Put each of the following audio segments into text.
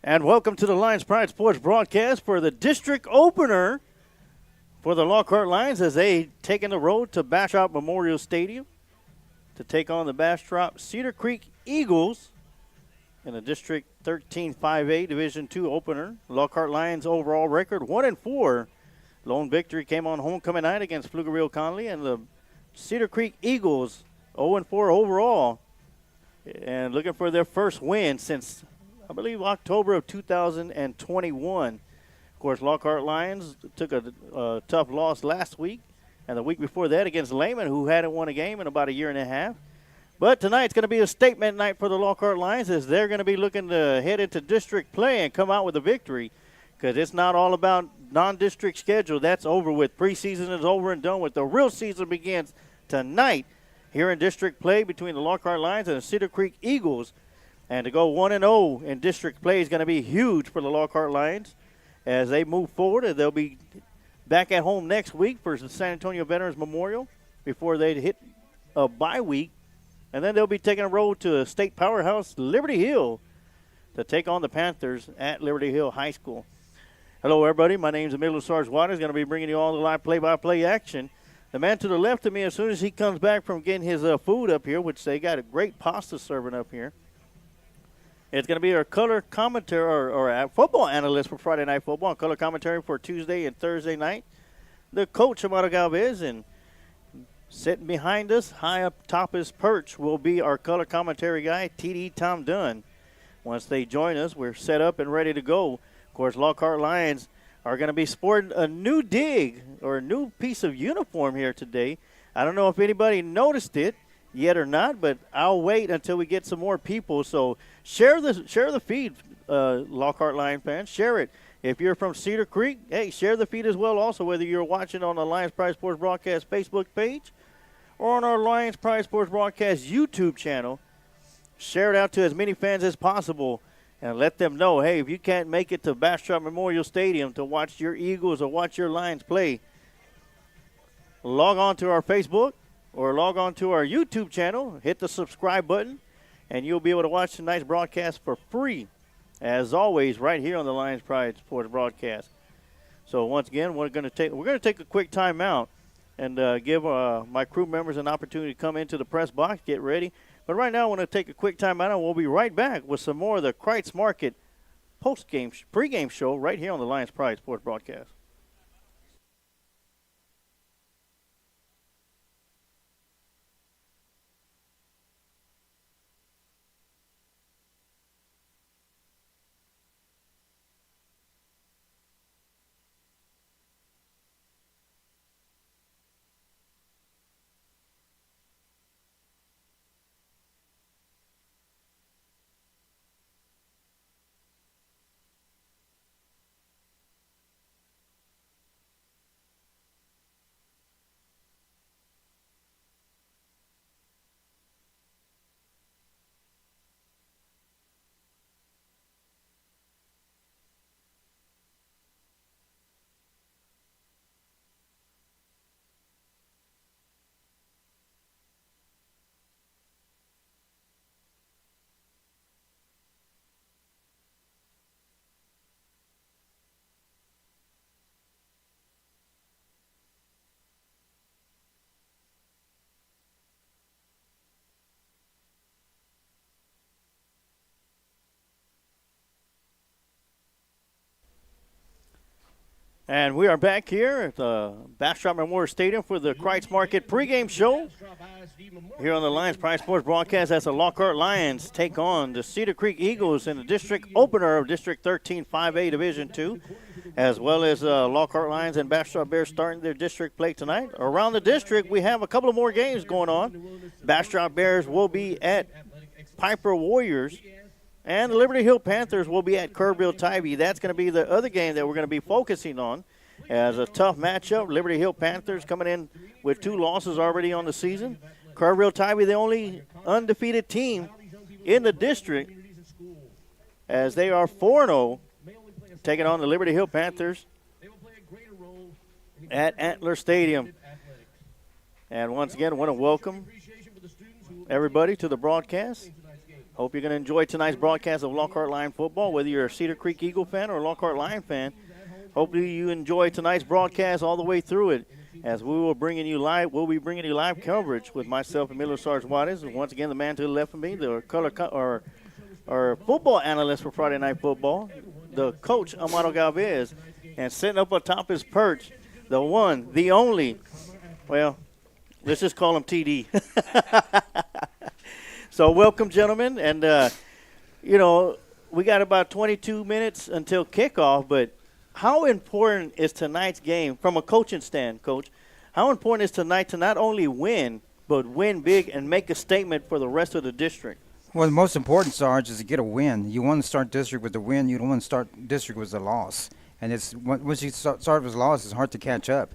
And welcome to the Lions Pride Sports broadcast for the district opener for the Lockhart Lions as they take in the road to Bastrop Memorial Stadium to take on the Bastrop Cedar Creek Eagles in the District 13 5A Division II opener. Lockhart Lions overall record 1-4. Lone victory came on homecoming night against Pflugerville Conley, and the Cedar Creek Eagles 0-4 overall and looking for their first win since, I believe, October of 2021. Of course, Lockhart Lions took a tough loss last week and the week before that against Lehman, who hadn't won a game in about a year and a half. But tonight's going to be a statement night for the Lockhart Lions as they're going to be looking to head into district play and come out with a victory, because it's not all about non-district schedule. That's over with. Preseason is over and done with. The real season begins tonight here in district play between the Lockhart Lions and the Cedar Creek Eagles. And to go 1-0 in district play is going to be huge for the Lockhart Lions as they move forward. And they'll be back at home next week for the San Antonio Veterans Memorial before they hit a bye week. And then they'll be taking a road to a state powerhouse, Liberty Hill, to take on the Panthers at Liberty Hill High School. Hello, everybody. My name is Emilio Sarge Waters. Going to be bringing you all the live play-by-play action. The man to the left of me, as soon as he comes back from getting his food up here, which they got a great pasta serving up here, it's going to be our color commentary or football analyst for Friday Night Football and color commentary for Tuesday and Thursday night, the coach, Amado Galvez. And sitting behind us, high up top his perch, will be our color commentary guy, TD Tom Dunn. Once they join us, we're set up and ready to go. Of course, Lockhart Lions are going to be sporting a new dig or a new piece of uniform here today. I don't know if anybody noticed it yet or not, but I'll wait until we get some more people. So share the feed, Lockhart Lion fans. Share it. If you're from Cedar Creek, hey, share the feed as well also, whether you're watching on the Lions Pride Sports Broadcast Facebook page or on our Lions Pride Sports Broadcast YouTube channel. Share it out to as many fans as possible and let them know, hey, if you can't make it to Bastrop Memorial Stadium to watch your Eagles or watch your Lions play, log on to our Facebook or log on to our YouTube channel, hit the subscribe button, and you'll be able to watch tonight's broadcast for free, as always, right here on the Lions Pride Sports Broadcast. So once again, we're going to take a quick timeout and give my crew members an opportunity to come into the press box, get ready. But right now, I want to take a quick timeout, and we'll be right back with some more of the Kreitz Market pregame show right here on the Lions Pride Sports Broadcast. And we are back here at the Bastrop Memorial Stadium for the Kreitz Market pregame show. Here on the Lions Pride Sports Broadcast, as the Lockhart Lions take on the Cedar Creek Eagles in the district opener of District 13 5A Division II, as well as Lockhart Lions and Bastrop Bears starting their district play tonight. Around the district, we have a couple of more games going on. Bastrop Bears will be at Piper Warriors, and the Liberty Hill Panthers will be at Kerrville Tybee. That's going to be the other game that we're going to be focusing on as a tough matchup. Liberty Hill Panthers coming in with 2 losses already on the season. Kerrville Tybee, the only undefeated team in the district, as they are 4-0, taking on the Liberty Hill Panthers at Antler Stadium. And once again, I want to welcome everybody to the broadcast. Hope you're going to enjoy tonight's broadcast of Lockhart Lion football, whether you're a Cedar Creek Eagle fan or a Lockhart Lion fan. Hopefully you enjoy tonight's broadcast all the way through it, as we'll be bringing you live coverage with myself and Miller Sarge Juarez. And once again, the man to the left of me, the our football analyst for Friday Night Football, the coach, Amado Galvez. And sitting up on top of his perch, the one, the only, well, let's just call him TD. So welcome, gentlemen. And, we got about 22 minutes until kickoff, but how important is tonight's game from a coaching stand, Coach? How important is tonight to not only win, but win big and make a statement for the rest of the district? Well, the most important, Sarge, is to get a win. You want to start district with a win. You don't want to start district with a loss. And once you start with a loss, it's hard to catch up.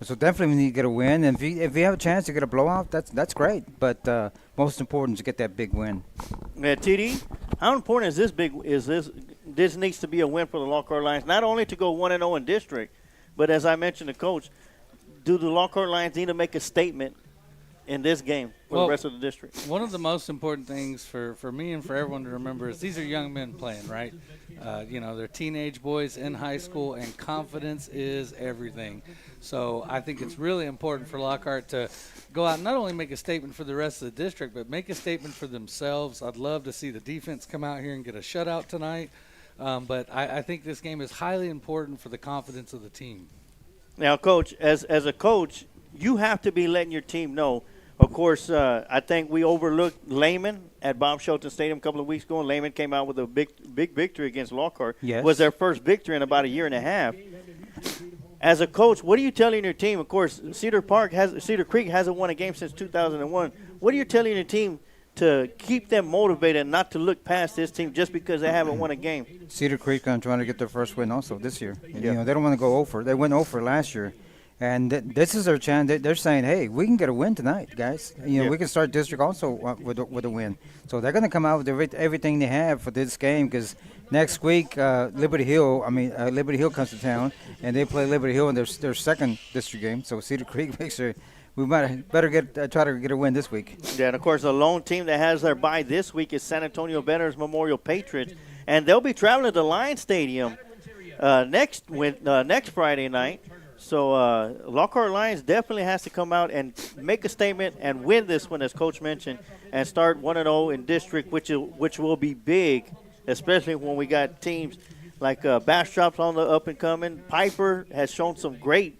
So definitely we need to get a win. And if you have a chance to get a blowout, that's great. But most important is to get that big win. Yeah, TD, how important is this needs to be a win for the Lockhart Lions, not only to go 1-0 in district, but as I mentioned to Coach, do the Lockhart Lions need to make a statement in this game for the rest of the district? One of the most important things for me and for everyone to remember is these are young men playing, right? They're teenage boys in high school, and confidence is everything. So I think it's really important for Lockhart to go out and not only make a statement for the rest of the district, but make a statement for themselves. I'd love to see the defense come out here and get a shutout tonight. But I think this game is highly important for the confidence of the team. Now, Coach, as a coach, you have to be letting your team know. Of course, I think we overlooked Lehman at Bob Shelton Stadium a couple of weeks ago, and Lehman came out with a big victory against Lockhart. Yes. It was their first victory in about a year and a half. As a coach, what are you telling your team? Of course, Cedar Creek hasn't won a game since 2001. What are you telling your team to keep them motivated and not to look past this team just because they haven't won a game? Cedar Creek going to try to get their first win also this year. Yeah. They don't want to go over. They went over last year. And this is their chance. They're saying, hey, we can get a win tonight, guys. We can start district also with a win. So they're going to come out with everything they have for this game, because next week Liberty Hill comes to town, and they play Liberty Hill in their second district game. So Cedar Creek makes sure we better try to get a win this week. Yeah, and of course the lone team that has their bye this week is San Antonio Veterans Memorial Patriots, and they'll be traveling to Lions Stadium next Friday night. So Lockhart Lions definitely has to come out and make a statement and win this one, as Coach mentioned, and start 1-0 in district, which will be big, especially when we got teams like Bastrop's on the up and coming. Piper has shown some great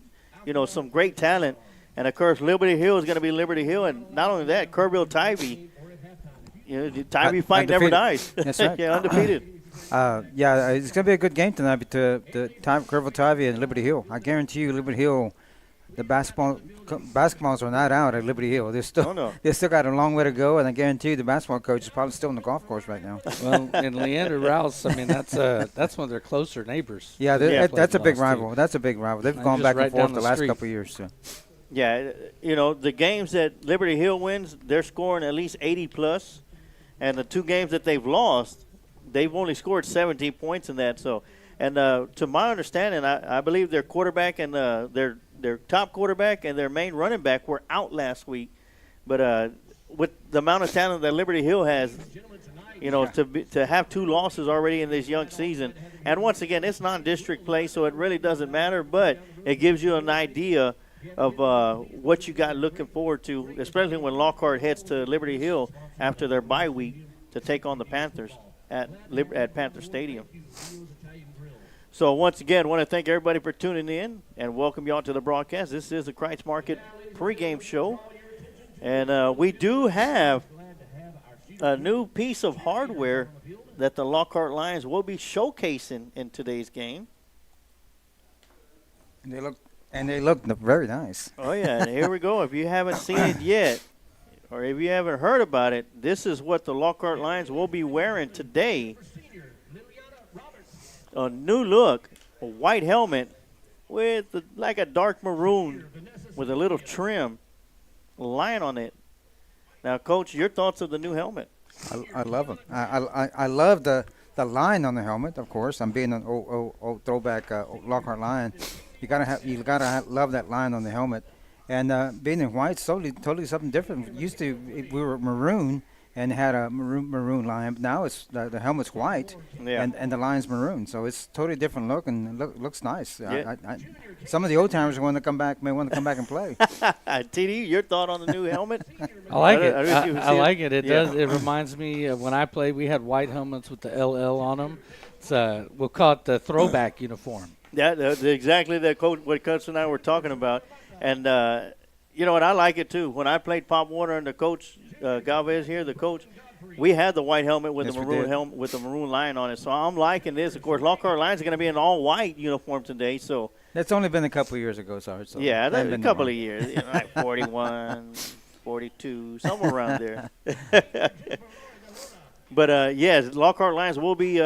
talent, and of course Liberty Hill is going to be Liberty Hill, and not only that, Kerrville-Tivy. Tivy fight never dies. That's right. Yeah, undefeated. It's going to be a good game tonight between Kerrville-Tivy and Liberty Hill. I guarantee you, Liberty Hill, the basketballs are not out at Liberty Hill. They still got a long way to go, and I guarantee you, the basketball coach is probably still on the golf course right now. Well, and Leander Rouse, that's one of their closer neighbors. Yeah, that's a big rival. That's a big rival. They've gone back and forth the last couple of years. So. Yeah, the games that Liberty Hill wins, they're scoring at least 80+, and the two games that they've lost, they've only scored 17 points in that. So, and to my understanding, I believe their quarterback and their top quarterback and their main running back were out last week. But with the amount of talent that Liberty Hill has, to have two losses already in this young season. And once again, it's non-district play, so it really doesn't matter. But it gives you an idea of what you got looking forward to, especially when Lockhart heads to Liberty Hill after their bye week to take on the Panthers at Panther Stadium. So once again, I want to thank everybody for tuning in and welcome you all to the broadcast. This is the Kreitz Market pregame show, and we do have a new piece of hardware that the Lockhart Lions will be showcasing in today's game. And they look very nice. Oh yeah, and here we go. If you haven't seen it yet, or if you haven't heard about it, this is what the Lockhart Lions will be wearing today. A new look, a white helmet with like a dark maroon with a little trim line on it. Now, Coach, your thoughts of the new helmet? I love it. I love the line on the helmet, of course. I'm being an old throwback Lockhart Lion. You gotta love that line on the helmet. And being in white, totally something different. We were maroon, and had a maroon line. Now it's the helmet's white, Yeah. and the line's maroon. So it's totally different look, and looks nice. Yeah. Some of the old timers may want to come back and play. TD, your thought on the new helmet? I like it. I I like it. It Yeah. does. It reminds me of when I played. We had white helmets with the LL on them. It's we'll call it the throwback uniform. That's exactly what Coach and I were talking about. And, you know what, I like it too. When I played Pop Warner and the coach, Galvez here, the coach, we had the white helmet with Yes, the we maroon did. helmet with the maroon line on it. So I'm liking this. Of course, Lockhart Lions are going to be in all white uniform today. So, That's only been a couple of years ago, Sarge. So yeah, it hasn't a been couple long. of years, you know, like 41, 42, somewhere around there. But, yes, Lockhart Lions will be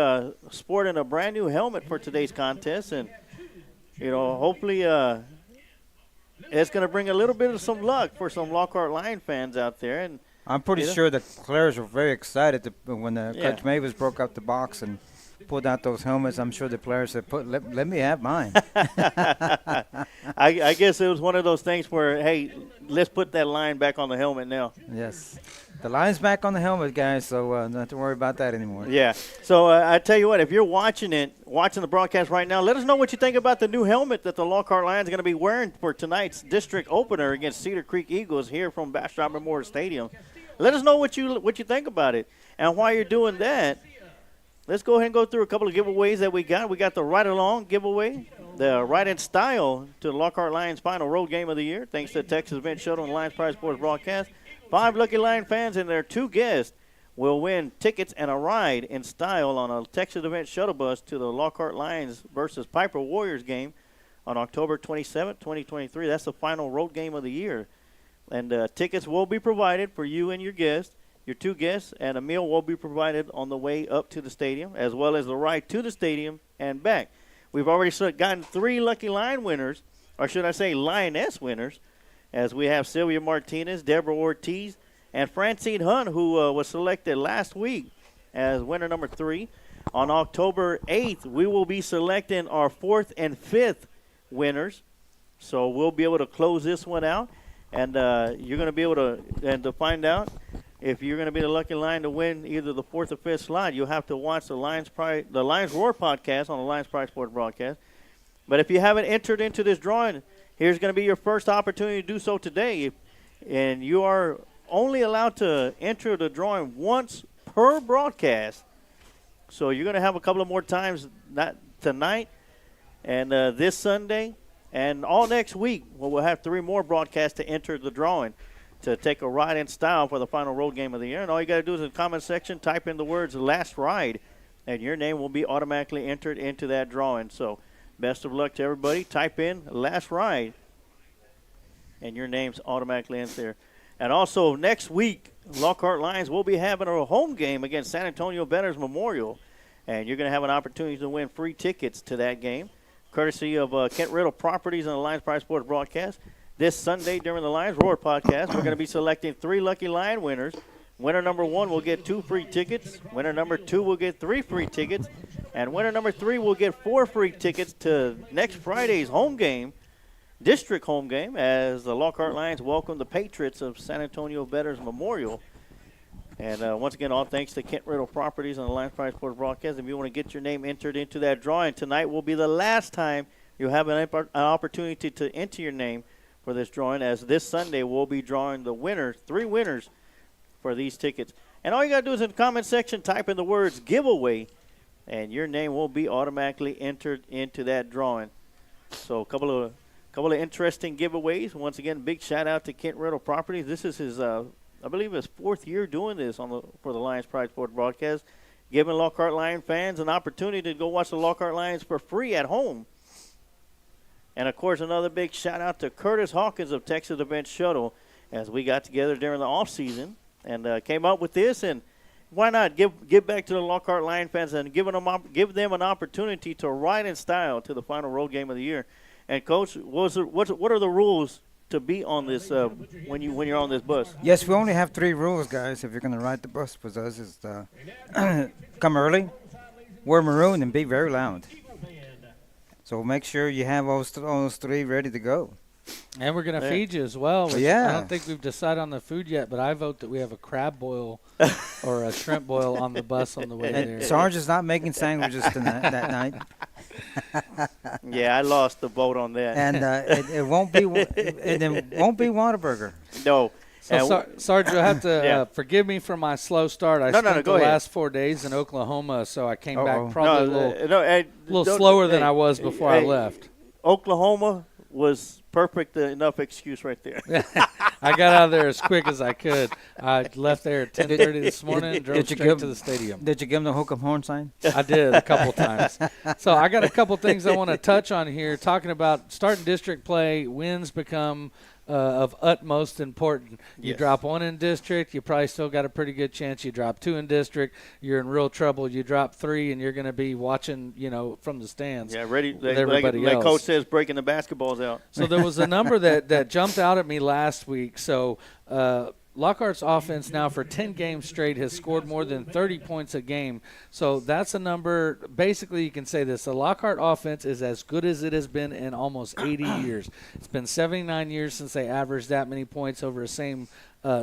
sporting a brand new helmet for today's contest. And, you know, hopefully it's going to bring a little bit of some luck for some Lockhart Lion fans out there. And I'm pretty You know? sure the players were very excited when Yeah. Coach Mavis broke up the box and pulled out those helmets. I'm sure the players said, let me have mine. I guess it was one of those things where, hey, let's put that line back on the helmet now. Yes. The line's back on the helmet, guys, so not to worry about that anymore. Yeah. So I tell you what, if you're watching the broadcast right now, let us know what you think about the new helmet that the Lockhart Lions are going to be wearing for tonight's district opener against Cedar Creek Eagles here from Bastrop Memorial Stadium. Let us know what you think about it. And while you're doing that, let's go ahead and go through a couple of giveaways that we got. We got the Ride Along giveaway, the Ride in Style to the Lockhart Lions final road game of the year, thanks to Texas Bench Shuttle and Lions Pride Sports broadcast. 5 lucky Lion fans and their 2 guests will win tickets and a ride in style on a Texas Event shuttle bus to the Lockhart Lions versus Piper Warriors game on October 27th, 2023. That's the final road game of the year. And tickets will be provided for you and your guests, your 2 guests, and a meal will be provided on the way up to the stadium, as well as the ride to the stadium and back. We've already gotten 3 lucky Lion winners, or should I say Lioness winners, as we have Sylvia Martinez, Deborah Ortiz, and Francine Hunt, who was selected last week as winner number 3. On October 8th, we will be selecting our 4th and 5th winners. So we'll be able to close this one out, and you're going to be able to find out if you're going to be the lucky Lion to win either the 4th or 5th slot. You'll have to watch the Lions Roar podcast on the Lions Pride Sports broadcast. But if you haven't entered into this drawing, here's going to be your first opportunity to do so today. And you are only allowed to enter the drawing once per broadcast. So you're going to have a couple of more times tonight and this Sunday and all next week. Well, we'll have 3 more broadcasts to enter the drawing to take a ride in style for the final road game of the year. And all you got to do is in the comment section, type in the words last ride, and your name will be automatically entered into that drawing. So best of luck to everybody. Type in last ride, and your name's automatically in there. And also next week, Lockhart Lions will be having a home game against San Antonio Veterans Memorial, and you're going to have an opportunity to win free tickets to that game, courtesy of Kent Riddle Properties and the Lions Pride Sports broadcast. This Sunday during the Lions Roar podcast, we're going to be selecting 3 lucky Lion winners. Winner number 1 will get 2 free tickets. Winner number 2 will get 3 free tickets. And winner number 3 will get 4 free tickets to next Friday's home game, district home game, as the Lockhart Lions welcome the Patriots of San Antonio Veterans Memorial. And once again, all thanks to Kent Riddle Properties and the Lions Pride Sports broadcast. If you want to get your name entered into that drawing, tonight will be the last time you'll have an opportunity to enter your name for this drawing, as this Sunday we'll be drawing the winners, 3 winners for these tickets. And all you got to do is in the comment section type in the words giveaway, and your name will be automatically entered into that drawing. So a couple of interesting giveaways. Once again, big shout out to Kent Riddle Properties. This is his, I believe, his 4th year doing this for the Lions Pride Sports broadcast, giving Lockhart Lion fans an opportunity to go watch the Lockhart Lions for free at home. And, of course, another big shout-out to Curtis Hawkins of Texas Event Shuttle, as we got together during the off-season and came up with this. And why not give back to the Lockhart Lion fans and give them an opportunity to ride in style to the final road game of the year. And, Coach, what are the rules to be on this when you're on this bus? Yes, we only have 3 rules, guys, if you're going to ride the bus with us. Is come early, wear maroon, and be very loud. So make sure you have all those 3 ready to go. And we're going to feed you as well. Which Yeah. I don't think we've decided on the food yet, but I vote that we have a crab boil or a shrimp boil on the bus on the way there. And Sarge is not making sandwiches tonight, that night. Yeah, I lost the vote on that. And it won't be Whataburger. No. So, Sarge, you'll have to forgive me for my slow start. I spent the last 4 days in Oklahoma, so I came back probably a little slower than I was before I left. Oklahoma was perfect enough excuse right there. I got out of there as quick as I could. I left there at 10:30 this morning and drove straight to the stadium. Did you give him the hook 'em horn sign? I did a couple times. So I got a couple things I want to touch on here, talking about starting district play. Wins become of utmost importance. You drop one in district, you probably still got a pretty good chance. You drop two in district, you're in real trouble. You drop three, and you're going to be watching, from the stands. Yeah, ready. Everybody else. Like Coach says, breaking the basketballs out. So there was a number that jumped out at me last week. So Lockhart's offense now for 10 games straight has scored more than 30 points a game. So that's a number. Basically, you can say this. The Lockhart offense is as good as it has been in almost 80 years. It's been 79 years since they averaged that many points over the same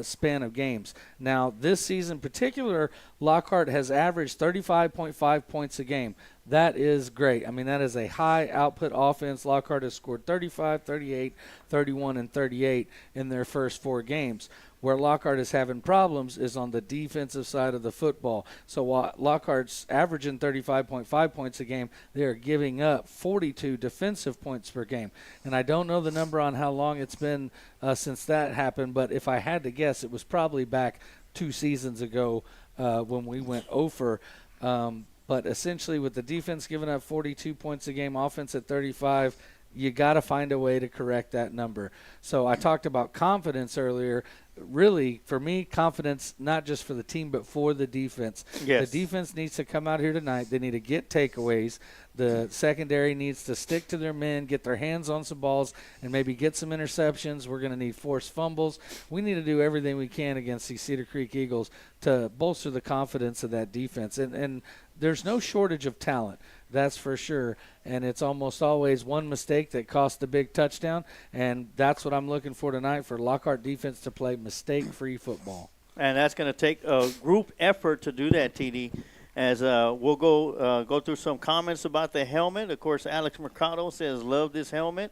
span of games. Now, this season in particular, Lockhart has averaged 35.5 points a game. That is great. I mean, that is a high output offense. Lockhart has scored 35, 38, 31, and 38 in their first 4 games. Where Lockhart is having problems is on the defensive side of the football. So while Lockhart's averaging 35.5 points a game, they are giving up 42 defensive points per game. And I don't know the number on how long it's been since that happened, but if I had to guess, it was probably back 2 seasons ago when we went over. But essentially with the defense giving up 42 points a game, offense at 35, you got to find a way to correct that number. So I talked about confidence earlier. Really, for me, confidence not just for the team but for the defense. Yes. The defense needs to come out here tonight. They need to get takeaways. The secondary needs to stick to their men, get their hands on some balls, and maybe get some interceptions. We're going to need forced fumbles. We need to do everything we can against these Cedar Creek Eagles to bolster the confidence of that defense. And there's no shortage of talent. That's for sure, and it's almost always one mistake that costs a big touchdown, and that's what I'm looking for tonight for Lockhart defense to play mistake-free football. And that's going to take a group effort to do that, TD, as we'll go through some comments about the helmet. Of course, Alex Mercado says, love this helmet.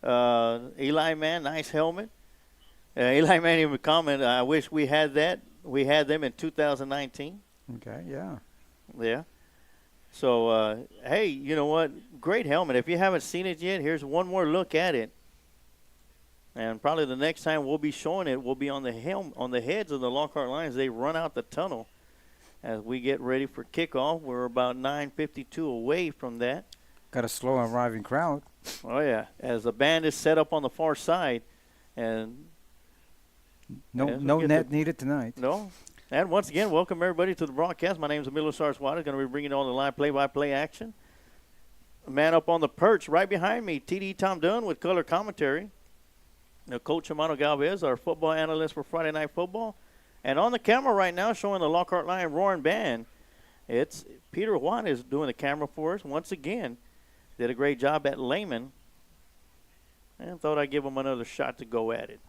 Eli Man, nice helmet. Eli Man even commented, I wish we had that. We had them in 2019. Okay, yeah. Yeah. So, hey, you know what? Great helmet. If you haven't seen it yet, here's one more look at it. And probably the next time we'll be showing it will be on the heads of the Lockhart Lions. They run out the tunnel as we get ready for kickoff. We're about 9:52 away from that. Got a slow arriving crowd. Oh, yeah. As the band is set up on the far side. And no net needed tonight. No. And once again, welcome everybody to the broadcast. My name is Emilio Sarswada. Going to be bringing on the live play-by-play action. A man up on the perch right behind me, TD Tom Dunn with color commentary. Now, Coach Amano Galvez, our football analyst for Friday Night Football. And on the camera right now, showing the Lockhart Lion roaring band, it's Peter Juan is doing the camera for us once again. Did a great job at Lehman. And thought I'd give him another shot to go at it.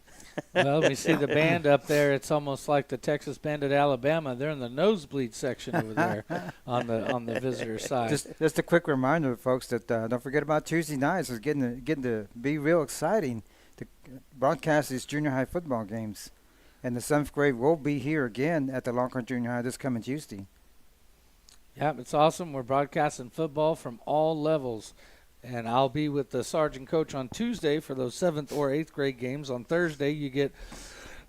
Well, we see the band up there. It's almost like the Texas band at Alabama. They're in the nosebleed section over there on the visitor side. Just a quick reminder, folks, that don't forget about Tuesday nights. It's getting to be real exciting to broadcast these junior high football games. And the 7th grade will be here again at the Lockhart Junior High this coming Tuesday. Yeah, it's awesome. We're broadcasting football from all levels. And I'll be with the sergeant coach on Tuesday for those 7th or 8th grade games. On Thursday, you get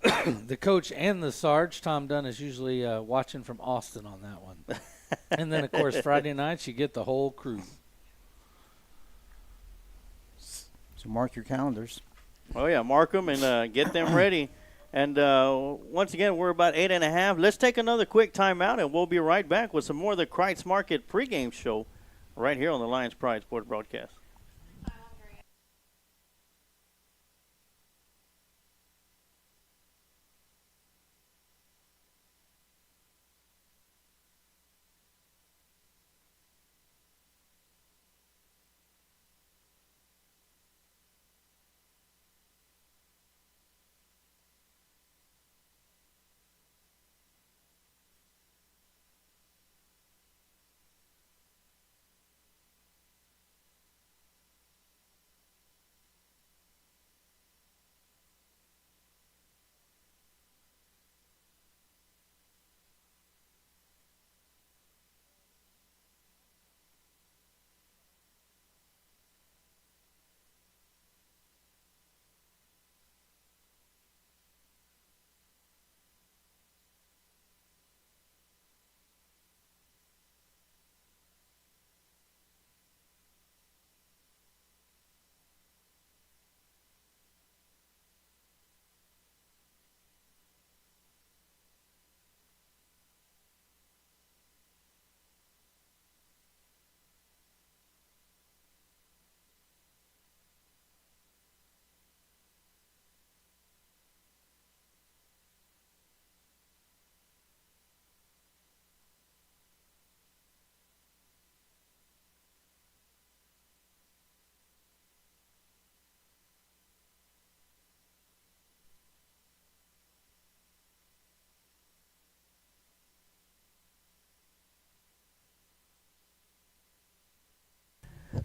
the coach and the sarge. Tom Dunn is usually watching from Austin on that one. And then, of course, Friday nights, you get the whole crew. So mark your calendars. Oh, yeah, mark them and get them ready. And once again, we're about 8:30. Let's take another quick timeout, and we'll be right back with some more of the Kreitz Market pregame show right here on the Lions Pride Sports Broadcast.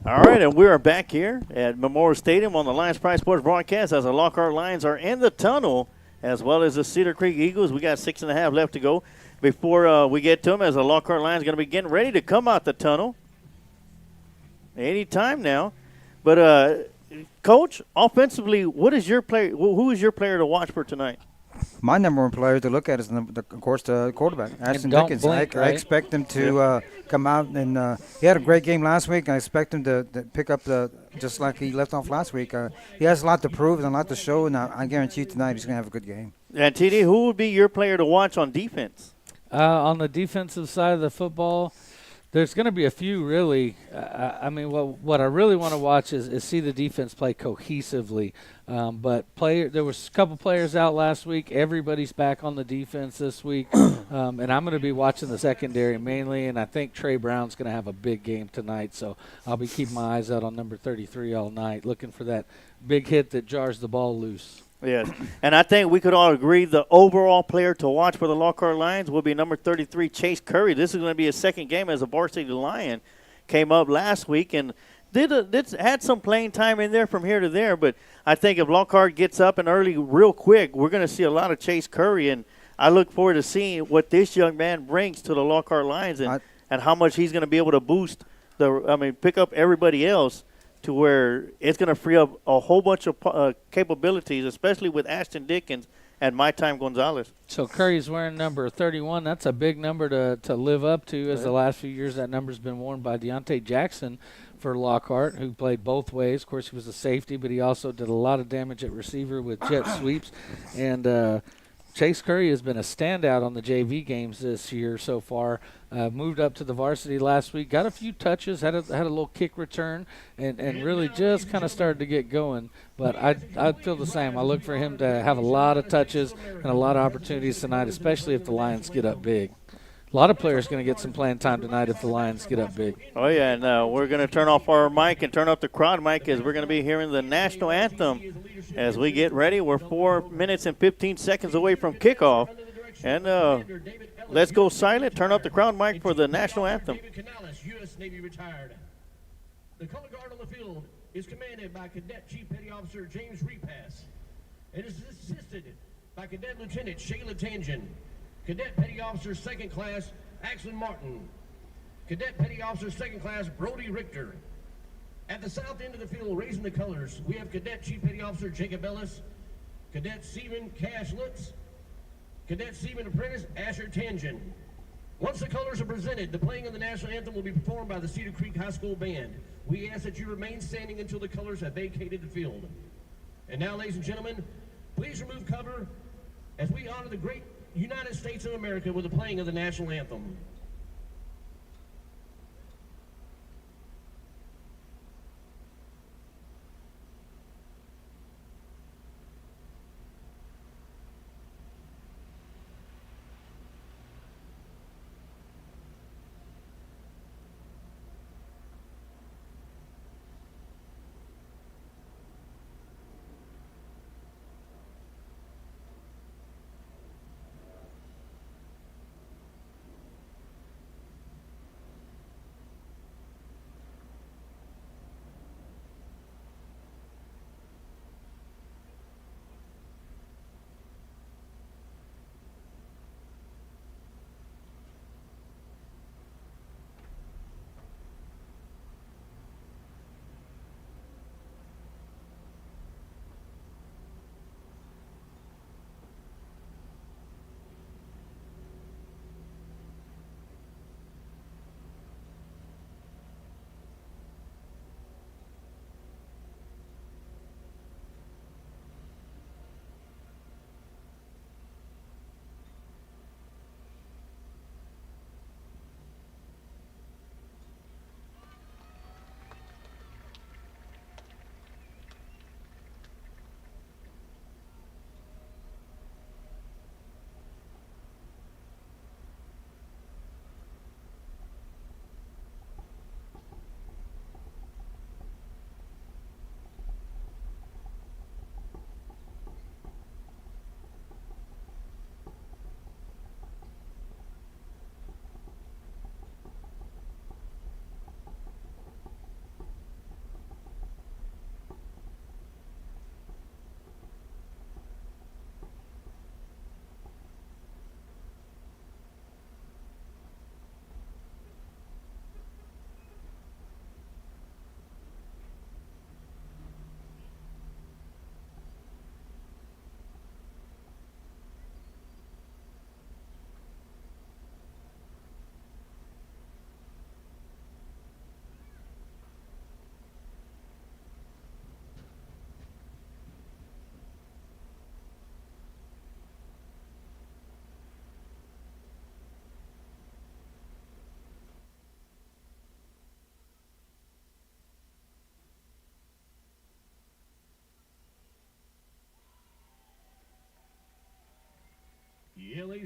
All right, and we are back here at Memorial Stadium on the Lions Pride Sports broadcast as the Lockhart Lions are in the tunnel, as well as the Cedar Creek Eagles. We got 6.5 left to go before we get to them, as the Lockhart Lions going to be getting ready to come out the tunnel any time now. But, Coach, offensively, what is your player? Who is your player to watch for tonight? My number one player to look at is, of course, the quarterback, Ashton don't Dickens. blink, I right? expect him to come out, and he had a great game last week. I expect him to pick up just like he left off last week. He has a lot to prove and a lot to show, and I guarantee you tonight he's going to have a good game. And, TD, who would be your player to watch on defense? On the defensive side of the football, there's going to be a few really. I mean, what I really want to watch is see the defense play cohesively. But there was a couple players out last week. Everybody's back on the defense this week. And I'm going to be watching the secondary mainly, and I think Trey Brown's going to have a big game tonight. So I'll be keeping my eyes out on number 33 all night, looking for that big hit that jars the ball loose. Yes, and I think we could all agree the overall player to watch for the Lockhart Lions will be number 33, Chase Curry. This is going to be his second game as a varsity Lion. Came up last week and had some playing time in there from here to there. But I think if Lockhart gets up and early real quick, we're going to see a lot of Chase Curry. And I look forward to seeing what this young man brings to the Lockhart Lions and how much he's going to be able to boost pick up everybody else, to where it's going to free up a whole bunch of capabilities, especially with Ashton Dickens and My Time Gonzalez. So Curry's wearing number 31. That's a big number to live up to, as the last few years that number's been worn by Deontay Jackson for Lockhart, who played both ways. Of course, he was a safety, but he also did a lot of damage at receiver with jet sweeps. And Chase Curry has been a standout on the JV games this year so far. Moved up to the varsity last week, got a few touches, had a little kick return, and really just kind of started to get going. But I feel the same. I look for him to have a lot of touches and a lot of opportunities tonight, especially if the Lions get up big. A lot of players going to get some playing time tonight if the Lions get up big. Oh, yeah, and we're going to turn off our mic and turn up the crowd mic, as we're going to be hearing the national anthem as we get ready. We're 4 minutes and 15 seconds away from kickoff. And let's go silent. Turn up the crowd mic for the national anthem. U.S. Navy retired. The color guard on the field is commanded by Cadet Chief Petty Officer James Repass. It is assisted by Cadet Lieutenant Shayla Tangen, Cadet Petty Officer Second Class Axel Martin, Cadet Petty Officer Second Class Brody Richter. At the south end of the field, raising the colors, we have Cadet Chief Petty Officer Jacob Ellis, Cadet Seaman Cash Lutz, Cadet Seaman Apprentice Asher Tangen. Once the colors are presented, the playing of the national anthem will be performed by the Cedar Creek High School Band. We ask that you remain standing until the colors have vacated the field. And now, ladies and gentlemen, please remove cover as we honor the great United States of America with the playing of the national anthem.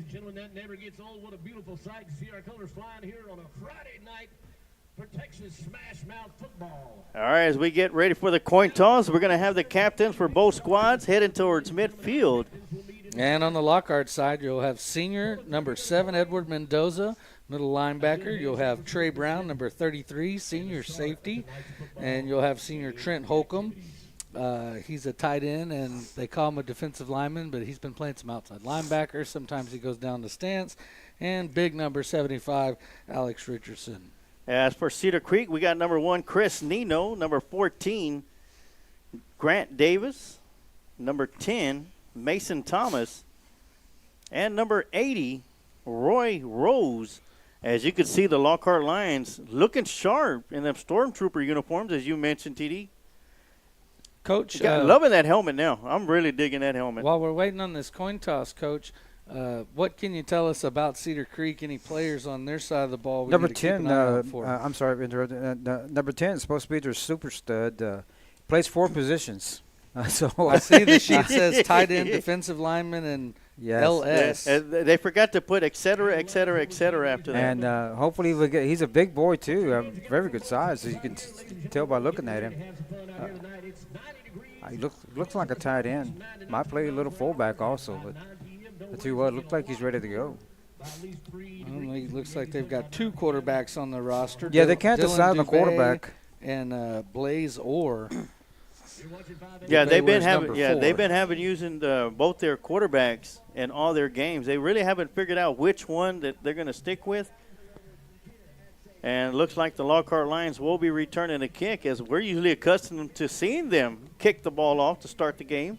ladies and gentlemen, that never gets old. What a beautiful sight to see our colors flying here on a Friday night for Texas Smash Mouth football. All right, as we get ready for the coin toss, we're going to have the captains for both squads heading towards midfield. And on the Lockhart side, you'll have senior number 7, Edward Mendoza, middle linebacker. You'll have Trey Brown, number 33, senior safety. And you'll have senior Trent Holcomb. He's a tight end, and they call him a defensive lineman, but he's been playing some outside linebacker. Sometimes he goes down the stance. And big number 75, Alex Richardson. As for Cedar Creek, we got number 1, Chris Nino, number 14, Grant Davis, number 10, Mason Thomas, and number 80, Roy Rose. As you can see, the Lockhart Lions looking sharp in them Stormtrooper uniforms, as you mentioned, TD. Coach, Loving that helmet now. I'm really digging that helmet. While we're waiting on this coin toss, Coach, what can you tell us about Cedar Creek? Any players on their side of the ball? Number 10, I'm sorry to interrupt. Number 10 is supposed to be their super stud. Plays 4 positions. So I see the sheet says tight end, defensive lineman, and yes. LS. They forgot to put et cetera, et cetera, et cetera after that. And hopefully we'll get, he's a big boy, too. Very good size, as you can tell by looking at him. He looks like a tight end. Might play a little fullback also, but I tell you what, looks like he's ready to go. It looks like they've got 2 quarterbacks on the roster. Yeah, they can't decide on the Dubé quarterback. And Blaze Orr. Yeah, they've been number 4. using both their quarterbacks in all their games. They really haven't figured out which one that they're going to stick with. And it looks like the Lockhart Lions will be returning a kick, as we're usually accustomed to seeing them kick the ball off to start the game.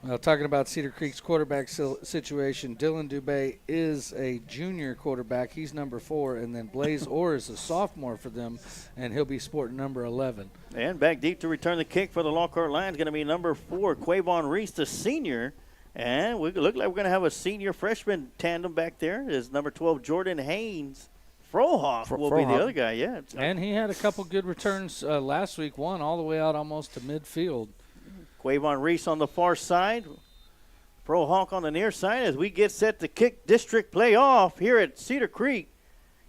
Well, talking about Cedar Creek's quarterback situation, Dylan Dubé is a junior quarterback. He's number 4, and then Blaze Orr is a sophomore for them, and he'll be sporting number 11. And back deep to return the kick for the Lockhart Lions going to be number 4, Quavon Reese, the senior. And we look like we're going to have a senior freshman tandem back there. Is number 12, Jordan Haynes. Frohoff will be the other guy, yeah. And he had a couple good returns last week, one all the way out almost to midfield. Quavon Reese on the far side. Frohoff on the near side as we get set to kick district playoff here at Cedar Creek.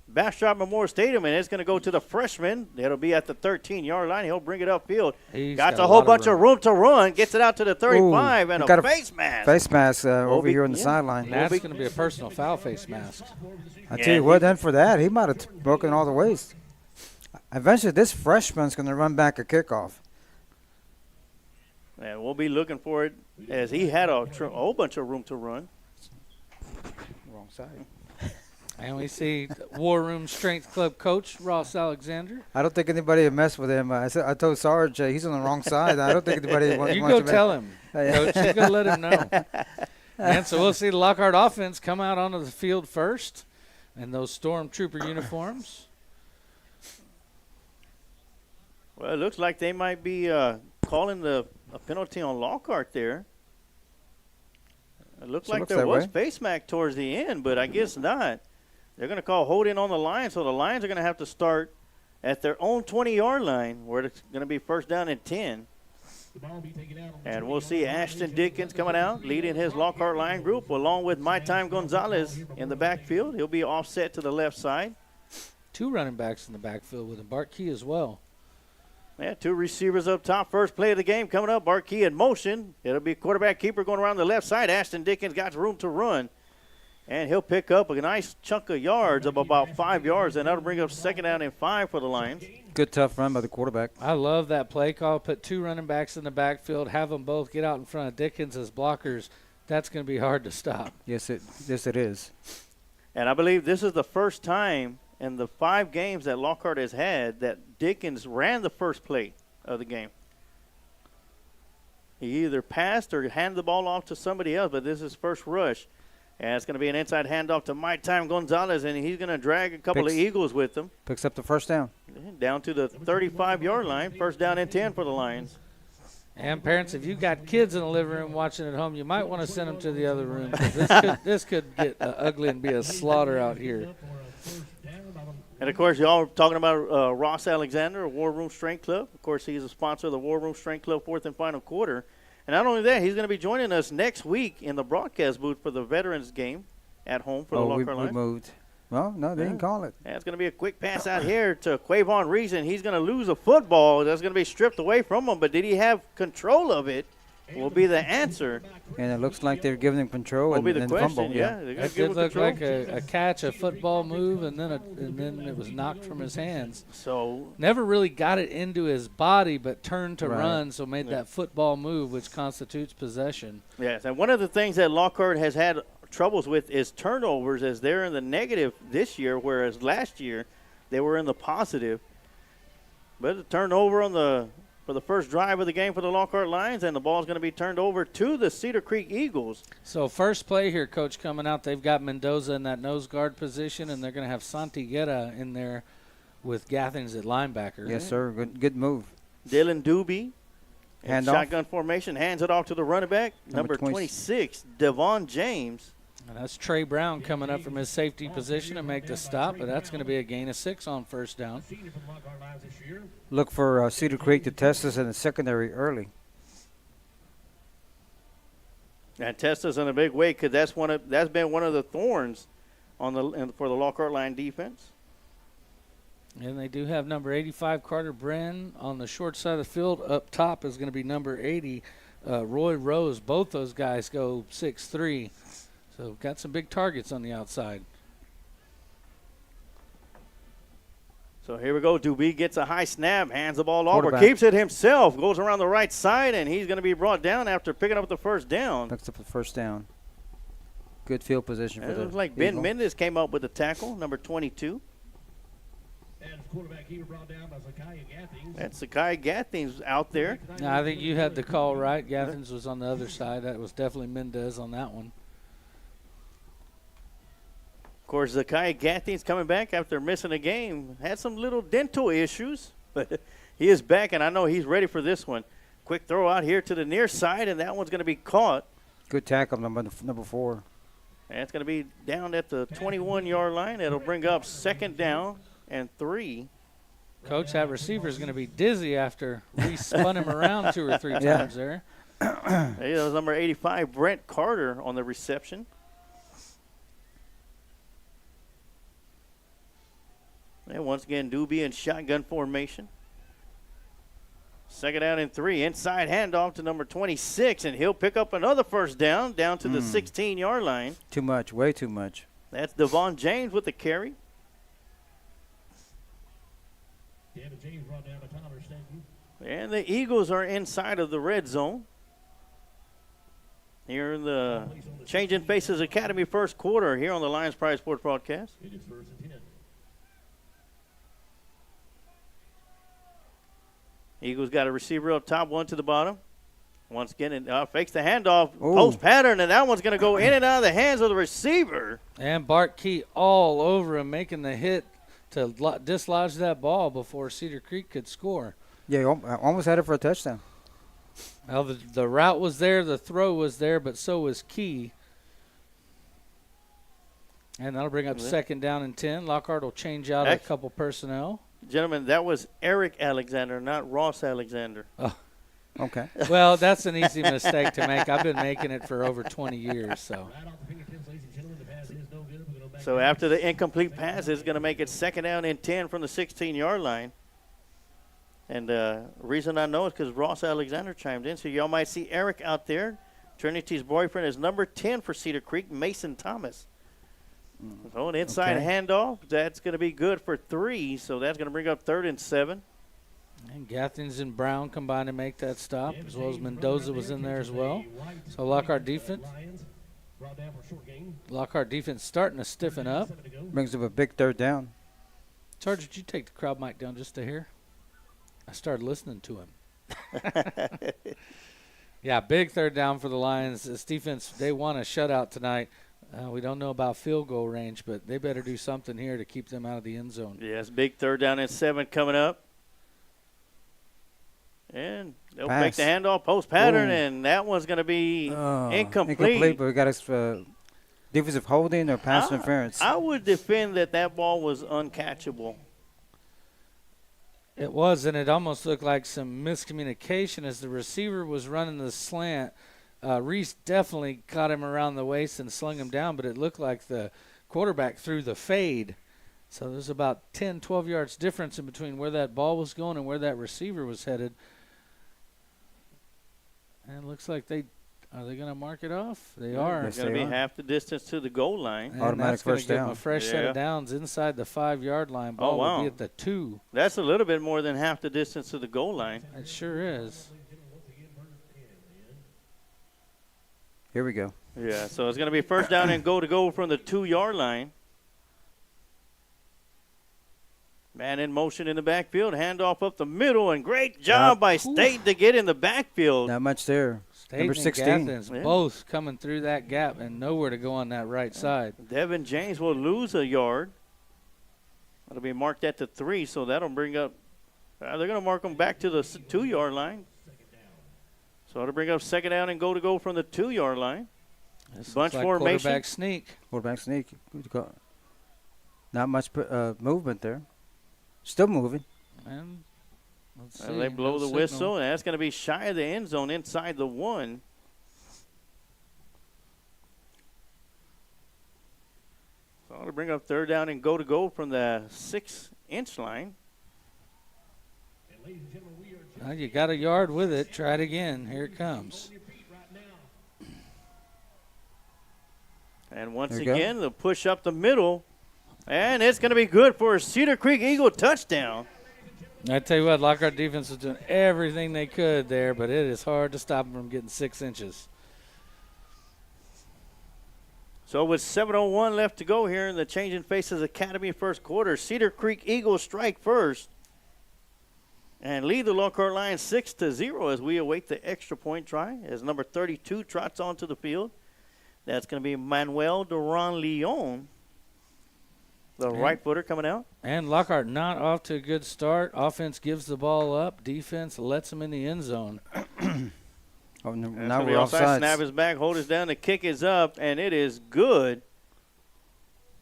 Bastrop Memorial Stadium, and it's going to go to the freshman. It'll be at the 13-yard line. He'll bring it upfield. Got a whole bunch of room to run. Gets it out to the 35, and a face mask. Face mask over here on the sideline. That's going to be a personal foul face mask. I tell you what, then for that, he might have broken all the ways. Eventually, this freshman's going to run back a kickoff. And we'll be looking for it as he had a whole bunch of room to run. Wrong side. And we see War Room Strength Club coach Ross Alexander. I don't think anybody would mess with him. I told Sarge he's on the wrong side. I don't think anybody wants You to go mess. tell him, Coach. You go let him know. And so we'll see the Lockhart offense come out onto the field first in those Stormtrooper uniforms. Well, it looks like they might be calling a penalty on Lockhart there. It looks like there was face mask towards the end, but I guess not. They're going to call holding on the Lions, so the Lions are going to have to start at their own 20-yard line where it's going to be first down and 10. And we'll see Ashton Dickens coming out, leading his Lockhart Lion group, along with My Time Gonzalez in the backfield. He'll be offset to the left side. 2 running backs in the backfield with him, Bart Key as well. Yeah, 2 receivers up top. First play of the game coming up. Bart Key in motion. It'll be quarterback keeper going around the left side. Ashton Dickens got room to run. And he'll pick up a nice chunk of yards of about 5 yards, and that'll bring up second down and 5 for the Lions. Good tough run by the quarterback. I love that play call. Put 2 running backs in the backfield, have them both get out in front of Dickens as blockers. That's going to be hard to stop. Yes, it is. And I believe this is the first time in the 5 games that Lockhart has had that Dickens ran the first play of the game. He either passed or handed the ball off to somebody else, but this is his first rush. And it's going to be an inside handoff to My Time Gonzalez, and he's going to drag a couple of Eagles with him. Picks up the first down. Down to the 35-yard line. First down and 10 for the Lions. And parents, if you've got kids in the living room watching at home, you might want to send them to the other room. This could get ugly and be a slaughter out here. And, of course, y'all are talking about Ross Alexander, War Room Strength Club. Of course, he's a sponsor of the War Room Strength Club fourth and final quarter. And not only that, he's going to be joining us next week in the broadcast booth for the Veterans game at home for the we Lockhart Lions. moved. Well, no, they didn't call it. Yeah, it's going to be a quick pass out here to Quavon Reason. He's going to lose a football. That's going to be stripped away from him. But did he have control of it? Will be the answer. And it looks like they're giving him control. Will be the and question. fumble. Yeah, It did look like a catch, a football move, and then it was knocked from his hands. So Never really got it into his body, but turned to Right. run, so made that football move, which constitutes possession. yes, and one of the things that Lockhart has had troubles with is turnovers, as they're in the negative this year, whereas last year they were in the positive. But a turnover for the first drive of the game for the Lockhart Lions, and the ball is going to be turned over to the Cedar Creek Eagles. So first play here, Coach, coming out, they've got Mendoza in that nose guard position, and they're going to have Santi Guerra in there with Gathings at linebacker. Yes, sir. Good move. Dylan Doobie, in Hand off. shotgun formation, hands it off to the running back, number 26, Devon James. And that's Trey Brown coming up from his safety position and make the stop, but that's going to be a gain of 6 on first down. Senior from Lockhart Lions this year. Look for Cedar Creek to test us in the secondary early. And test us in a big way, because that's been one of the thorns for the Lockhart Line defense. And they do have number 85, Carter Bren, on the short side of the field. Up top is going to be number 80, Roy Rose. Both those guys go 6'3". So got some big targets on the outside. So here we go. Doobie gets a high snap, hands the ball over, Quarterback. keeps it himself, goes around the right side, and he's going to be brought down after picking up the first down. Picks up the first down. Good field position for It the looks like Ben Eagle. Mendez came up with the tackle, number 22. And quarterback here brought down by Zakiah Gathings. That's Zakiah Gathings out there. Now, I think you had the call right. Gathens was on the other side. That was definitely Mendez on that one. Of course, Zakiah Gathings coming back after missing a game. Had some little dental issues, but he is back, and I know he's ready for this one. Quick throw out here to the near side, and that one's going to be caught. Good tackle, number 4. And it's going to be down at the 21-yard line. It'll bring up second down and 3. Coach, that receiver is going to be dizzy after we spun him around 2 or 3 times there. Hey, that was number 85, Brent Carter, on the reception. And once again, Doobie in shotgun formation. Second down and 3. Inside handoff to number 26, and he'll pick up another first down to the 16-yard line. Too much, way too much. That's Devon James with the carry. Devin James brought down by Tyler Stanton. And the Eagles are inside of the red zone. Here in the Changing Faces Academy first quarter here on the Lions Pride Sports Broadcast. It is 1st and 10. Eagles got a receiver up top, one to the bottom. Once again, and fakes the handoff, Ooh. post pattern, and that one's going to go in and out of the hands of the receiver. And Bart Key all over him, making the hit to dislodge that ball before Cedar Creek could score. Yeah, I almost had it for a touchdown. Well, the route was there, the throw was there, but so was Key. And that'll bring up second down and 10. Lockhart will change out a couple personnel. Gentlemen, that was Eric Alexander, not Ross Alexander. Okay. Well, that's an easy mistake to make. I've been making it for over 20 years. So Right off the fingertips, ladies and gentlemen. The pass is no good. We're going back So after the incomplete pass, it's going to make it second down and 10 from the 16-yard line. And reason I know is because Ross Alexander chimed in. So y'all might see Eric out there. Trinity's boyfriend is number 10 for Cedar Creek, Mason Thomas. So an inside handoff, that's going to be good for 3. So that's going to bring up 3rd and 7. and Gathings and Brown combined to make that stop, as well as Mendoza was in there as well. So Lockhart defense starting to stiffen up. Brings up a big 3rd down. Sarge, did you take the crowd mic down just a hair? I started listening to him. Yeah, big 3rd down for the Lions. This defense, they want a shutout tonight. We don't know about field goal range, but they better do something here to keep them out of the end zone. Yes, big 3rd down and 7 coming up. And they'll make the handoff post pattern, and that one's going to be incomplete. Incomplete, but we got a defensive holding or pass interference. I would defend that ball was uncatchable. It was, and it almost looked like some miscommunication as the receiver was running the slant. Reese definitely caught him around the waist and slung him down, but it looked like the quarterback threw the fade. So there's about 10, 12 yards difference in between where that ball was going and where that receiver was headed. And it looks like are they going to mark it off? They are. It's going to be half the distance to the goal line. And Automatic that's gonna first give down. them a fresh set of downs inside the 5-yard line. Ball will be at the 2. That's a little bit more than half the distance to the goal line. It sure is. Here we go. Yeah, so it's going to be first down and go from the 2-yard line. Man in motion in the backfield, handoff up the middle, and great job by State to get in the backfield. Not much there. State Number and 16. Athens both coming through that gap and nowhere to go on that right side. Devin James will lose a yard. That'll be marked at the 3, so that'll bring up they're going to mark them back to the 2-yard line. So it'll bring up second down and go from the 2-yard line. Bunch like formation. Quarterback sneak. Quarterback sneak. Good call. Not much movement there. Still moving. And let's see. And they blow No the signal. whistle, and that's going to be shy of the end zone inside the 1. So it'll bring up third down and go from the 6-inch line. Well, you got a yard with it. Try it again. Here it comes. And once There you again, they'll push up the middle. And it's going to be good for a Cedar Creek Eagle touchdown. I tell you what, Lockhart defense was doing everything they could there, but it is hard to stop them from getting 6 inches. So with 7:01 left to go here in the Changing Faces Academy first quarter, Cedar Creek Eagles strike first and lead the Lockhart Lions 6-0 as we await the extra point try as number 32 trots onto the field. That's going to be Manuel Duran Leon, the right footer coming out. And Lockhart not off to a good start. Offense gives the ball up. Defense lets them in the end zone. Oh, That's now gonna be we're offside. offside. Snap is back, hold us down. The kick is up, and it is good.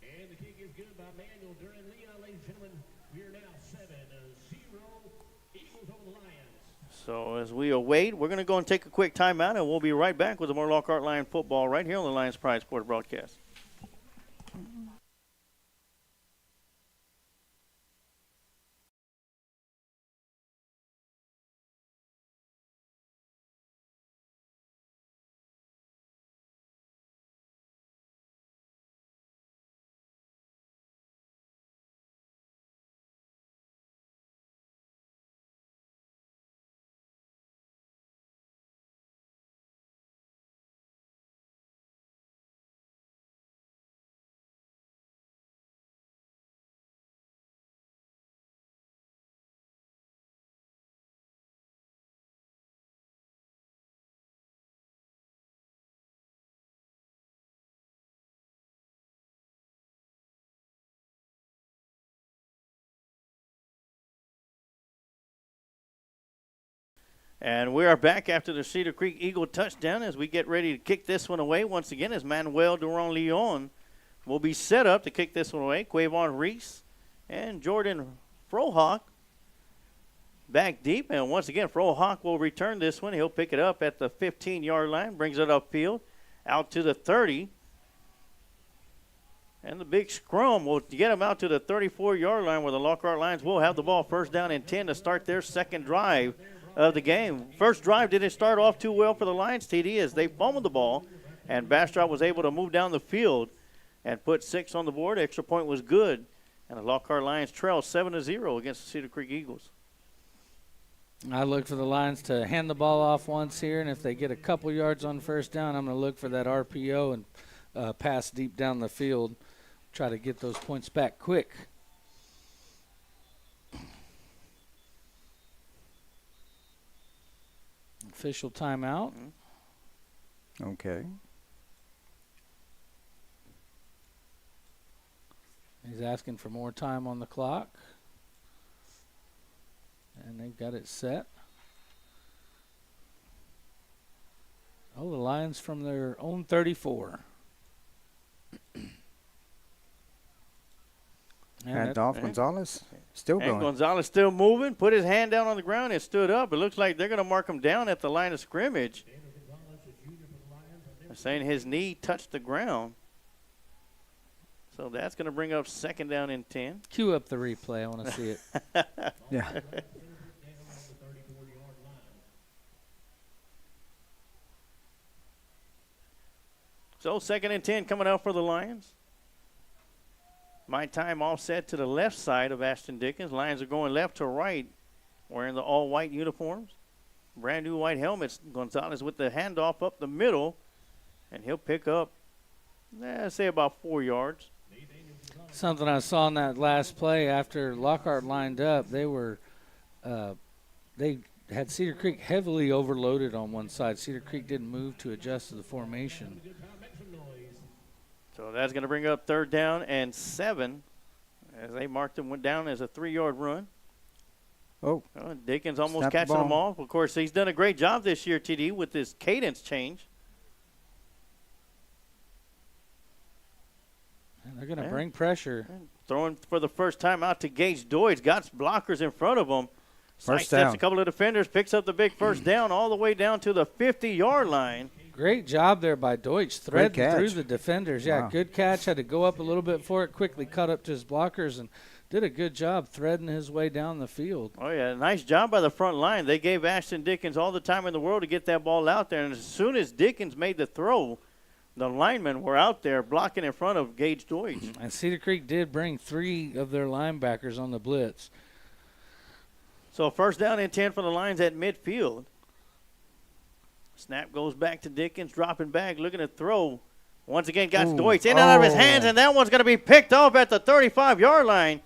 And the kick is good by Manuel Duran Leon, ladies and gentlemen. We are now 7-0 Eagles over the Lions. So as we await, we're going to go and take a quick timeout, and we'll be right back with more Lockhart Lion football right here on the Lions Pride Sports broadcast. And we are back after the Cedar Creek Eagle touchdown as we get ready to kick this one away. Once again, as Manuel Duran Leon will be set up to kick this one away. Quavon Reese and Jordan Frohawk back deep. And once again, Frohawk will return this one. He'll pick it up at the 15-yard line, brings it upfield, out to the 30. And the big scrum will get him out to the 34-yard line where the Lockhart Lions will have the ball first down and 10 to start their second drive of the game. First drive didn't start off too well for the Lions, TD, as they fumbled the ball, and Bastrop was able to move down the field and put 6 on the board. Extra point was good, and the Lockhart Lions trail 7-0 against the Cedar Creek Eagles. I look for the Lions to hand the ball off once here, and if they get a couple yards on first down, I'm going to look for that RPO and pass deep down the field, try to get those points back quick. Official timeout. Okay. He's asking for more time on the clock. And they've got it set. Oh, the Lions from their own 34. And Dolph Gonzalez still And going. Gonzalez still moving, put his hand down on the ground and stood up. It looks like they're going to mark him down at the line of scrimmage. They're saying his knee touched the ground. So that's going to bring up 2nd down and 10. Cue up the replay. I want to see it. Yeah. So 2nd and 10 coming out for the Lions. My time offset to the left side of Ashton Dickens. Lions are going left to right, wearing the all-white uniforms. Brand new white helmets. Gonzalez with the handoff up the middle, and he'll pick up, say about 4 yards. Something I saw in that last play after Lockhart lined up, they had Cedar Creek heavily overloaded on one side. Cedar Creek didn't move to adjust to the formation. So that's going to bring up 3rd down and 7 as they marked him, went down as a 3-yard run. Oh. Dickens almost Snap the catching them ball. off. Of course, he's done a great job this year, TD, with his cadence change. And they're going to bring pressure. Throwing for the first time out to Gage Doyle. Got blockers in front of him. First Sidesteps down. a couple of defenders, picks up the big first down all the way down to the 50-yard line. Great job there by Deutsch, threading catch. through the defenders. Yeah, Wow. good catch. Had to go up a little bit for it, quickly cut up to his blockers, and did a good job threading his way down the field. Oh, yeah, nice job by the front line. They gave Ashton Dickens all the time in the world to get that ball out there, and as soon as Dickens made the throw, the linemen were out there blocking in front of Gage Deutsch. And Cedar Creek did bring 3 of their linebackers on the blitz. So 1st down and 10 for the Lions at midfield. Snap goes back to Dickens, dropping back, looking to throw. Once again, got Deutsch in and out of his hands, and that one's going to be picked off at the 35-yard line.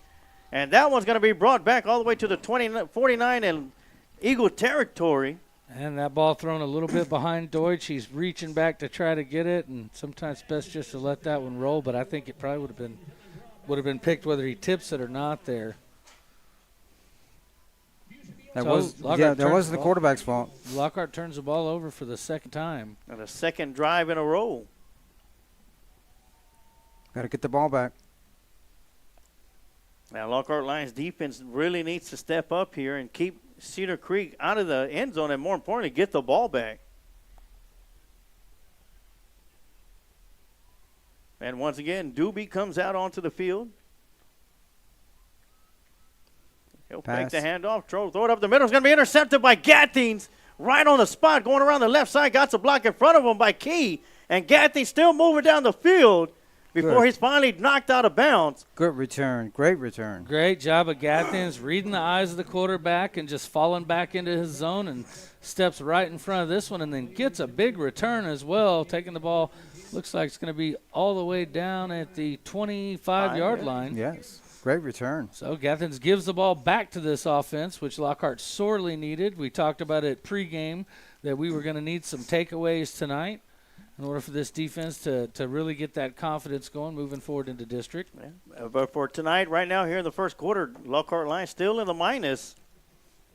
And that one's going to be brought back all the way to the 49 and Eagle territory. And that ball thrown a little bit behind Deutsch. He's reaching back to try to get it, and sometimes best just to let that one roll. But I think it probably would have been picked whether he tips it or not there. That So was Lockhart that turns was the the ball. quarterback's fault. Lockhart turns the ball over for the 2nd time. And a 2nd drive in a row. Got to get the ball back. Now, Lockhart Lions defense really needs to step up here and keep Cedar Creek out of the end zone, and more importantly, get the ball back. And once again, Doobie comes out onto the field. He'll take Pass. the handoff, throw it up the middle. It's going to be intercepted by Gathings right on the spot, going around the left side. Got the block in front of him by Key, and Gathings still moving down the field before Good. he's finally knocked out of bounds. Good return. Great return. Great job of Gathins reading the eyes of the quarterback and just falling back into his zone, and steps right in front of this one and then gets a big return as well, taking the ball. Looks like it's going to be all the way down at the 25-yard line. Yes. Great return. So Gathins gives the ball back to this offense, which Lockhart sorely needed. We talked about it pregame that we were going to need some takeaways tonight in order for this defense to really get that confidence going moving forward into district. Yeah. But for tonight, right now, here in the first quarter, Lockhart Lions still in the minus.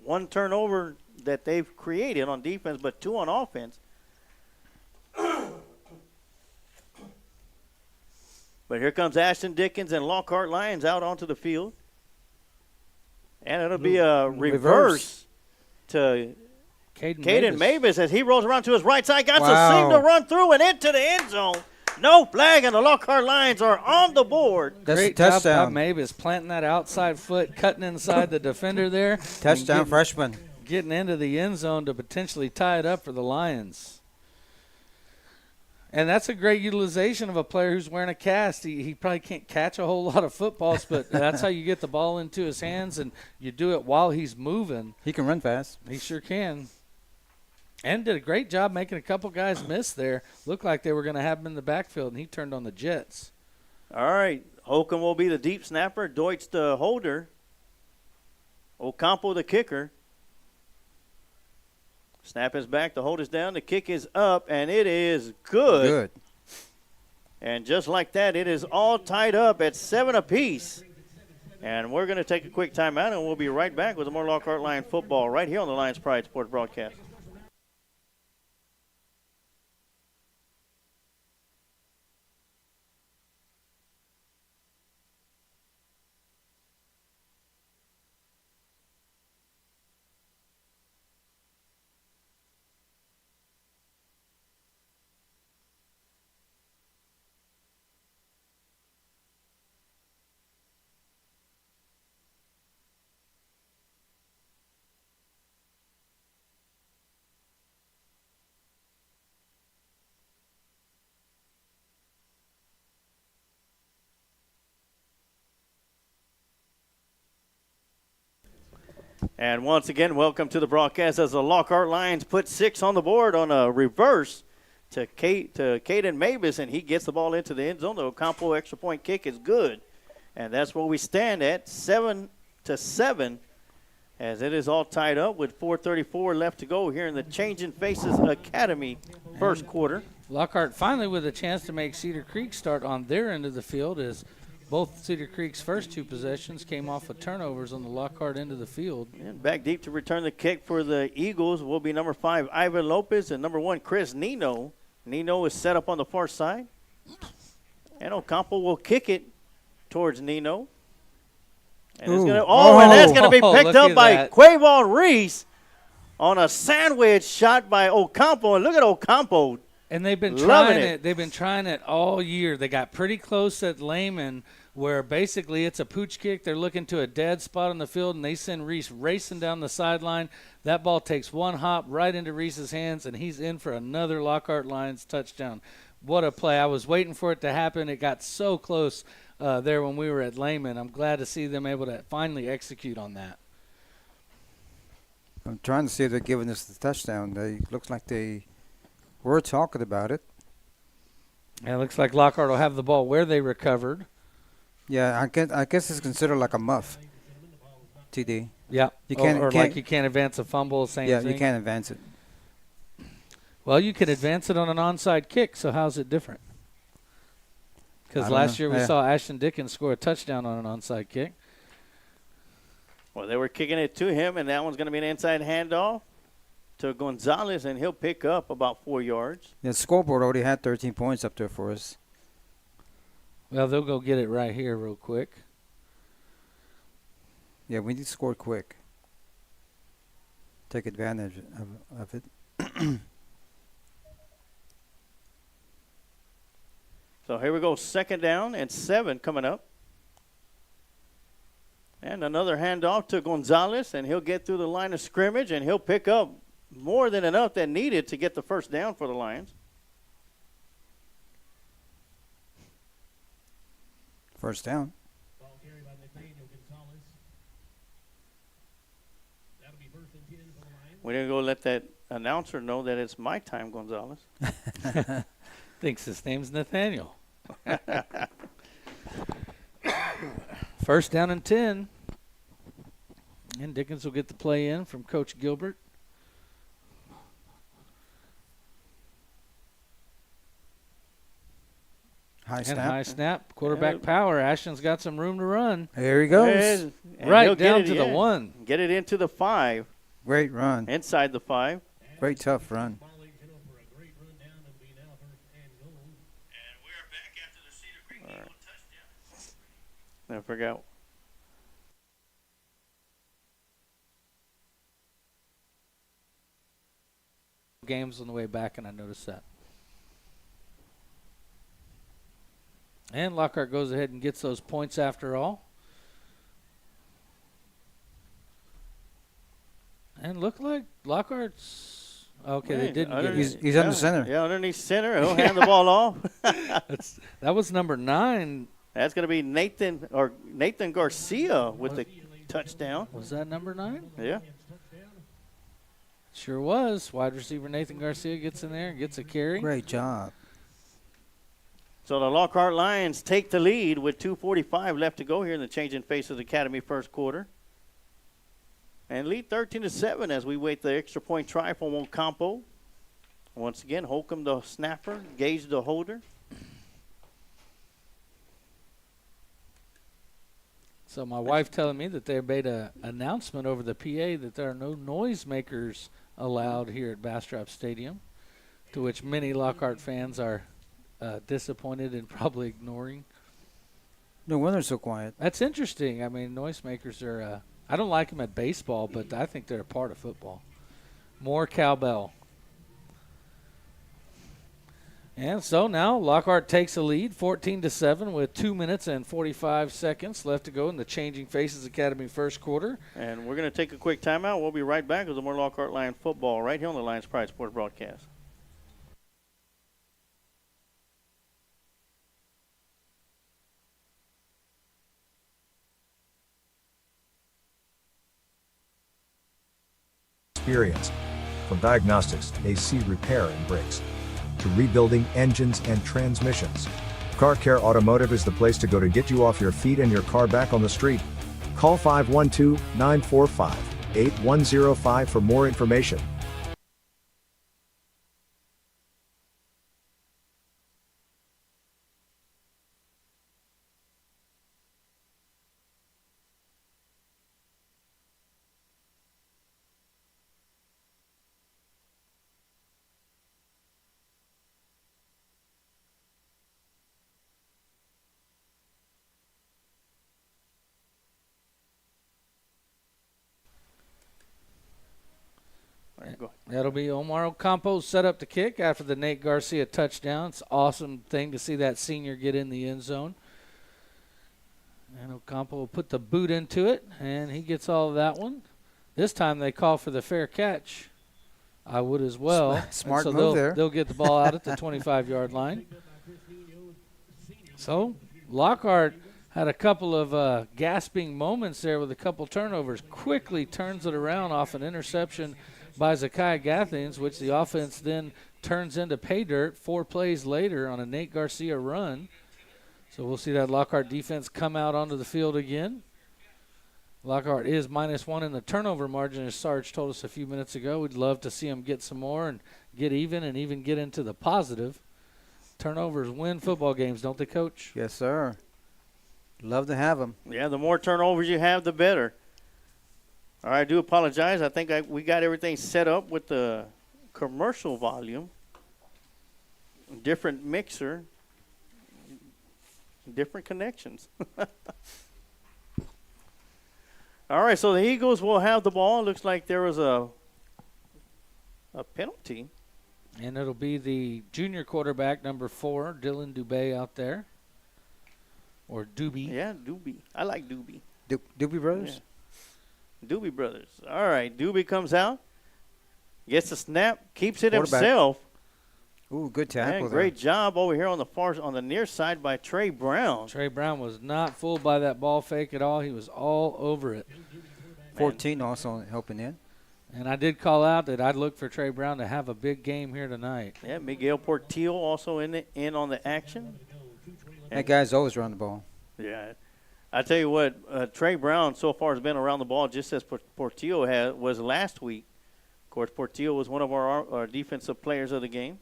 1 turnover that they've created on defense, but 2 on offense. But here comes Ashton Dickens and Lockhart Lions out onto the field. And it'll be a reverse to Caden Mavis as he rolls around to his right side. Got to seem to run through and into the end zone. No flag, and the Lockhart Lions are on the board. That's Great a job by touchdown. Mavis planting that outside foot, cutting inside the defender there. Touchdown and freshman. getting into the end zone to potentially tie it up for the Lions. And that's a great utilization of a player who's wearing a cast. He probably can't catch a whole lot of footballs, but that's how you get the ball into his hands, and you do it while he's moving. He can run fast. He sure can. And did a great job making a couple guys miss there. Looked like they were going to have him in the backfield, and he turned on the Jets. All right. Holcomb will be the deep snapper. Deutsch the holder. Ocampo the kicker. Snap is back. The hold is down. The kick is up, and it is good. Good. And just like that, it is all tied up at 7 apiece. And we're going to take a quick timeout, and we'll be right back with more Lockhart Lion football right here on the Lions Pride Sports broadcast. And once again, welcome to the broadcast as the Lockhart Lions put 6 on the board on a reverse to Caden Mavis, and he gets the ball into the end zone. The Ocampo extra point kick is good. And that's where we stand at 7-7 as it is all tied up with 4:34 left to go here in the Changing Faces Academy first quarter. Lockhart finally with a chance to make Cedar Creek start on their end of the field as both Cedar Creek's first 2 possessions came off of turnovers on the Lockhart end of the field. And back deep to return the kick for the Eagles will be number 5, Ivan Lopez, and number 1, Chris Nino. Nino is set up on the far side. And Ocampo will kick it towards Nino. And it's gonna, and that's going to be picked up by Quavon Reese on a sandwich shot by Ocampo. And look at Ocampo. And they've been trying it. They've been trying it all year. They got pretty close at Lehman, where basically it's a pooch kick. They're looking to a dead spot on the field, and they send Reese racing down the sideline. That ball takes one hop right into Reese's hands, and he's in for another Lockhart Lions touchdown. What a play. I was waiting for it to happen. It got so close there when we were at Lehman. I'm glad to see them able to finally execute on that. I'm trying to see if they're giving us the touchdown. They looks like they were talking about it. And it looks like Lockhart will have the ball where they recovered. Yeah, I guess it's considered like a muff. TD. Yeah. You can't, like you can't advance a fumble, same thing. Yeah, you can't advance it. Well, you can advance it on an onside kick, so how's it different? Because last year we saw Ashton Dickens score a touchdown on an onside kick. Well, they were kicking it to him, and that one's going to be an inside handoff to Gonzalez, and he'll pick up about 4 yards. Yeah, the scoreboard already had 13 points up there for us. Well, they'll go get it right here real quick. Yeah, we need to score quick. Take advantage of it. So here we go, 2nd down and 7 coming up. And another handoff to Gonzalez, and he'll get through the line of scrimmage, and he'll pick up more than enough that needed to get the first down for the Lions. First down. Ball carried by Nathaniel Gonzalez. That'll be 1st and 10 for the Lions. We're going to go let that announcer know that it's my time, Gonzalez. Thinks his name's Nathaniel. 1st down and 10. And Dickens will get the play in from Coach Gilbert. High snap. And high snap. Quarterback power. Ashton's got some room to run. There he goes. Right down to the 1. Get it into the 5. Great run. Inside the 5. Great tough run. I forgot. Games on the way back, and I noticed that. And Lockhart goes ahead and gets those points after all. And look like Lockhart's okay. They didn't get it. He's under center. Yeah, underneath center. He'll hand the ball off. That was number 9. That's going to be Nathan Garcia with the touchdown. Was that number 9? Yeah. Sure was. Wide receiver Nathan Garcia gets in there and gets a carry. Great job. So the Lockhart Lions take the lead with 2:45 left to go here in the Changing Faces Academy first quarter. And lead 13-7 as we wait the extra point try from Ocampo. Once again, Holcomb the snapper, Gage the holder. So my wife telling me that they made an announcement over the PA that there are no noisemakers allowed here at Bastrop Stadium, to which many Lockhart fans are disappointed and probably ignoring. No wonder it's so quiet. That's interesting. I mean, noisemakers are I don't like them at baseball, but I think they're a part of football. More cowbell. And so now Lockhart takes a lead, 14-7, with 2 minutes and 45 seconds left to go in the Changing Faces Academy first quarter. And we're going to take a quick timeout. We'll be right back with some more Lockhart Lion football right here on the Lions Pride Sports broadcast. experience. From diagnostics, AC repair and brakes, to rebuilding engines and transmissions, Car Care Automotive is the place to go to get you off your feet and your car back on the street. Call 512-945-8105 for more information. That'll be Omar Ocampo set up to kick after the Nate Garcia touchdown. It's an awesome thing to see that senior get in the end zone. And Ocampo will put the boot into it, and he gets all of that one. This time they call for the fair catch. I would as well. Smart so move there. They'll get the ball out at the 25-yard line. So Lockhart had a couple of gasping moments there with a couple turnovers. Quickly turns it around off an interception by Zakiah Gathings, which the offense then turns into pay dirt 4 plays later on a Nate Garcia run. So we'll see that Lockhart defense come out onto the field again. Lockhart is -1 in the turnover margin, as Sarge told us a few minutes ago. We'd love to see them get some more and get even and even get into the positive. Turnovers win football games, don't they, Coach? Yes, sir. Love to have them. Yeah, the more turnovers you have, the better. All right, I do apologize. I think we got everything set up with the commercial volume. Different mixer. Different connections. All right, so the Eagles will have the ball. Looks like there was a penalty. And it'll be the junior quarterback, number 4, Dylan Dubé, out there. Or Doobie. Yeah, Doobie. I like Doobie. Doobie Brothers? Yeah. Doobie Brothers. All right, Doobie comes out, gets the snap, keeps it himself. Ooh, good tackle. Man, great job over here on the near side by Trey Brown. Trey Brown was not fooled by that ball fake at all. He was all over it. 14 also helping in. And I did call out that I'd look for Trey Brown to have a big game here tonight. Yeah, Miguel Portillo also in on the action. That guy's always around the ball. Yeah. I tell you what, Trey Brown so far has been around the ball just as Portillo was last week. Of course, Portillo was one of our defensive players of the game.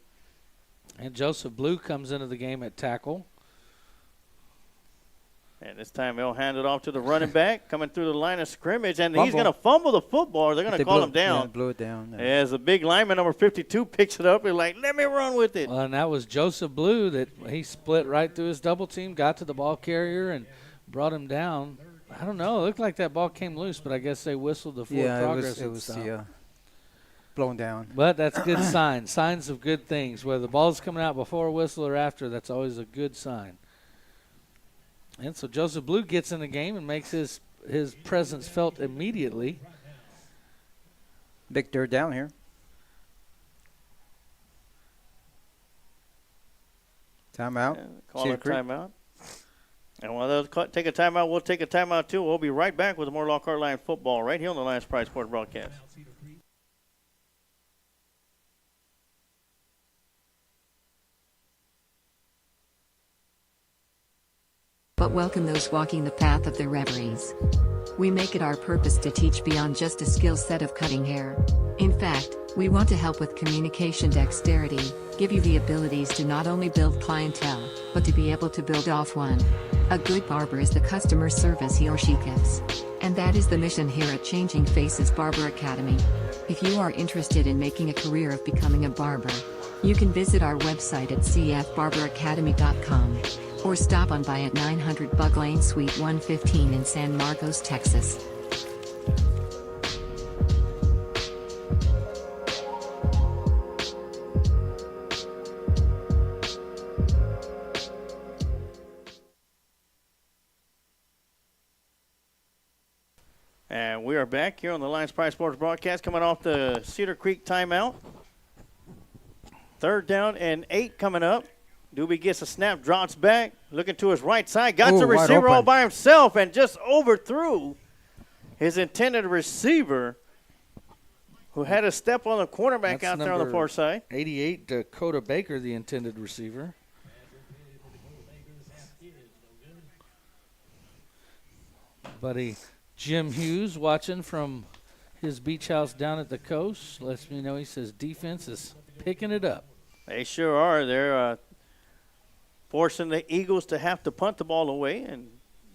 And Joseph Blue comes into the game at tackle. And this time he'll hand it off to the running back coming through the line of scrimmage. And he's going to fumble the football. They're going to call him down. Yeah, blew it down. Yeah. As the big lineman, number 52, picks it up. He's like, let me run with it. Well, and that was Joseph Blue that he split right through his double team, got to the ball carrier, and brought him down. I don't know. It looked like that ball came loose, but I guess they whistled the forward progress. It was blown down. But that's good sign. Signs of good things. Whether the ball's coming out before a whistle or after, that's always a good sign. And so Joseph Blue gets in the game and makes his presence felt immediately. Big third down here. Timeout. Yeah, call a timeout. And while they'll take a timeout, we'll take a timeout too. We'll be right back with more Lockhart Lions football right here on the Lions Pride Sports broadcast. But welcome those walking the path of their reveries. We make it our purpose to teach beyond just a skill set of cutting hair. In fact, we want to help with communication dexterity, give you the abilities to not only build clientele, but to be able to build off one. A good barber is the customer service he or she gives. And that is the mission here at Changing Faces Barber Academy. If you are interested in making a career of becoming a barber, you can visit our website at cfbarberacademy.com. Or stop on by at 900 Bug Lane Suite 115 in San Marcos, Texas. And we are back here on the Lions Pride Sports broadcast coming off the Cedar Creek timeout. 3rd down and 8 coming up. Doobie gets a snap, drops back, looking to his right side, got the receiver all by himself and just overthrew his intended receiver who had a step on the cornerback That's out there on the number far side. 88, Dakota Baker, the intended receiver. Buddy Jim Hughes watching from his beach house down at the coast. Lets me know he says defense is picking it up. They sure are. They're forcing the Eagles to have to punt the ball away, and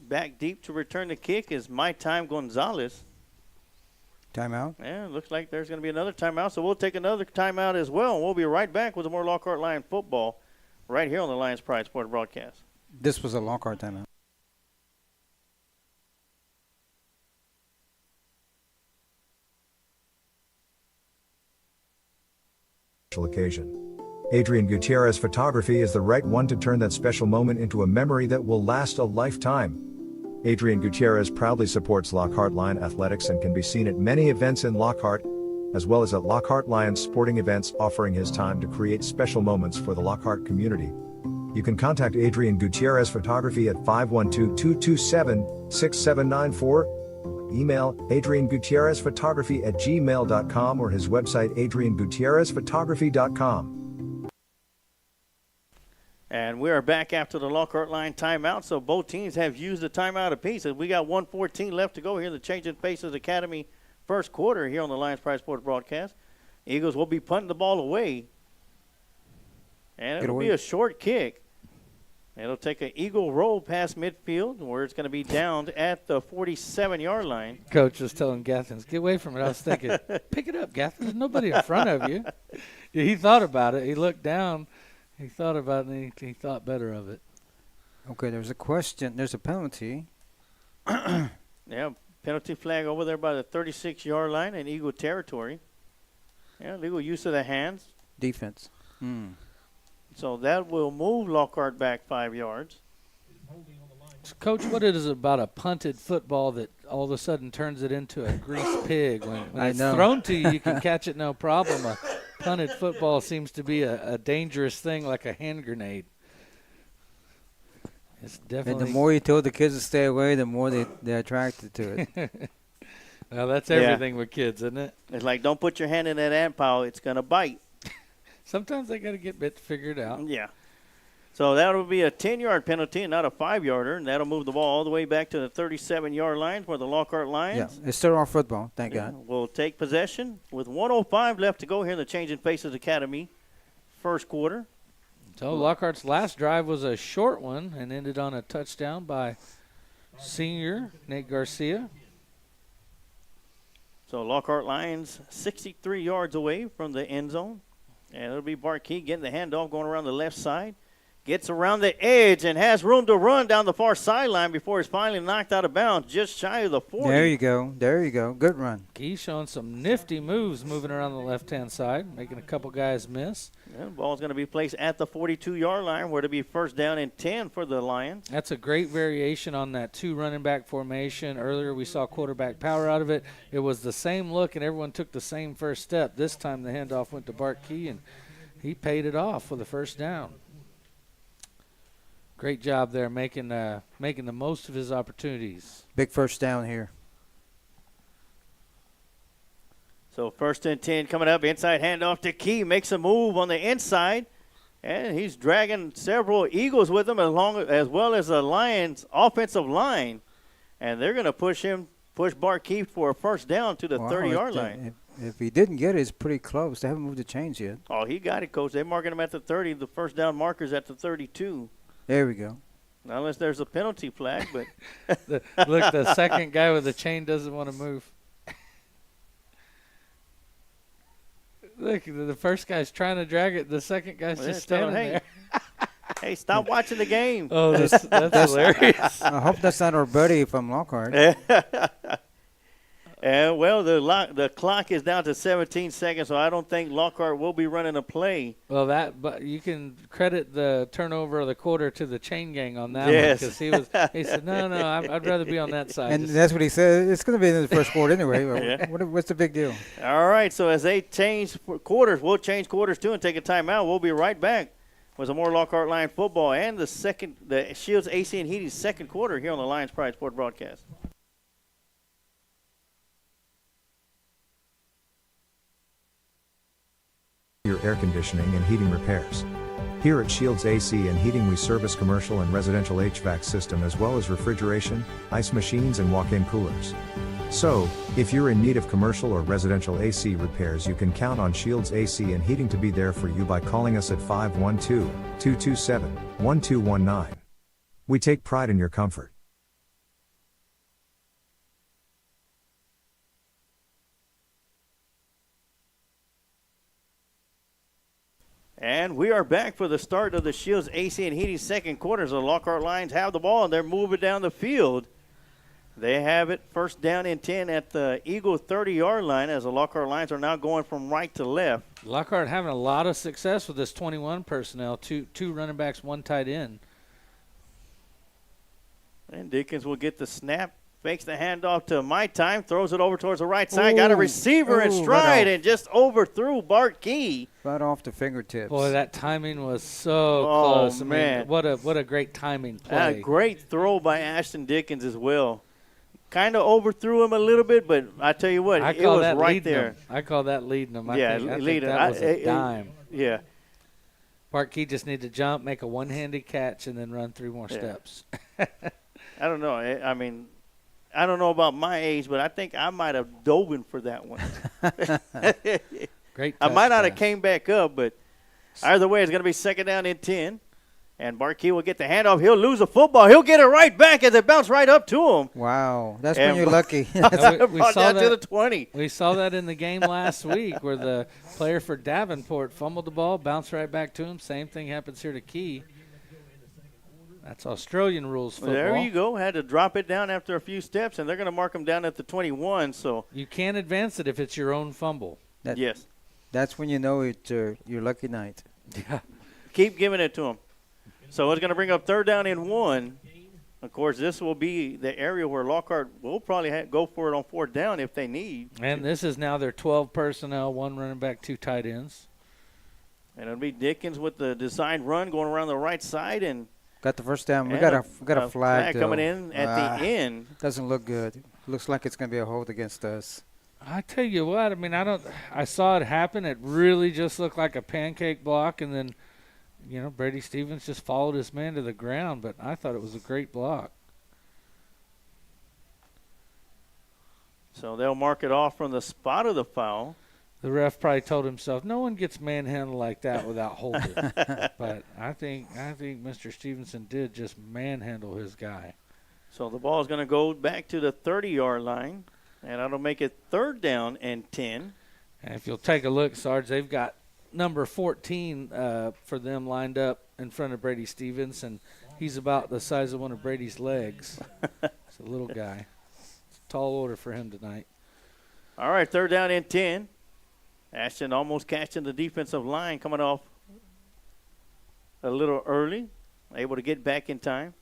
back deep to return the kick is My Time Gonzalez. Timeout. Yeah, looks like there's going to be another timeout, so we'll take another timeout as well, and we'll be right back with more Lockhart Lion football right here on the Lions Pride Sports broadcast. This was a Lockhart timeout. Occasion. Adrian Gutierrez Photography is the right one to turn that special moment into a memory that will last a lifetime. Adrian Gutierrez proudly supports Lockhart Lion athletics and can be seen at many events in Lockhart, as well as at Lockhart Lions sporting events, offering his time to create special moments for the Lockhart community. You can contact Adrian Gutierrez Photography at 512-227-6794. Email adriangutierrezphotography@gmail.com or his website adriangutierrezphotography.com. And we are back after the Lockhart Lion timeout, so both teams have used the timeout apiece. And we got 1:14 left to go here in the Changing Faces Academy first quarter here on the Lions Pride Sports broadcast. Eagles will be punting the ball away, and it'll be a short kick. It'll take an Eagle roll past midfield where it's going to be downed at the 47-yard line. Coach was telling Gathens, get away from it. I was thinking, pick it up, Gathens. There's nobody in front of you. He thought about it. He looked down. He thought about it, and he thought better of it. Okay, there's a question. There's a penalty. Yeah, penalty flag over there by the 36-yard line in Eagle territory. Yeah, legal use of the hands. Defense. So that will move Lockhart back 5 yards. So Coach, what is it about a punted football that all of a sudden turns it into a greased pig? When it's thrown to you, you can catch it no problem. A punted football seems to be a dangerous thing, like a hand grenade. It's definitely. And the more you told the kids to stay away, the more they're attracted to it. Well, that's everything with kids, isn't it? It's like, don't put your hand in that ant pile. It's going to bite. Sometimes they got to get bit figured out. Yeah. So that'll be a 10-yard penalty and not a 5-yarder, and that'll move the ball all the way back to the 37-yard line for the Lockhart Lions. Yeah, it's still our football, thank God. We'll take possession with 1:05 left to go here in the Changing Faces Academy first quarter. So Lockhart's last drive was a short one and ended on a touchdown by senior Nate Garcia. So Lockhart Lions 63 yards away from the end zone. And it'll be Barkey getting the handoff going around the left side. Gets around the edge and has room to run down the far sideline before he's finally knocked out of bounds just shy of the 40. There you go. There you go. Good run. He's showing some nifty moves moving around the left-hand side, making a couple guys miss. Yeah, the ball's going to be placed at the 42-yard line where it'll be first down and 10 for the Lions. That's a great variation on that two running back formation. Earlier we saw quarterback power out of it. It was the same look, and everyone took the same first step. This time the handoff went to Barkey, and he paid it off with a first down. Great job there making the most of his opportunities. Big first down here. So first and 10 coming up. Inside handoff to Key. Makes a move on the inside. And he's dragging several Eagles with him as well as the Lions offensive line. And they're going to push Barkeep for a first down to the 30-yard line. If he didn't get it, it's pretty close. They haven't moved the chains yet. Oh, he got it, Coach. They're marking him at the 30. The first down marker's at the 32. There we go. Unless there's a penalty flag, but look, the second guy with the chain doesn't want to move. Look, the first guy's trying to drag it. The second guy's just standing there. Hey, stop watching the game. Oh, that's hilarious. I hope that's not our buddy from Lockhart. Well, the clock is down to 17 seconds, so I don't think Lockhart will be running a play. Well, but you can credit the turnover of the quarter to the chain gang on that one, because he said, no, I'd rather be on that side. And that's what he said. It's going to be in the first quarter anyway. Yeah. What's the big deal? All right, so as they change quarters, we'll change quarters too and take a timeout. We'll be right back with some more Lockhart Lion football and the Shields AC and Heating second quarter here on the Lions Pride Sport broadcast. your air conditioning and heating repairs. Here at Shields AC and Heating we service commercial and residential HVAC system as well as refrigeration, ice machines and walk-in coolers. So, if you're in need of commercial or residential AC repairs, you can count on Shields AC and Heating to be there for you by calling us at 512-227-1219. We take pride in your comfort. And we are back for the start of the Shields AC and Heating second quarters. The Lockhart Lions have the ball, and they're moving down the field. They have it first down and 10 at the Eagle 30-yard line as the Lockhart Lions are now going from right to left. Lockhart having a lot of success with this 21 personnel, two running backs, one tight end. And Dickens will get the snap, fakes the handoff to My Time, throws it over towards the right side, got a receiver in stride, and just overthrew Bart Key. Right off the fingertips. Boy, that timing was so close. Man. What a great timing play. A great throw by Ashton Dickens as well. Kind of overthrew him a little bit, but I tell you what, it was right there. I call that leading him. I think leading. that was a dime. Yeah. Bart Key just needed to jump, make a one-handed catch, and then run 3 more steps. I don't know. I mean, I don't know about my age, but I think I might have dove in for that one. Great. I might not have came back up, but either way, it's going to be second down and 10. And Barkey will get the handoff. He'll lose the football. He'll get it right back as it bounced right up to him. Wow. That's when you're lucky. we brought saw that to the 20. We saw that in the game last week where the player for Davenport fumbled the ball, bounced right back to him. Same thing happens here to Key. That's Australian rules football. There you go. Had to drop it down after a few steps, and they're going to mark him down at the 21. So you can't advance it if it's your own fumble. Yes. That's when you know it's your lucky night. Yeah. Keep giving it to him. So it's going to bring up third down and 1. Of course, this will be the area where Lockhart will probably go for it on fourth down if they need. And this is now their 12 personnel, 1 running back, 2 tight ends. And it'll be Dickens with the designed run going around the right side. And got the first down. We got a flag coming in at the end. Doesn't look good. Looks like it's going to be a hold against us. I tell you what, I mean, I saw it happen. It really just looked like a pancake block, and then, Brady Stevens just followed his man to the ground, but I thought it was a great block. So they'll mark it off from the spot of the foul. The ref probably told himself, no one gets manhandled like that without holding. But I think Mr. Stevenson did just manhandle his guy. So the ball is going to go back to the 30-yard line, and that'll make it third down and 10. And if you'll take a look, Sarge, they've got number 14 for them lined up in front of Brady Stevens, and he's about the size of one of Brady's legs. It's a little guy. It's a tall order for him tonight. All right, third down and 10. Ashton almost catching the defensive line, coming off a little early, able to get back in time.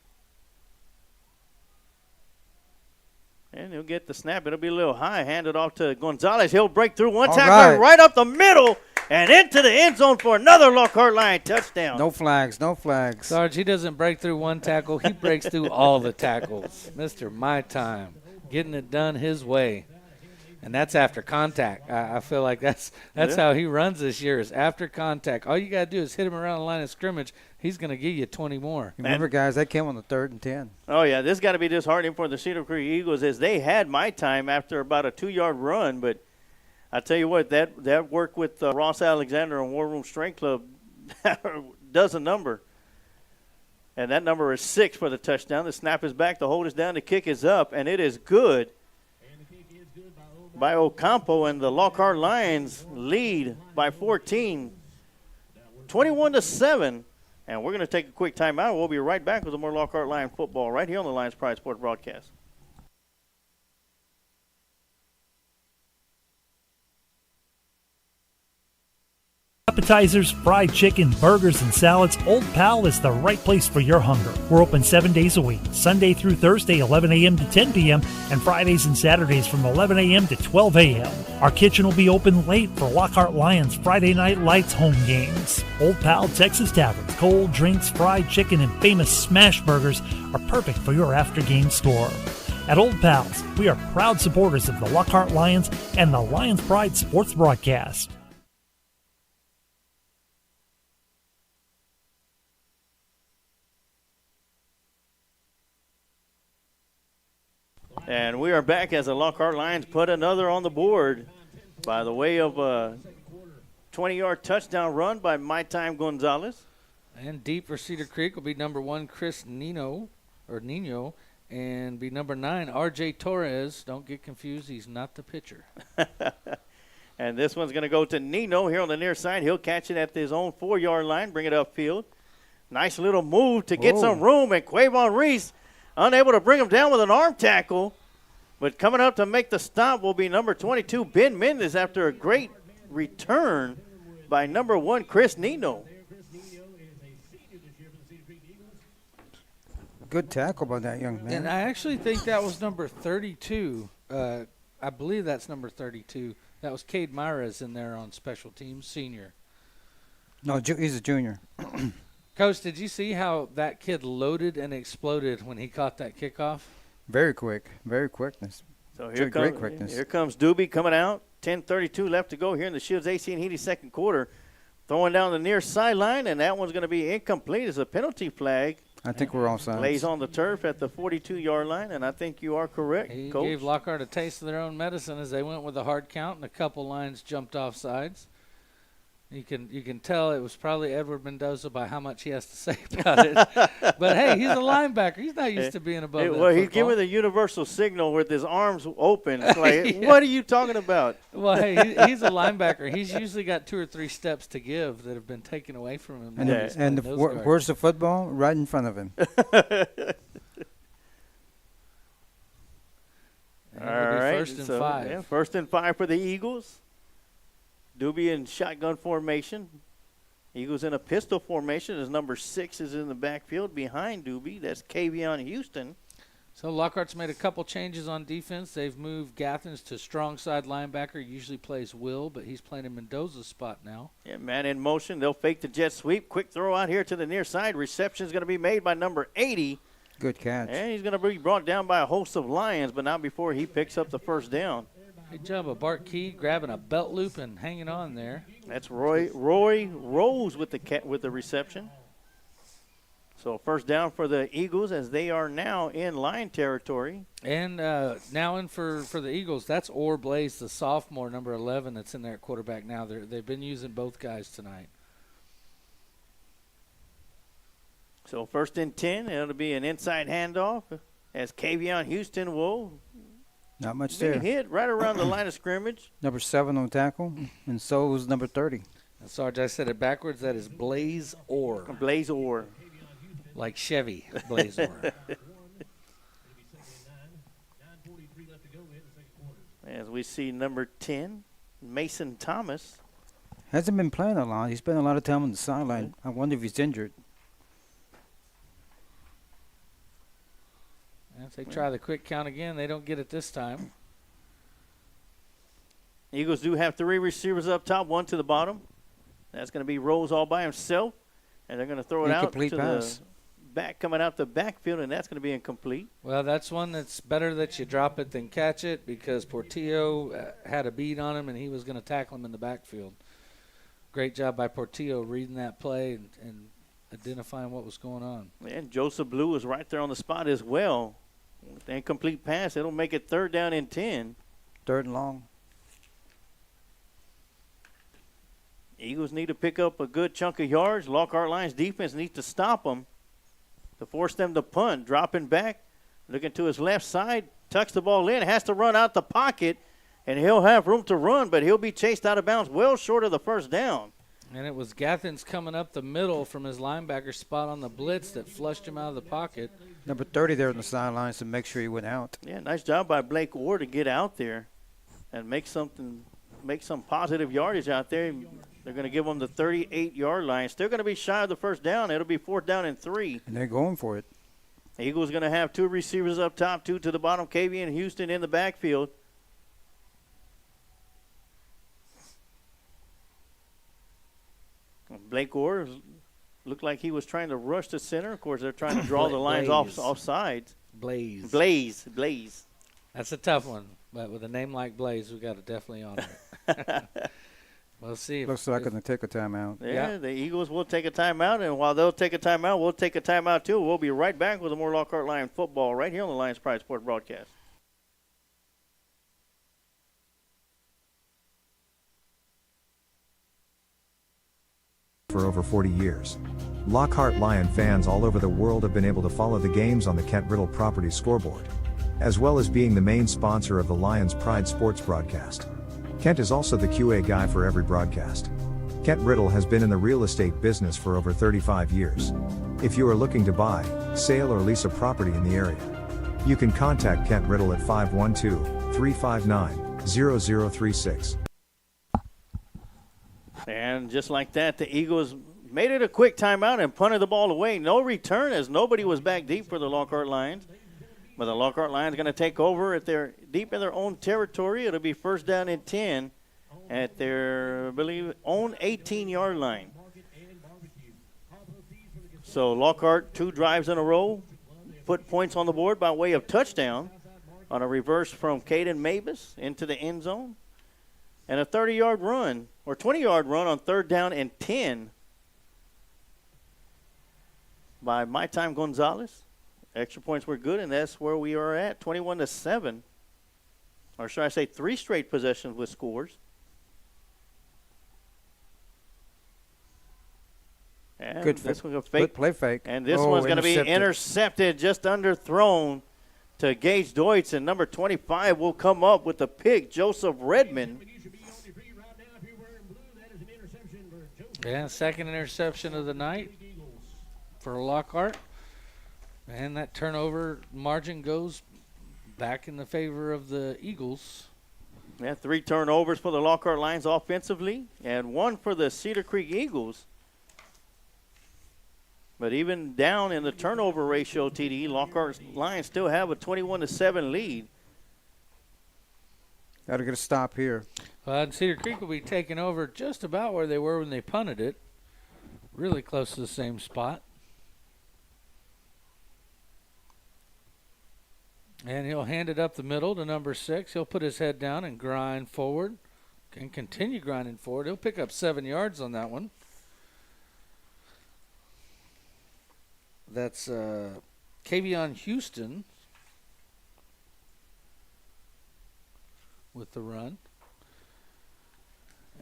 And he'll get the snap. It'll be a little high. Hand it off to Gonzalez. He'll break through one tackle right up the middle and into the end zone for another Lockhart Lion touchdown. No flags. Sarge, he doesn't break through one tackle. He breaks through all the tackles. Mr. My Time, getting it done his way. And that's after contact. I feel like that's how he runs this year, is after contact. All you got to do is hit him around the line of scrimmage. He's going to give you 20 more. Remember, guys, that came on the 3rd and 10. Oh, yeah, this got to be disheartening for the Cedar Creek Eagles as they had My Time after about a 2-yard run. But I tell you what, that work with Ross Alexander and War Room Strength Club does a number. And that number is 6 for the touchdown. The snap is back. The hold is down. The kick is up, and it is good by Ocampo, and the Lockhart Lions lead by 14, 21-7. And we're going to take a quick timeout. We'll be right back with more Lockhart Lion football right here on the Lions Pride Sports Broadcast. Appetizers, fried chicken, burgers, and salads, Old Pal is the right place for your hunger. We're open 7 days a week, Sunday through Thursday, 11 a.m. to 10 p.m., and Fridays and Saturdays from 11 a.m. to 12 a.m. Our kitchen will be open late for Lockhart Lions Friday Night Lights home games. Old Pal Texas Taverns, cold drinks, fried chicken, and famous smash burgers are perfect for your after-game score. At Old Pal's, we are proud supporters of the Lockhart Lions and the Lions Pride Sports Broadcast. And we are back as the Lockhart Lions put another on the board by the way of a 20-yard touchdown run by My Time Gonzalez. And deep for Cedar Creek will be number 1, Chris Nino, and be number 9, R.J. Torres. Don't get confused. He's not the pitcher. And this one's going to go to Nino here on the near side. He'll catch it at his own 4-yard line, bring it upfield. Nice little move to get some room, and Quavon Reese unable to bring him down with an arm tackle. But coming up to make the stop will be number 22, Ben Mendez, after a great return by number 1, Chris Nino. Good tackle by that young man. And I actually think that was number 32. I believe that's number 32. That was Cade Myers in there on special teams, senior. No, he's a junior. Coach, did you see how that kid loaded and exploded when he caught that kickoff? Very quick. Very quickness. So great quickness. Here comes Doobie coming out. 10:32 left to go here in the Shields AC and Heaty second quarter. Throwing down the near sideline, and that one's going to be incomplete as a penalty flag. I think we're offside. Lays on the turf at the 42-yard line, and I think you are correct, He Coach. gave Lockhart a taste of their own medicine as they went with a hard count, and a couple lines jumped off sides. You can tell it was probably Edward Mendoza by how much he has to say about it. But, hey, he's a linebacker. He's not used to being above that Well, he's football. giving the universal signal with his arms open. It's like, what are you talking about? Well, hey, he's a linebacker. He's usually got 2 or 3 steps to give that have been taken away from him. And where's the football? Right in front of him. All right. First and 5. Yeah, first and 5 for the Eagles. Doobie in shotgun formation. Eagles in a pistol formation as number 6 is in the backfield behind Doobie. That's Kavion Houston. So Lockhart's made a couple changes on defense. They've moved Gathens to strong side linebacker. Usually plays Will, but he's playing in Mendoza's spot now. Yeah, man in motion. They'll fake the jet sweep. Quick throw out here to the near side. Reception is going to be made by number 80. Good catch. And he's going to be brought down by a host of Lions, but not before he picks up the first down. Good job of Bart Key grabbing a belt loop and hanging on there. That's Roy Rose with the reception. So first down for the Eagles as they are now in Lion territory. And now in for the Eagles, that's Orr Blaze, the sophomore, number 11, that's in there at quarterback now. They've been using both guys tonight. So first and 10, it'll be an inside handoff as Kavion Houston will Not much be there. hit right around the line of scrimmage. Number 7 on tackle, and so was number 30. And Sarge, I said it backwards. That is Blaze Orr. Blaze Orr. Like Chevy, Blaze Orr. As we see number 10, Mason Thomas. Hasn't been playing a lot. He spent a lot of time on the sideline. I wonder if he's injured. And if they try the quick count again, they don't get it this time. Eagles do have 3 receivers up top, 1 to the bottom. That's going to be Rose all by himself. And they're going to throw it out Incomplete to pass. the back coming out the backfield, and that's going to be incomplete. Well, that's one that's better that you drop it than catch it because Portillo had a beat on him, and he was going to tackle him in the backfield. Great job by Portillo reading that play and identifying what was going on. And Joseph Blue is right there on the spot as well. With the incomplete pass, it'll make it 3rd down and 10. 3rd and long. Eagles need to pick up a good chunk of yards. Lockhart Lions defense needs to stop them to force them to punt. Dropping back, looking to his left side, tucks the ball in, has to run out the pocket, and he'll have room to run, but he'll be chased out of bounds well short of the first down. And it was Gathens coming up the middle from his linebacker spot on the blitz that flushed him out of the pocket. Number 30 there on the sidelines to make sure he went out. Yeah, nice job by Blake Orr to get out there and make some positive yardage out there. They're going to give them the 38-yard line. Still going to be shy of the first down. It'll be 4th down and 3. And they're going for it. Eagles going to have 2 receivers up top, 2 to the bottom. Kavion Houston in the backfield. Blake Orr looked like he was trying to rush the center. Of course, they're trying to draw the lines off sides. Blaze. That's a tough one, but with a name like Blaze, we got to definitely honor it. We'll see. Looks like they're going to take a timeout. Yeah, the Eagles will take a timeout, and while they'll take a timeout, we'll take a timeout too. We'll be right back with more Lockhart Lion football right here on the Lions Pride Sport broadcast. for over 40 years. Lockhart Lion fans all over the world have been able to follow the games on the Kent Riddle Properties scoreboard, as well as being the main sponsor of the Lions Pride sports broadcast. Kent is also the QA guy for every broadcast. Kent Riddle has been in the real estate business for over 35 years. If you are looking to buy, sale or lease a property in the area, you can contact Kent Riddle at 512-359-0036. And just like that, the Eagles made it a quick timeout and punted the ball away. No return as nobody was back deep for the Lockhart Lions. But the Lockhart Lions going to take over at their deep in their own territory. It'll be first down and 10 at their, I believe, own 18-yard line. So Lockhart, 2 drives in a row, put points on the board by way of touchdown on a reverse from Caden Mavis into the end zone. And a 30-yard run, or 20-yard run on third down and 10 by My Time Gonzalez. Extra points were good, and that's where we are at, 21-7. Or should I say 3 straight possessions with scores. And Good this one's Good fake. play fake. And this one's going to be intercepted, just underthrown to Gage Deutsch. And number 25 will come up with the pick, Joseph Redmond. Yeah, second interception of the night for Lockhart. And that turnover margin goes back in the favor of the Eagles. Yeah, 3 turnovers for the Lockhart Lions offensively and 1 for the Cedar Creek Eagles. But even down in the turnover ratio, TD, Lockhart Lions still have a 21-7 lead. Got to get a stop here. And Cedar Creek will be taking over just about where they were when they punted it. Really close to the same spot. And he'll hand it up the middle to number 6. He'll put his head down and grind forward. And continue grinding forward. He'll pick up 7 yards on that one. That's Kavion Houston with the run.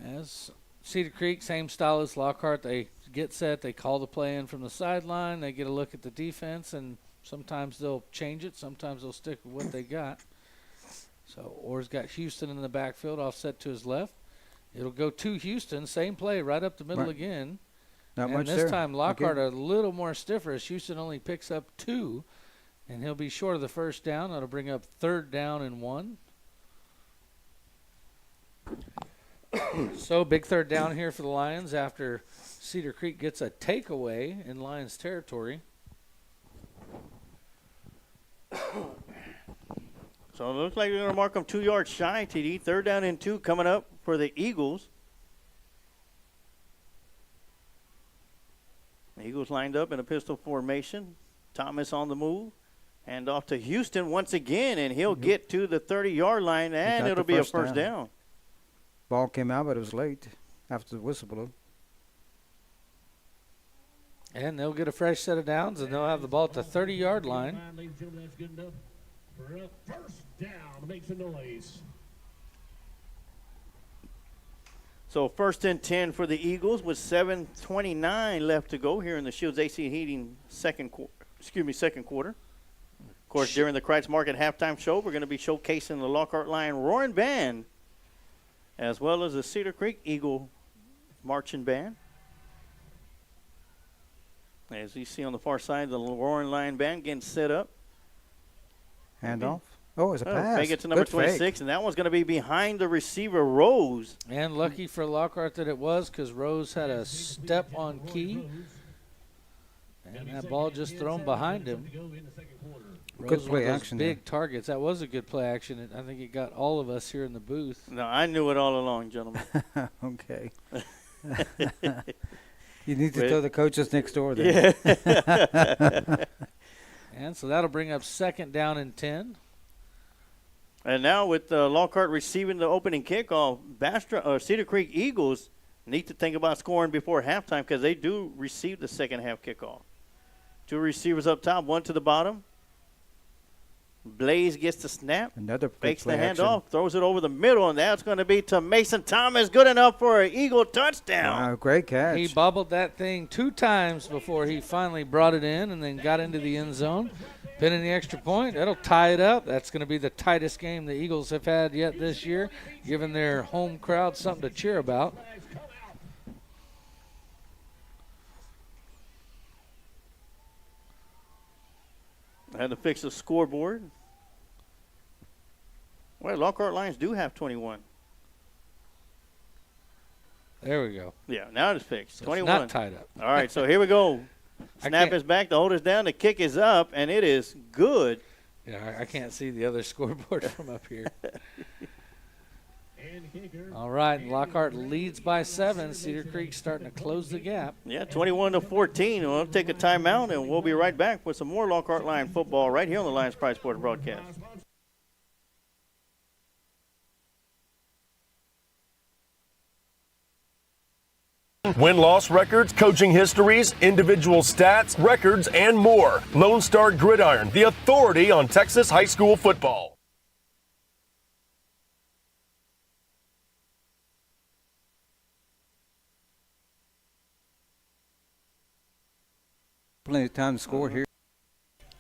As Cedar Creek, same style as Lockhart. They get set, they call the play in from the sideline, they get a look at the defense, and sometimes they'll change it, sometimes they'll stick with what they got. So Orr's got Houston in the backfield, offset to his left. It'll go to Houston, same play, right up the middle again. Not and much this there. time Lockhart a little more stiffer as Houston only picks up 2, and he'll be short of the first down. That'll bring up third down and 1. So big third down here for the Lions after Cedar Creek gets a takeaway in Lions territory. So it looks like they're going to mark them 2 yards shy, TD. Third down and 2 coming up for the Eagles. The Eagles lined up in a pistol formation. Thomas on the move. And off to Houston once again, and he'll get to the 30-yard line, and it'll be a first down. Ball came out, but it was late after the whistle blew. And they'll get a fresh set of downs, and they'll have the ball at the 30-yard line. Ladies and gentlemen, that's good enough for a first down. Make some noise. So first and 10 for the Eagles with 7:29 left to go here in the Shields AC Heating second quarter. Of course, during the Kreitz Market halftime show, we're going to be showcasing the Lockhart Lion Roaring Band as well as the Cedar Creek Eagle Marching Band. As you see on the far side, the Roaring Lion Band getting set up. Handoff. Oh, it's a pass. Fake it to number Good 26, fake. and that one's going to be behind the receiver, Rose. And lucky for Lockhart that it was, because Rose had a step on key. And that ball just thrown behind him. Rose, Good play one of those action big targets. That was a good play action. I think it got all of us here in the booth. No, I knew it all along, gentlemen. Okay. You need to tell the coaches next door then. Yeah. And so that'll bring up second down and 10. And now with Lockhart receiving the opening kickoff, Cedar Creek Eagles need to think about scoring before halftime because they do receive the second half kickoff. 2 receivers up top, 1 to the bottom. Blaze gets the snap. Another Fakes the play action. handoff, throws it over the middle, and that's going to be to Mason Thomas. Good enough for an Eagle touchdown. Wow, great catch. He bobbled that thing 2 times before he finally brought it in and then got into the end zone. Pinning the extra point, that'll tie it up. That's going to be the tightest game the Eagles have had yet this year, giving their home crowd something to cheer about. I had to fix the scoreboard. Well, Lockhart Lions do have 21. There we go. Yeah, now it's fixed. So 21. it's not tied up. All right, so here we go. Snap is back. The hold is down. The kick is up, and it is good. Yeah, I can't see the other scoreboard from up here. All right, Lockhart leads by 7. Cedar Creek starting to close the gap. Yeah, 21-14. We'll take a timeout, and we'll be right back with some more Lockhart Lion football right here on the Lions Pride Sports broadcast. Win-loss records, coaching histories, individual stats, records, and more. Lone Star Gridiron, the authority on Texas high school football. Plenty of time to score here.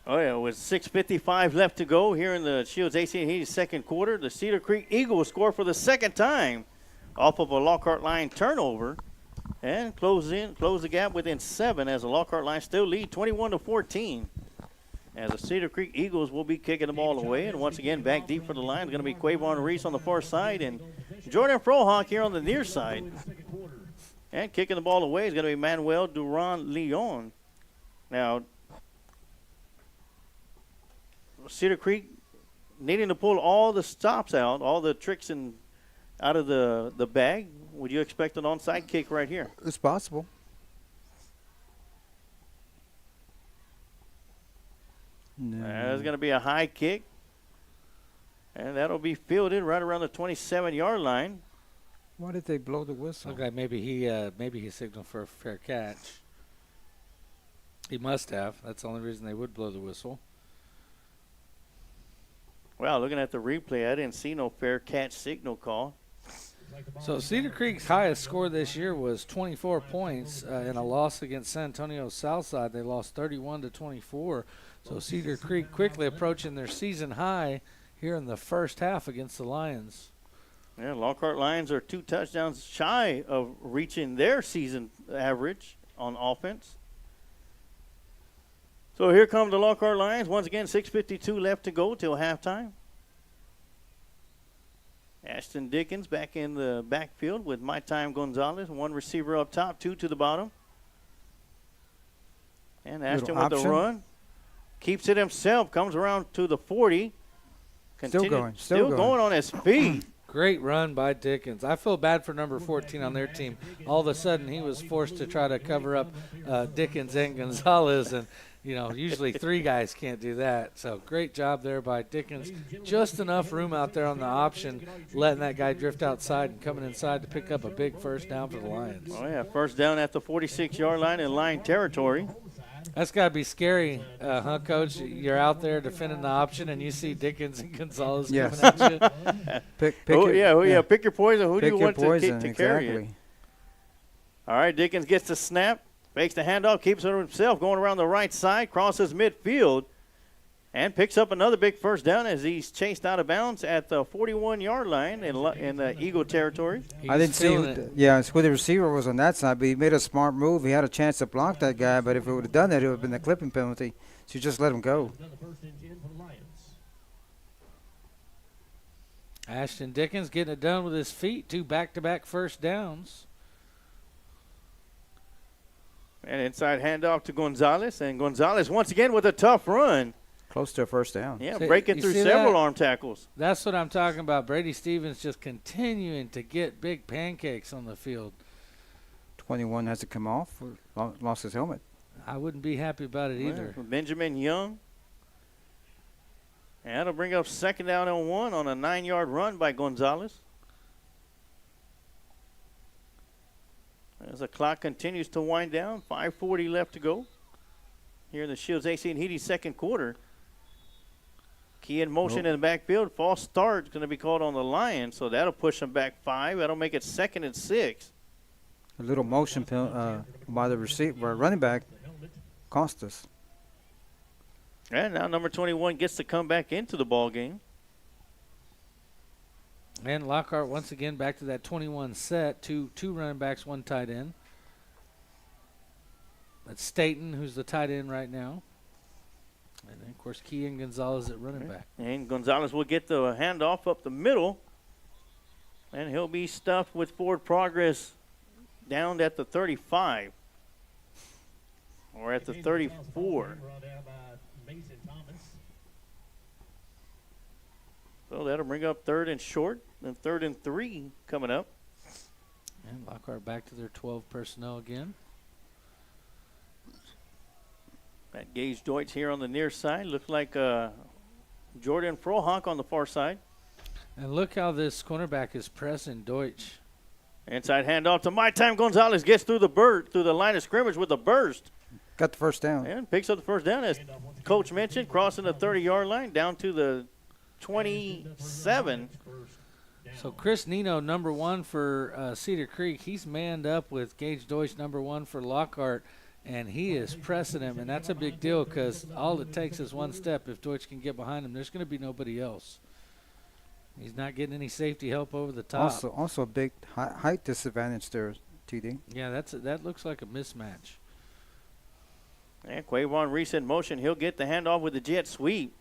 Oh, yeah, with 6:55 left to go here in the Shields AC&T second quarter, the Cedar Creek Eagles score for the second time off of a Lockhart Lion turnover and close the gap within 7 as the Lockhart Lions still lead 21-14. As the Cedar Creek Eagles will be kicking the ball away, and once again back deep for the line is going to be Quavon Reese on the far side and Jordan Frohock here on the near side. And kicking the ball away is going to be Manuel Duran Leon. Now, Cedar Creek needing to pull all the stops out, all the tricks out of the bag. Would you expect an onside kick right here? It's possible. No. There's going to be a high kick, and that'll be fielded right around the 27-yard line. Why did they blow the whistle? Looked like maybe he signaled for a fair catch. He must have. That's the only reason they would blow the whistle. Well, looking at the replay, I didn't see no fair catch signal call. So Cedar Creek's highest score this year was 24 points in a loss against San Antonio Southside. They lost 31-24. So Cedar Creek quickly approaching their season high here in the first half against the Lions. Yeah, Lockhart Lions are 2 touchdowns shy of reaching their season average on offense. So here come the Lockhart Lions. Once again, 6:52 left to go till halftime. Ashton Dickens back in the backfield with My Time Gonzalez. 1 receiver up top, 2 to the bottom. And Ashton with the run. Keeps it himself. Comes around to the 40. Still going. Still going on his feet. Great run by Dickens. I feel bad for number 14 on their team. All of a sudden, he was forced to try to cover up Dickens and Gonzalez, and usually 3 guys can't do that. So great job there by Dickens. Just enough room out there on the option, letting that guy drift outside and coming inside to pick up a big first down for the Lions. Oh, yeah, first down at the 46-yard line in line territory. That's got to be scary, huh, Coach? You're out there defending the option, and you see Dickens and Gonzalez coming at you. Pick your poison. Who do you want to carry exactly. it? All right, Dickens gets the snap, fakes the handoff, keeps it himself, going around the right side, crosses midfield, and picks up another big first down as he's chased out of bounds at the 41-yard line in the Eagle territory. I didn't see who the receiver was on that side, but he made a smart move. He had a chance to block that guy, but if he would have done that, it would have been a clipping penalty. So you just let him go. Ashton Dickens getting it done with his feet. 2 back-to-back first downs. And inside handoff to Gonzalez, and Gonzalez once again with a tough run. Close to a first down. Yeah, breaking through several arm tackles. That's what I'm talking about. Brady Stevens just continuing to get big pancakes on the field. 21 has to come off. Lost his helmet. I wouldn't be happy about it either. Benjamin Young. And that'll bring up second down and 1 on a 9-yard run by Gonzalez. As the clock continues to wind down, 5:40 left to go here in the Shields AC&T second quarter. Key in motion in the backfield. False start going to be called on the Lions, so that'll push them back 5. That'll make it 2nd and 6. A little motion by the running back cost us. And now number 21 gets to come back into the ball game. And Lockhart once again back to that 21 set. Two running backs, 1 tight end. That's Staten, who's the tight end right now. And then, of course, Key and Gonzalez at running back. And Gonzalez will get the handoff up the middle. And he'll be stuffed with forward progress down at the 35. Or at the 34. So that'll bring up 3rd and short. And 3rd and 3 coming up. And Lockhart back to their 12 personnel again. Got Gage Deutsch here on the near side. Looks like Jordan Frohock on the far side. And look how this cornerback is pressing Deutsch. Inside handoff to My Time Gonzalez. Gets through the line of scrimmage with a burst. Got the first down. And picks up the first down, as Coach mentioned, crossing the 30-yard line down to the 27. So Chris Nino, number 1 for Cedar Creek. He's manned up with Gage Deutsch, number 1 for Lockhart. And he is pressing him, and that's a big deal because all it takes is one step. If Deutsch can get behind him, there's going to be nobody else. He's not getting any safety help over the top. Also a big height disadvantage there, TD. Yeah, that looks like a mismatch. And Quavon Reese in motion. He'll get the handoff with the jet sweep.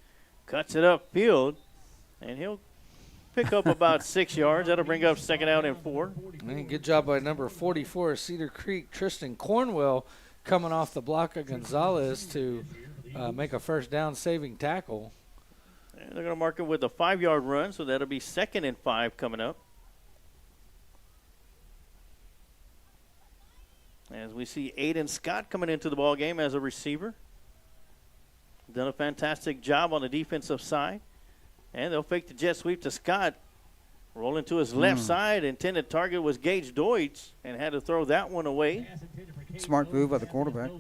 Cuts it upfield, and he'll pick up about 6 yards. That'll bring up 2nd out and 4. And good job by number 44, Cedar Creek, Tristan Cornwell, coming off the block of Gonzalez to make a first down saving tackle. And they're going to mark it with a 5-yard run, so that'll be 2nd and 5 coming up. As we see Aiden Scott coming into the ball game as a receiver. Done a fantastic job on the defensive side. And they'll fake the jet sweep to Scott. Rolling to his left side. Intended target was Gage Deutsch and had to throw that one away. Smart move by the quarterback.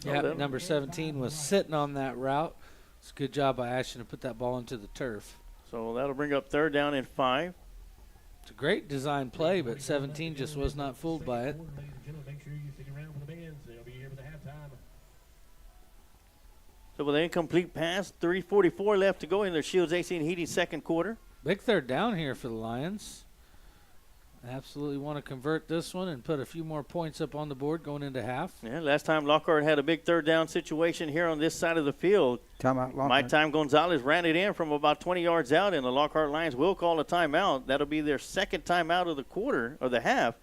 Yeah, number 17 was sitting on that route. It's a good job by Ashton to put that ball into the turf. So that'll bring up 3rd down and 5. It's a great design play, but 17 just was not fooled by it. So with an incomplete pass, 3:44 left to go in their Shields AC and Heating 2nd quarter. Big 3rd down here for the Lions. Absolutely want to convert this one and put a few more points up on the board going into half. Yeah, last time Lockhart had a big 3rd down situation here on this side of the field. Timeout, Lockhart. My Time Gonzalez ran it in from about 20 yards out, and the Lockhart Lions will call a timeout. That'll be their 2nd timeout of the quarter, or the half.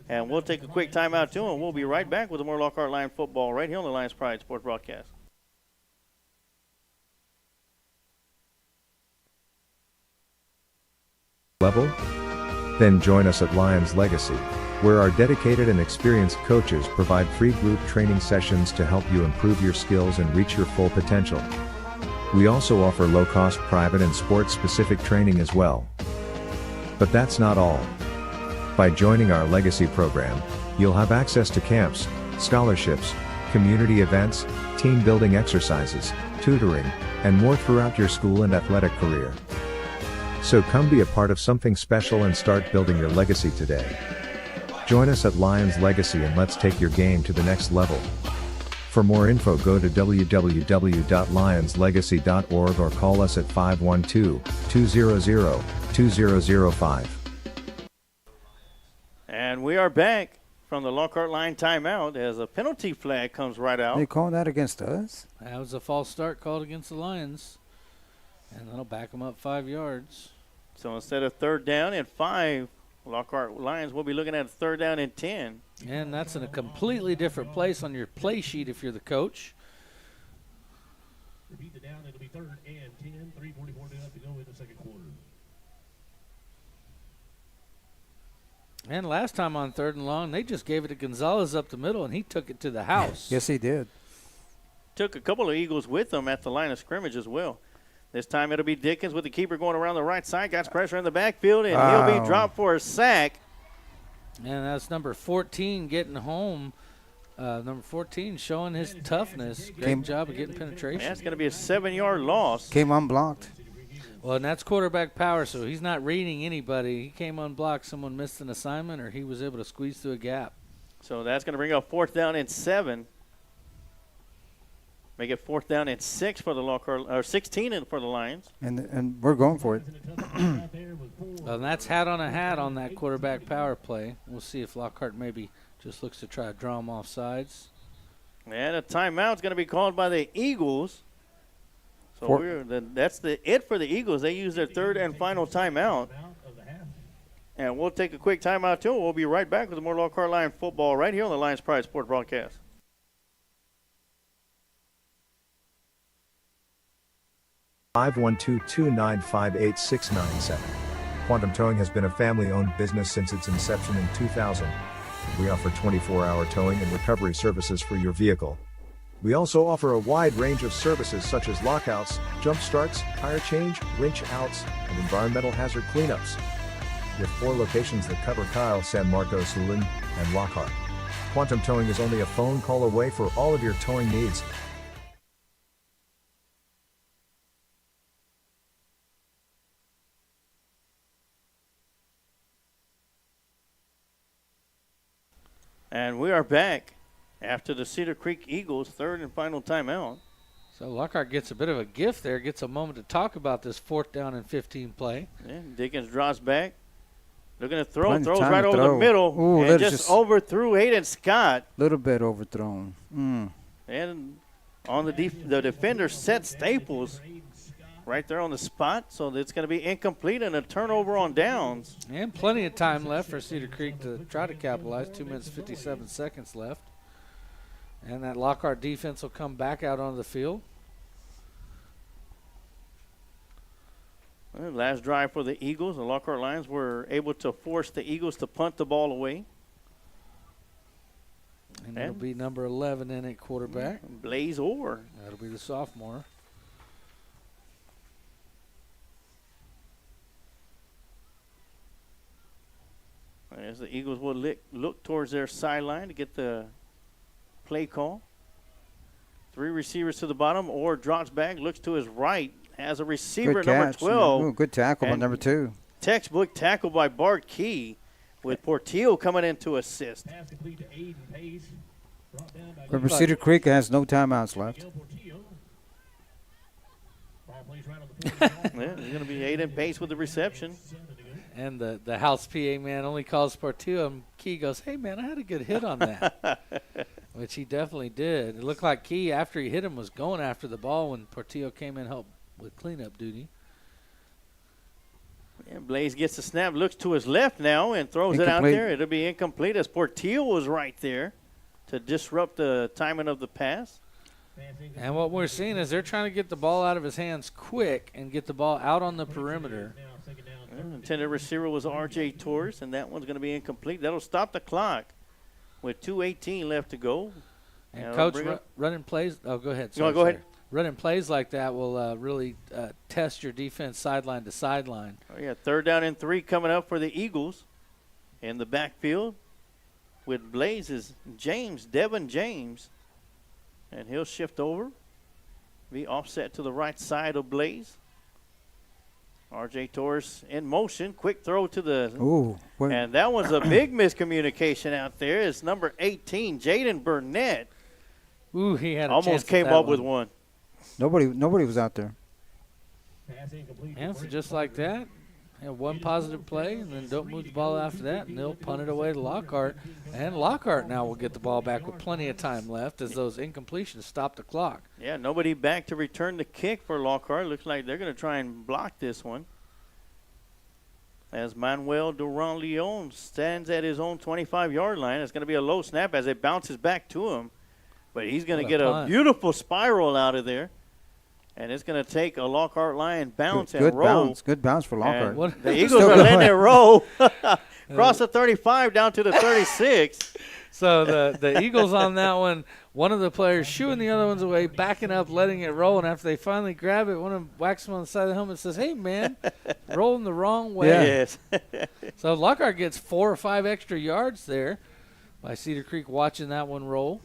And we'll take a quick timeout too, and we'll be right back with more Lockhart Lion football right here on the Lions Pride Sports Broadcast. Level? Then join us at Lions Legacy, where our dedicated and experienced coaches provide free group training sessions to help you improve your skills and reach your full potential. We also offer low-cost private and sports-specific training as well. But that's not all. By joining our Legacy program, you'll have access to camps, scholarships, community events, team building exercises, tutoring, and more throughout your school and athletic career. So come be a part of something special and start building your legacy today. Join us at Lions Legacy and let's take your game to the next level. For more info, go to www.lionslegacy.org or call us at 512-200-2005. And we are back from the Lockhart Line timeout as a penalty flag comes right out. They call that against us? That was a false start called against the Lions. And that'll back them up 5 yards. So instead of 3rd down and 5, Lockhart Lions will be looking at a 3rd down and 10. And that's in a completely different place on your play sheet if you're the coach. Repeat the down, it'll be 3rd and 10, 3:44 to go in the 2nd quarter. And last time on 3rd and long, they just gave it to Gonzalez up the middle, and he took it to the house. Yes, he did. Took a couple of Eagles with them at the line of scrimmage as well. This time it'll be Dickens with the keeper going around the right side. Got pressure in the backfield, and he'll be dropped for a sack. And that's number 14 getting home. Number 14 showing his toughness. Great job of getting penetration. That's going to be a 7-yard loss. Came unblocked. Well, and that's quarterback power, so he's not reading anybody. He came unblocked. Someone missed an assignment, or he was able to squeeze through a gap. So that's going to bring up 4th down and 7. Make it 4th down and 6 for the Lockhart, or 16 for the Lions. And we're going for it. Well, and that's hat on a hat on that quarterback power play. We'll see if Lockhart maybe just looks to try to draw him off sides. And a timeout's going to be called by the Eagles. So that's it for the Eagles. They use their 3rd and final timeout. And we'll take a quick timeout, too. We'll be right back with more Lockhart Lion football right here on the Lions Pride Sports Broadcast. Five 2958697. Quantum Towing has been a family-owned business since its inception in 2000. We offer 24-hour towing and recovery services for your vehicle. We also offer a wide range of services such as lockouts, jump starts, tire change, winch outs, and environmental hazard cleanups. We have 4 locations that cover Kyle, San Marcos, Lulin, and Lockhart. Quantum Towing is only a phone call away for all of your towing needs. And we are back after the Cedar Creek Eagles' 3rd and final timeout. So Lockhart gets a bit of a gift there, gets a moment to talk about this 4th down and 15 play. Yeah, Dickens drops back. Looking to throw, Plenty throws time right to over throw. the middle, Ooh, and that's just overthrew Hayden Scott. Little bit overthrown. And on the defender, Seth Staples, right there on the spot. So it's going to be incomplete and a turnover on downs. And plenty of time left for Cedar Creek to try to capitalize. 2 minutes, 57 seconds left. And that Lockhart defense will come back out onto the field. Well, last drive for the Eagles. The Lockhart Lions were able to force the Eagles to punt the ball away. And it'll be number 11 in at quarterback. Blaze Orr. That'll be the sophomore. As the Eagles will look towards their sideline to get the play call. 3 receivers to the bottom. Orr drops back, looks to his right, has a receiver Good number catch. 12. Ooh, good tackle by number 2. Textbook tackle by Bart Key with Portillo coming in to assist. Remember, Cedar Creek has no timeouts left. Yeah, he's going to be Aiden Pace with the reception. And the house PA man only calls Portillo, and Key goes, hey, man, I had a good hit on that, which he definitely did. It looked like Key, after he hit him, was going after the ball when Portillo came in and helped with cleanup duty. And Blaze gets the snap, looks to his left now, and throws it out there. It'll be incomplete as Portillo was right there to disrupt the timing of the pass. And what we're seeing is they're trying to get the ball out of his hands quick and get the ball out on the perimeter. Intended receiver was R.J. Torres, and that one's going to be incomplete. That'll stop the clock with 2:18 left to go. And Coach, running plays. Oh, go ahead. Sorry, go ahead. Running plays like that will really test your defense sideline to sideline. Oh, yeah, 3rd down and 3 coming up for the Eagles. In the backfield with Blaze is Devin James. And he'll shift over, be offset to the right side of Blaze. R.J. Torres in motion, quick throw to the and that was a big miscommunication out there. It's number 18, Jaden Burnett. Ooh, he had almost came up with one. Nobody was out there. And so just like that, have one positive play, and then don't move the ball after that, and they'll punt it away to Lockhart. And Lockhart now will get the ball back with plenty of time left as those incompletions stop the clock. Yeah, nobody back to return the kick for Lockhart. Looks like they're going to try and block this one. As Manuel Duran-Leon stands at his own 25-yard line. It's going to be a low snap as it bounces back to him. But he's going to get a beautiful spiral out of there. And it's going to take a Lockhart Lion bounce and roll. Good bounce for Lockhart. The Eagles are letting it roll. Across the 35 down to the 36. So the Eagles on that one of the players shooing the other ones away, backing up, letting it roll. And after they finally grab it, one of them whacks him on the side of the helmet and says, hey, man, rolling the wrong way. Yeah. Yes. So Lockhart gets 4 or 5 extra yards there by Cedar Creek watching that one roll.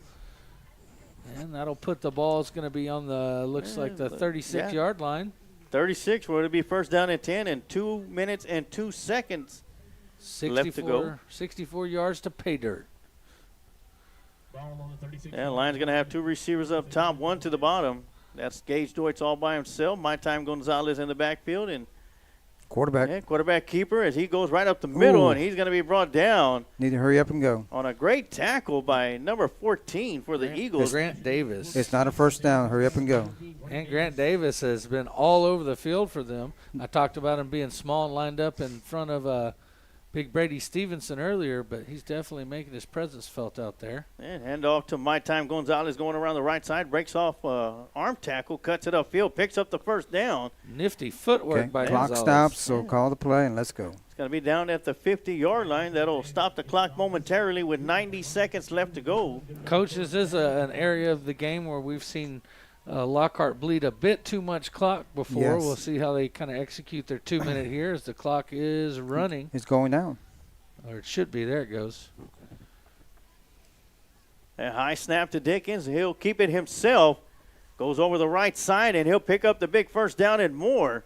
And that'll put the ball, it's going to be on the, looks like the 36-yard line. 36, where it'll be first down and 10 and 2 minutes and 2 seconds left to go. 64 yards to pay dirt. Yeah, Lions going to have 2 receivers up top, 1 to the bottom. That's Gage Deutsch all by himself. My Time Gonzalez in the backfield. And quarterback keeper as he goes right up the middle, and he's going to be brought down. Need to hurry up and go. On a great tackle by number 14 for the Eagles. Grant Davis. It's not a first down. Hurry up and go. And Grant Davis has been all over the field for them. I talked about him being small and lined up in front of Big Brady Stevenson earlier, but he's definitely making his presence felt out there. And handoff to My Time Gonzalez going around the right side, breaks off arm tackle, cuts it upfield, picks up the first down. Nifty footwork by Clock Gonzalez. stops, so call the play and let's go. It's going to be down at the 50-yard line. That'll stop the clock momentarily with 90 seconds left to go. Coach, this is an area of the game where we've seen Lockhart bleed a bit too much clock before. Yes. We'll see how they kind of execute their 2-minute here as the clock is running. It's going down. Or it should be. There it goes. A high snap to Dickens. He'll keep it himself. Goes over the right side, and he'll pick up the big first down and more.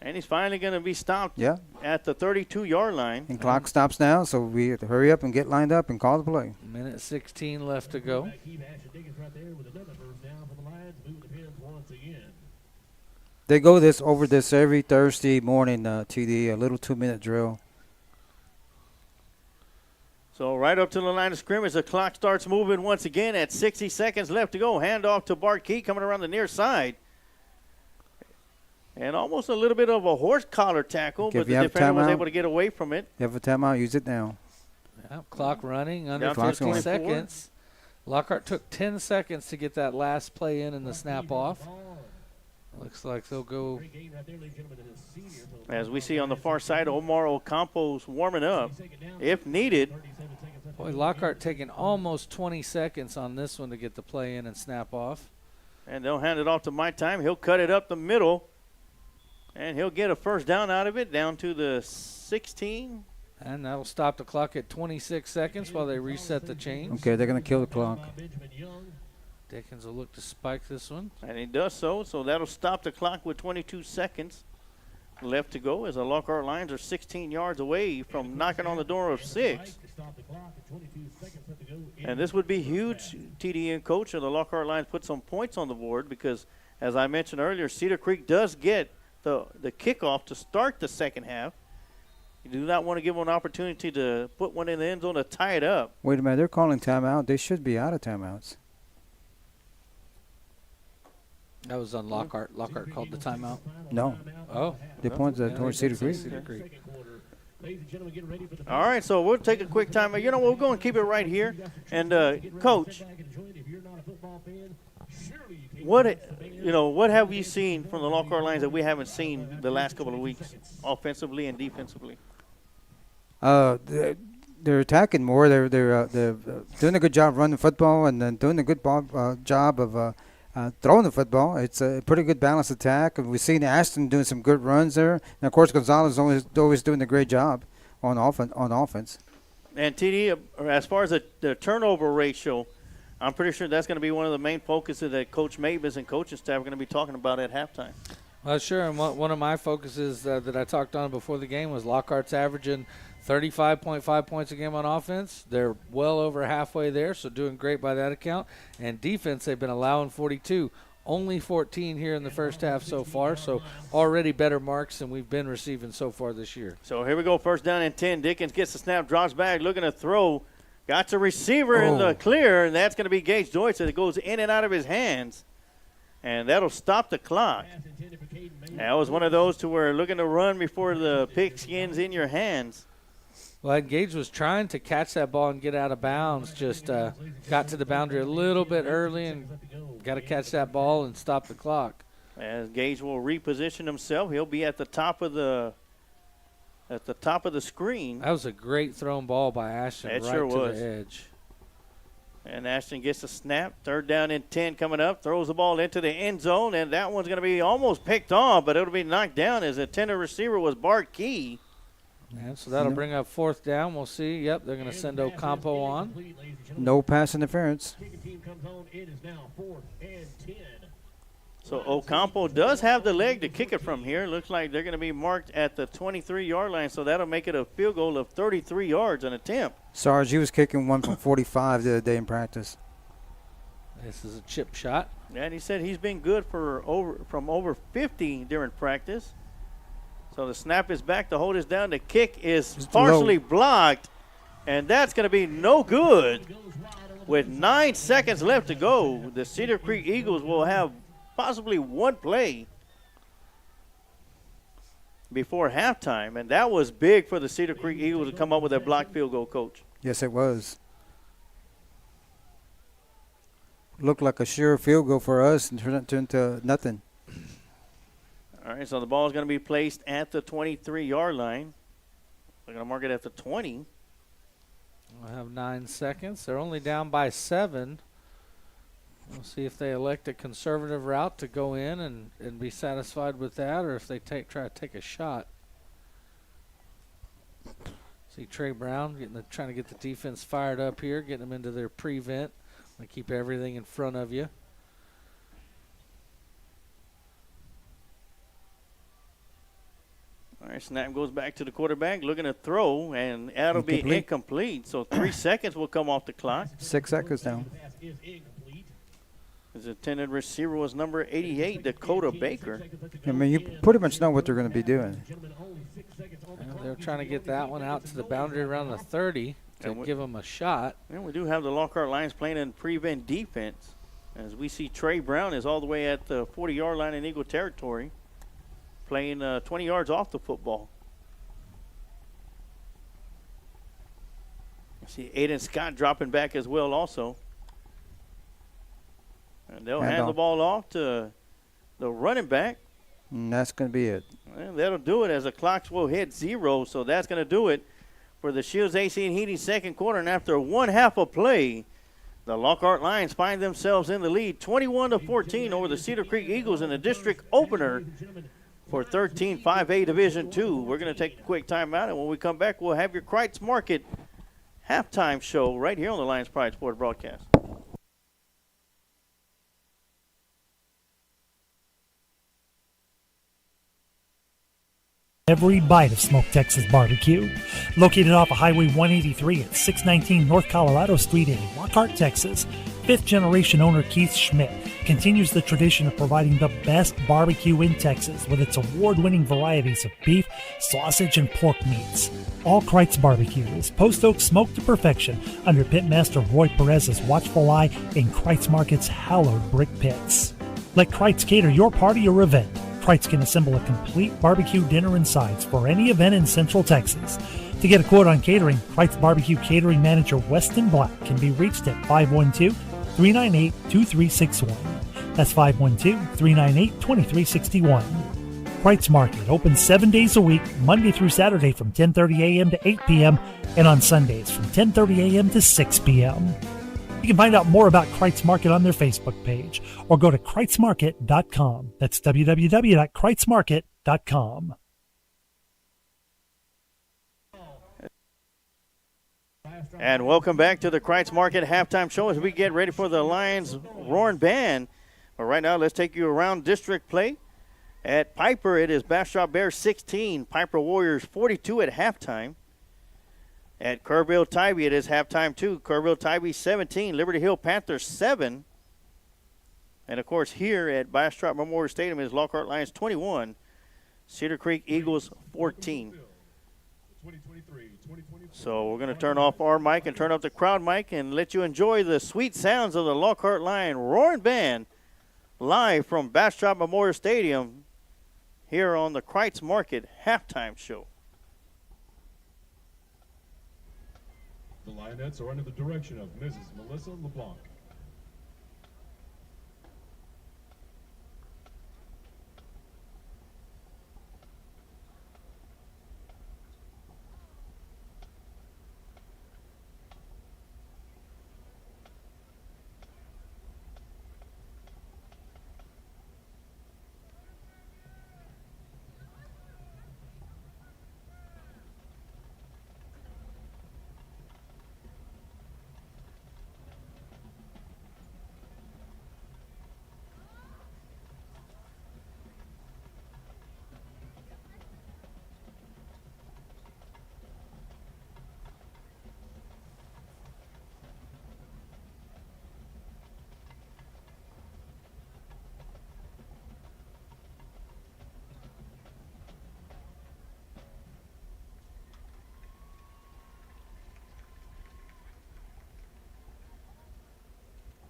And he's finally going to be stopped at the 32-yard line. And clock stops now, so we have to hurry up and get lined up and call the play. Minute 16 left to go. They go over this every Thursday morning, TD, a little 2-minute drill. So right up to the line of scrimmage, the clock starts moving once again at 60 seconds left to go. Handoff to Bart Key coming around the near side. And almost a little bit of a horse collar tackle, but the defender was able to get away from it. You have a timeout, use it now. Yeah, clock running under 15 seconds. Lockhart took 10 seconds to get that last play in and the snap off. Looks like they'll go. As we see on the far side, Omar Ocampo's warming up, if needed. Boy, Lockhart taking almost 20 seconds on this one to get the play in and snap off. And they'll hand it off to My Time. He'll cut it up the middle, and he'll get a first down out of it, down to the 16. And that'll stop the clock at 26 seconds while they reset the chains. Okay, they're going to kill the clock. Dickens will look to spike this one. And he does so that'll stop the clock with 22 seconds left to go as the Lockhart Lions are 16 yards away from knocking on the door of 6. And this would be huge, TD and Coach, and the Lockhart Lions put some points on the board because, as I mentioned earlier, Cedar Creek does get the kickoff to start the second half. You do not want to give them an opportunity to put one in the end zone to tie it up. Wait a minute, they're calling timeout. They should be out of timeouts. That was on Lockhart. Lockhart called the timeout. No. Oh. They pointed towards Cedar Creek. All right, so we'll take a quick time. You know, we're going to keep it right here. And, Coach, what have you seen from the Lockhart Lions that we haven't seen the last couple of weeks, offensively and defensively? They're attacking more. They're doing a good job running football and then doing a good job of throwing the football. It's a pretty good balanced attack. We've seen Ashton doing some good runs there. And, of course, Gonzalez is always doing a great job on offense. And, TD, as far as the turnover ratio, I'm pretty sure that's going to be one of the main focuses that Coach Mavis and coaching staff are going to be talking about at halftime. Well, sure, and one of my focuses that I talked on before the game was Lockhart's averaging 35.5 points a game on offense. They're well over halfway there, so doing great by that account. And defense, they've been allowing 42. Only 14 here in the first half so far, so already better marks than we've been receiving so far this year. So here we go, first down and 10. Dickens gets the snap, drops back, looking to throw. Got the receiver in the clear, and that's going to be Gage Deutsch as it goes in and out of his hands. And that'll stop the clock. That was one of those to where looking to run before the pigskin's in your hands. Well, Gage was trying to catch that ball and get out of bounds, just got to the boundary a little bit early and got to catch that ball and stop the clock. As Gage will reposition himself, he'll be at the top of the screen. That was a great thrown ball by Ashton right to the edge. And Ashton gets a snap. Third down and 10 coming up. Throws the ball into the end zone, and that one's going to be almost picked off, but it'll be knocked down as the tender receiver was Bart Key. And so that'll bring up 4th down. We'll see. Yep, they're going to send Ocampo on. No pass interference. Kicking team comes on. It is now 4th and 10. So Ocampo does have the leg to kick it from here. Looks like they're going to be marked at the 23-yard line, so that'll make it a field goal of 33 yards an attempt. Sarge, he was kicking one from 45 the other day in practice. This is a chip shot. Yeah, and he said he's been good for over 50 during practice. So the snap is back to hold us down. The kick is partially blocked, and that's going to be no good. With 9 seconds left to go, the Cedar Creek Eagles will have possibly one play before halftime, and that was big for the Cedar Creek Eagles to come up with that blocked field goal, Coach. Yes, it was. Looked like a sure field goal for us and turned into nothing. All right, so the ball is going to be placed at the 23-yard line. They're going to mark it at the 20. We'll have 9 seconds. They're only down by 7. We'll see if they elect a conservative route to go in and be satisfied with that, or if they try to take a shot. See Trey Brown trying to get the defense fired up here, getting them into their prevent. They keep everything in front of you. All right, snap goes back to the quarterback, looking to throw, and that'll be incomplete. So 3 seconds will come off the clock. 6 seconds down. His intended receiver was number 88, Dakota Baker. I mean, you pretty much know what they're going to be doing. And they're trying to get that one out to the boundary around the 30 to give them a shot. And we do have the Lockhart Lions playing in prevent defense. As we see Trey Brown is all the way at the 40-yard line in Eagle territory, playing 20 yards off the football. I see Aiden Scott dropping back as well also. And they'll hand the ball off to the running back. And that's going to be it. And that'll do it as the clocks will hit 0. So that's going to do it for the Shields AC and Heating second quarter. And after one half of play, the Lockhart Lions find themselves in the lead 21-14 over the Cedar Creek Eagles in the district opener for 13-5A Division II. We're going to take a quick timeout, and when we come back, we'll have your Kreitz Market halftime show right here on the Lions Pride Sports broadcast. Every bite of Smoke Texas barbecue. Located off of Highway 183 at 619 North Colorado Street in Lockhart, Texas, fifth-generation owner Keith Schmidt continues the tradition of providing the best barbecue in Texas with its award-winning varieties of beef, sausage, and pork meats. All Kreitz Barbecue is post oak smoked to perfection under Pitmaster Roy Perez's watchful eye in Kreitz Market's hallowed brick pits. Let Kreitz cater your party or event. Kreitz can assemble a complete barbecue dinner and sides for any event in Central Texas. To get a quote on catering, Kreitz Barbecue Catering Manager Weston Black can be reached at 512-398-2361. That's 512-398-2361. Kreitz Market opens 7 days a week, Monday through Saturday from 10:30 a.m. to 8 p.m. and on Sundays from 10:30 a.m. to 6 p.m. You can find out more about Kreitz Market on their Facebook page or go to KreitzMarket.com. That's www.KreitzMarket.com. And welcome back to the Kreitz Market halftime show as we get ready for the Lions Roaring Band. But right now, let's take you around district play. At Piper, it is Bastrop Bears 16, Piper Warriors 42 at halftime. At Kerrville-Tybee, it is halftime too. Kerrville-Tybee 17, Liberty Hill Panthers 7. And, of course, here at Bastrop Memorial Stadium is Lockhart Lions 21, Cedar Creek Eagles 14. So we're going to turn off our mic and turn up the crowd mic and let you enjoy the sweet sounds of the Lockhart Lion Roaring Band live from Bastrop Memorial Stadium here on the Kreitz Market halftime show. The Lionettes are under the direction of Mrs. Melissa LeBlanc.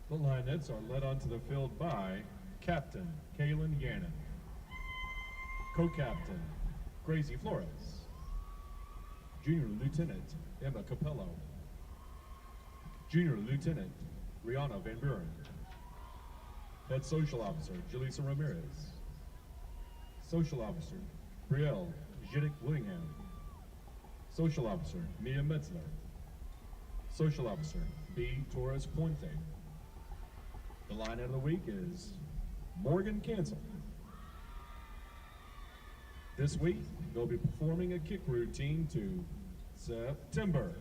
The Lionettes are led onto the field by Captain Kaylin Gannon, Co-Captain Gracie Flores, Junior Lieutenant Emma Capello, Junior Lieutenant Rihanna Van Buren, Head Social Officer Jaleesa Ramirez, Social Officer Brielle Jiddick Willingham, Social Officer Mia Metzler, Social Officer B. Torres Puente. The line of the week is Morgan Cancel. This week, they'll be performing a kick routine to September.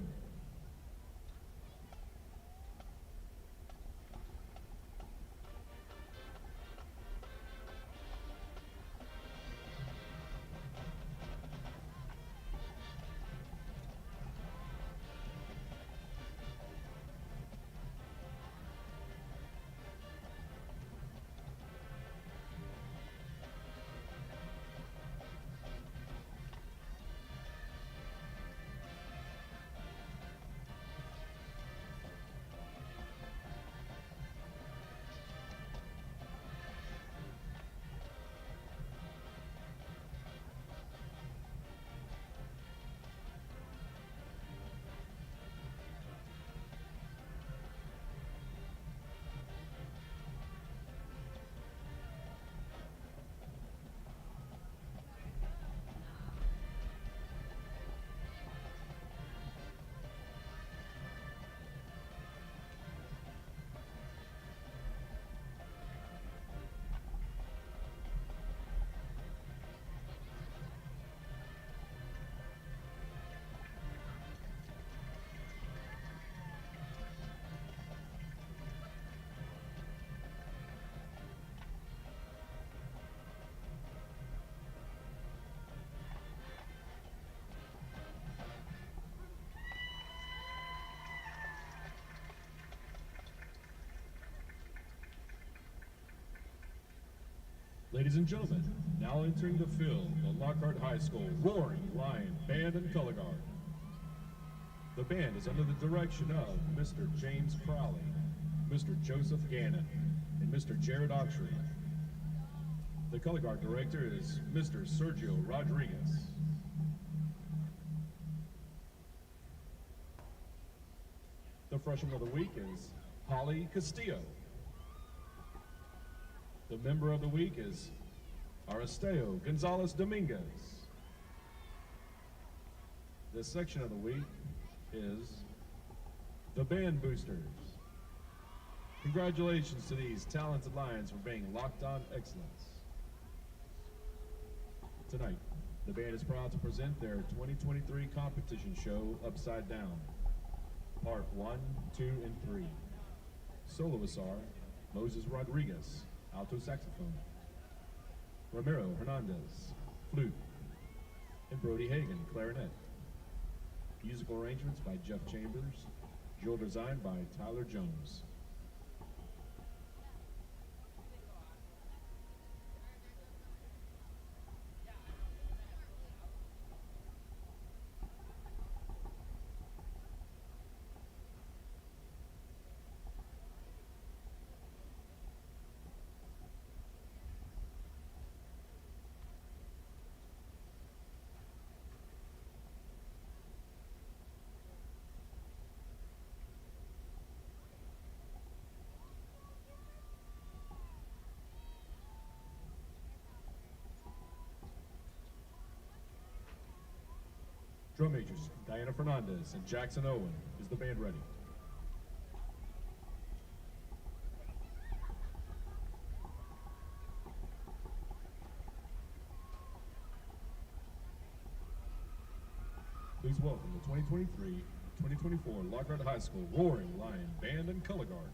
Ladies and gentlemen, now entering the field, the Lockhart High School Roaring Lion Band and Color Guard. The band is under the direction of Mr. James Crowley, Mr. Joseph Gannon, and Mr. Jared Autry. The color guard director is Mr. Sergio Rodriguez. The freshman of the week is Holly Castillo. The member of the week is Aristeo Gonzalez Dominguez. This section of the week is the Band Boosters. Congratulations to these talented Lions for being locked on excellence. Tonight, the band is proud to present their 2023 competition show, Upside Down, Part 1, 2, and 3. Soloists are Moses Rodriguez, alto saxophone, Ramiro Hernandez, flute, and Brody Hagan, clarinet. Musical arrangements by Jeff Chambers, jewel design by Tyler Jones. Drum majors, Diana Fernandez and Jackson Owen. Is the band ready? Please welcome the 2023-2024 Lockhart High School Roaring Lion Band and Color Guard.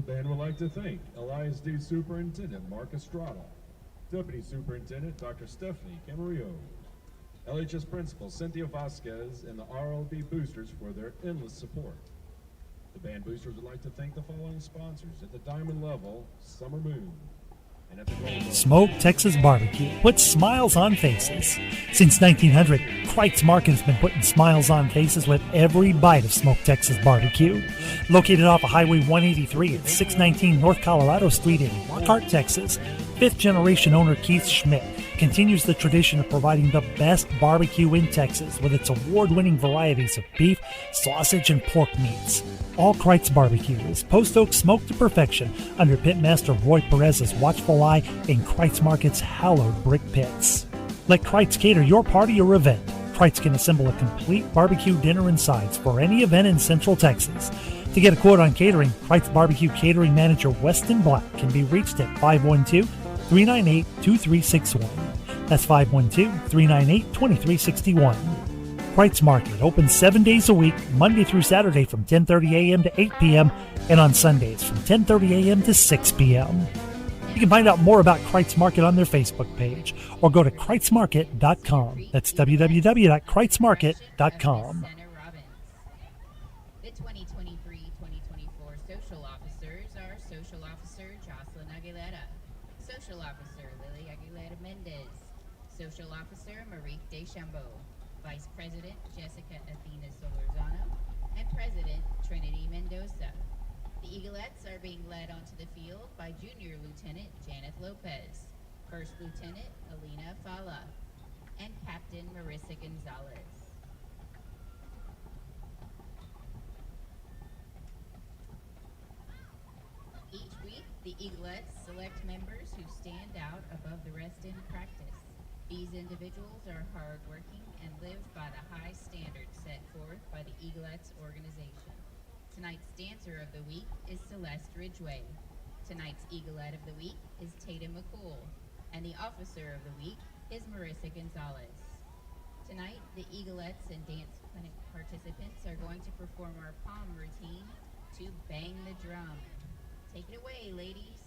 band would like to thank LISD Superintendent Mark Estrada, Deputy Superintendent Dr. Stephanie Camarillo, LHS Principal Cynthia Vasquez, and the RLB Boosters for their endless support. The band boosters would like to thank the following sponsors: at the Diamond level, Summer Moon, and at the Gold level, Smoke Texas Barbecue puts smiles on faces. Since 1900, Kreitz Market has been putting smiles on faces with every bite of Smoke Texas Barbecue. Located off of Highway 183 at 619 North Colorado Street in Lockhart, Texas, fifth-generation owner Keith Schmidt continues the tradition of providing the best barbecue in Texas with its award-winning varieties of beef, sausage, and pork meats. All Kreitz Barbecue is post oak smoked to perfection under Pitmaster Roy Perez's watchful eye in Kreitz Market's hallowed brick pits. Let Kreitz cater your party or event. Kreitz can assemble a complete barbecue dinner and sides for any event in Central Texas. To get a quote on catering, Kreitz Barbecue Catering Manager Weston Black can be reached at 512-398-2361. That's 512-398-2361. Kreitz Market opens 7 days a week, Monday through Saturday from 10:30 a.m. to 8 p.m. and on Sundays from 10:30 a.m. to 6 p.m. You can find out more about Kreitz Market on their Facebook page or go to kreitzmarket.com. That's www.kreitzmarket.com. The 2023-2024 social officers are Social Officer Jocelyn Aguilera, Social Officer Lily Aguilera Mendez, Social Officer Marique Deschambeau, Vice President Jessica Athena Solorzano, and President Trinity Mendoza. The Eaglettes are being led onto the field by Junior Lieutenant Janet Lopez, First Lieutenant Alina Fala, and Captain Marissa Gonzalez. Each week, the Eaglettes select members who stand out above the rest in practice. These individuals are hardworking and live by the high standards set forth by the Eaglettes organization. Tonight's Dancer of the Week is Celeste Ridgway. Tonight's Eaglette of the Week is Tatum McCool. And the Officer of the Week is Marissa Gonzalez. Tonight, the Eaglettes and dance clinic participants are going to perform our palm routine to Bang the Drum. Take it away, ladies.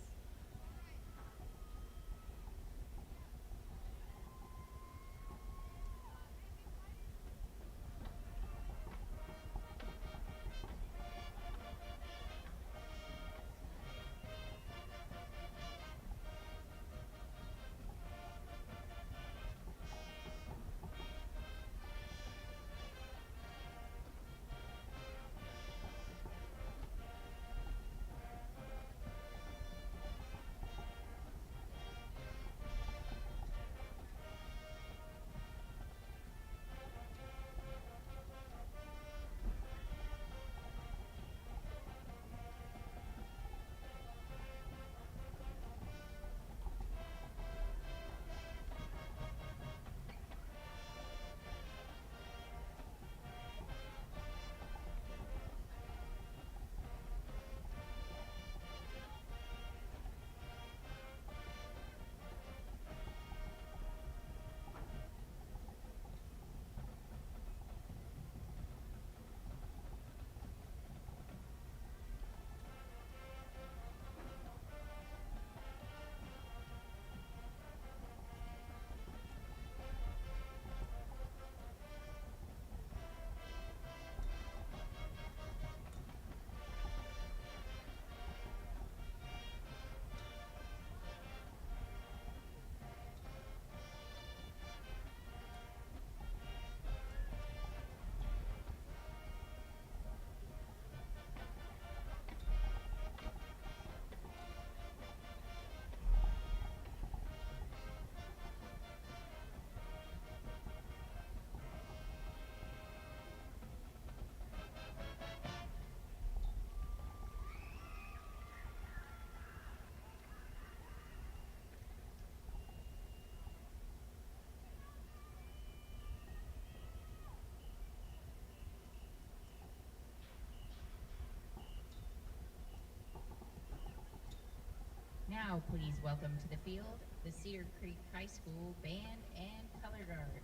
Now, please welcome to the field the Cedar Creek High School Band and Color Guard.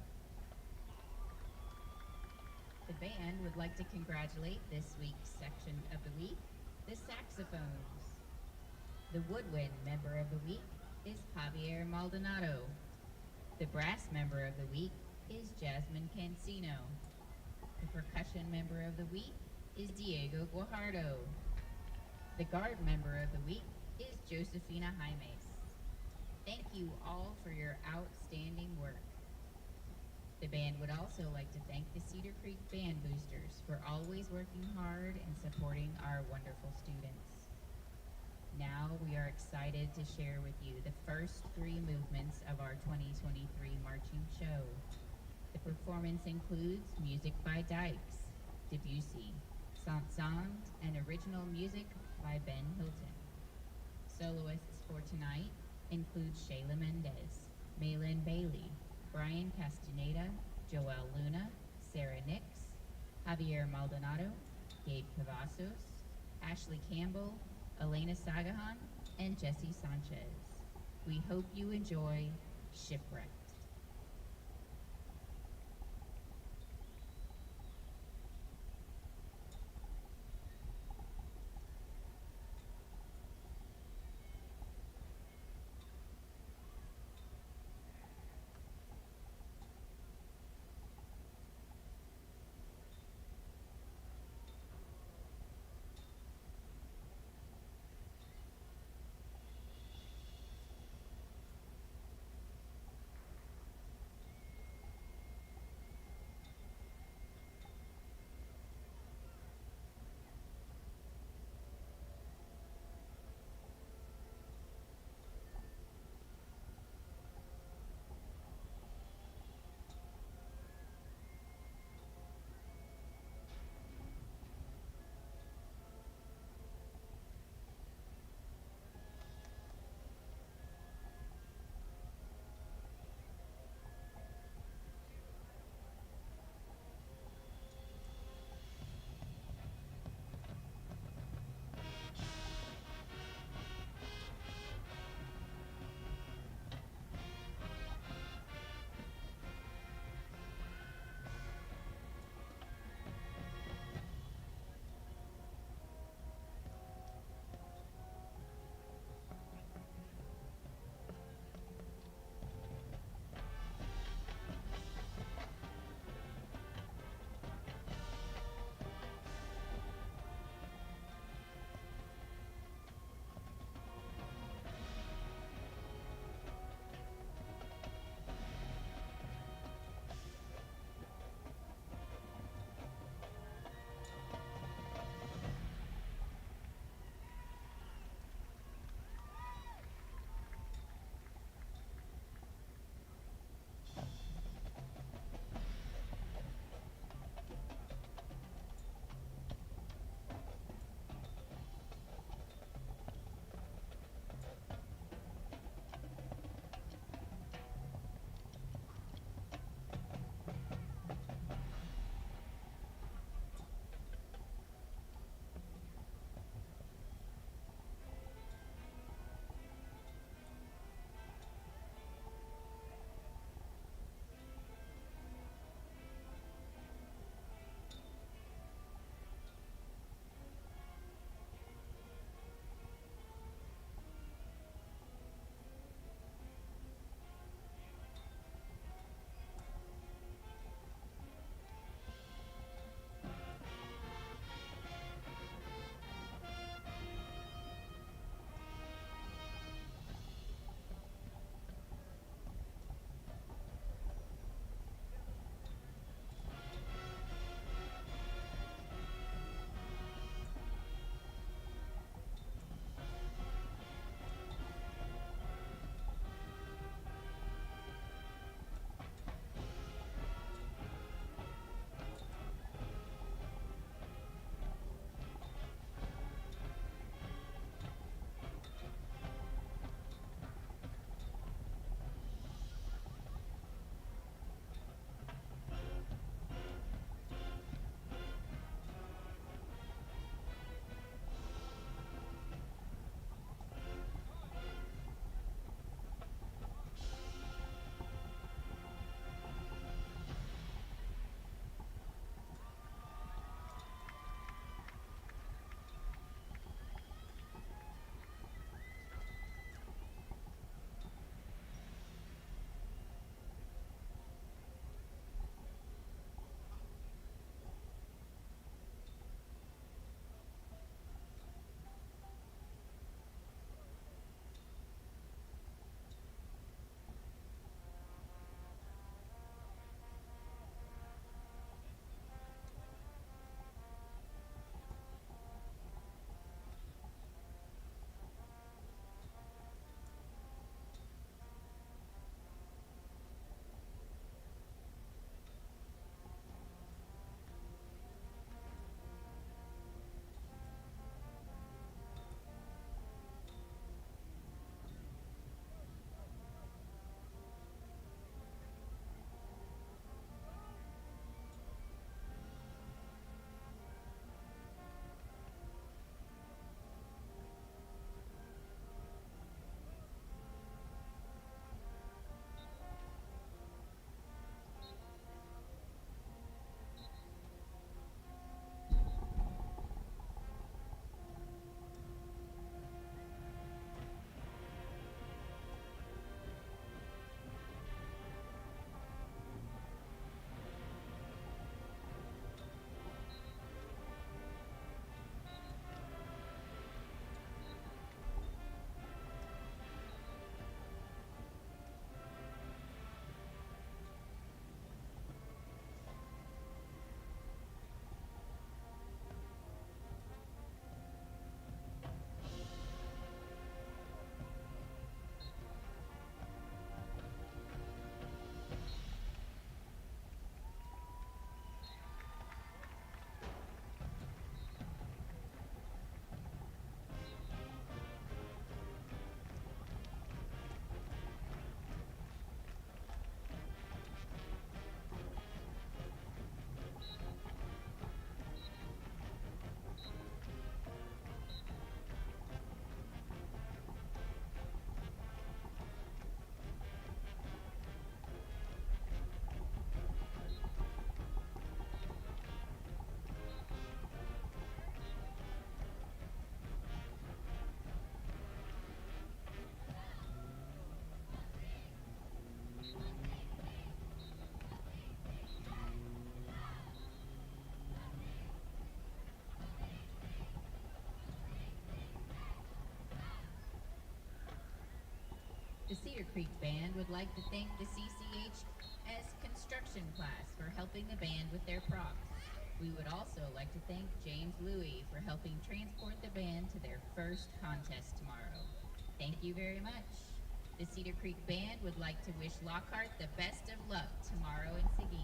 The band would like to congratulate this week's section of the week, the saxophones. The woodwind member of the week is Javier Maldonado. The brass member of the week is Jasmine Cancino. The percussion member of the week is Diego Guajardo. The guard member of the week is Josefina Jaimes. Thank you all for your outstanding work. The band would also like to thank the Cedar Creek Band Boosters for always working hard and supporting our wonderful students. Now we are excited to share with you the first three movements of our 2023 marching show. The performance includes music by Dykes, Debussy, Saint-Saëns, and original music by Ben Hilton. Soloists for tonight include Shayla Mendez, Maylin Bailey, Brian Castaneda, Joelle Luna, Sarah Nix, Javier Maldonado, Gabe Cavazos, Ashley Campbell, Elena Sagahan, and Jesse Sanchez. We hope you enjoy Shipwrecked. Cedar Creek Band would like to thank the CCHS construction class for helping the band with their props. We would also like to thank James Louie for helping transport the band to their first contest tomorrow. Thank you very much. The Cedar Creek Band would like to wish Lockhart the best of luck tomorrow in Seguin.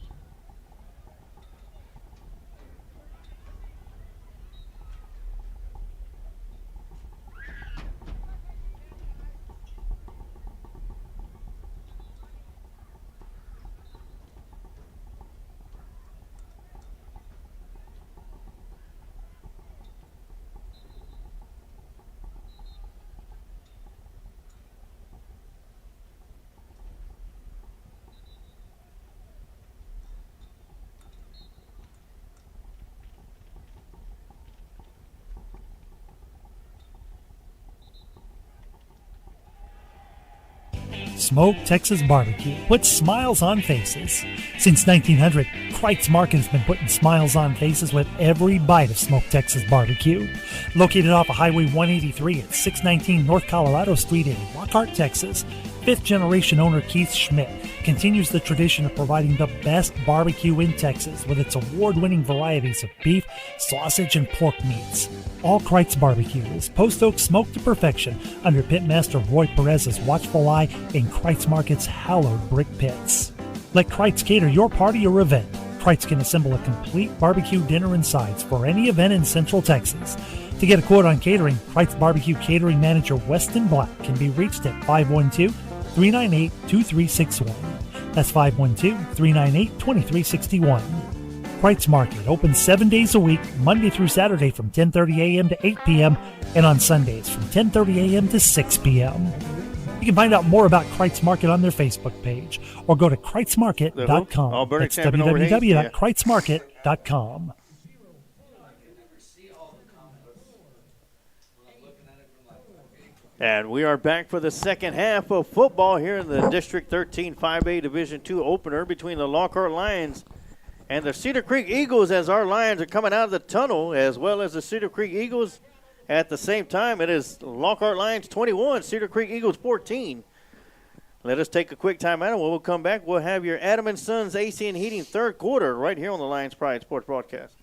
Smoke Texas Barbecue puts smiles on faces. Since 1900, Kreitz Market has been putting smiles on faces with every bite of Smoke Texas Barbecue. Located off of Highway 183 at 619 North Colorado Street in Lockhart, Texas, fifth-generation owner Keith Schmidt continues the tradition of providing the best barbecue in Texas with its award-winning varieties of beef, sausage, and pork meats. All Kreitz Barbecue is post oak smoked to perfection under pitmaster Roy Perez's watchful eye in Kreitz Market's hallowed brick pits. Let Kreitz cater your party or event. Kreitz can assemble a complete barbecue dinner and sides for any event in Central Texas. To get a quote on catering, Kreitz Barbecue Catering Manager Weston Black can be reached at 512-398-2361. That's 512-398-2361. Kreitz Market opens 7 days a week, Monday through Saturday from 10:30 a.m. to 8 p.m. and on Sundays from 10:30 a.m. to 6 p.m. You can find out more about Kreitz Market on their Facebook page or go to kreitzmarket.com. That's www.kreitzmarket.com. And we are back for the second half of football here in the District 13 5A Division II opener between the Lockhart Lions and the Cedar Creek Eagles, as our Lions are coming out of the tunnel, as well as the Cedar Creek Eagles. At the same time, it is Lockhart Lions 21, Cedar Creek Eagles 14. Let us take a quick time out, and when we'll come back, we'll have your Adam & Sons AC and Heating third quarter right here on the Lions Pride Sports Broadcast.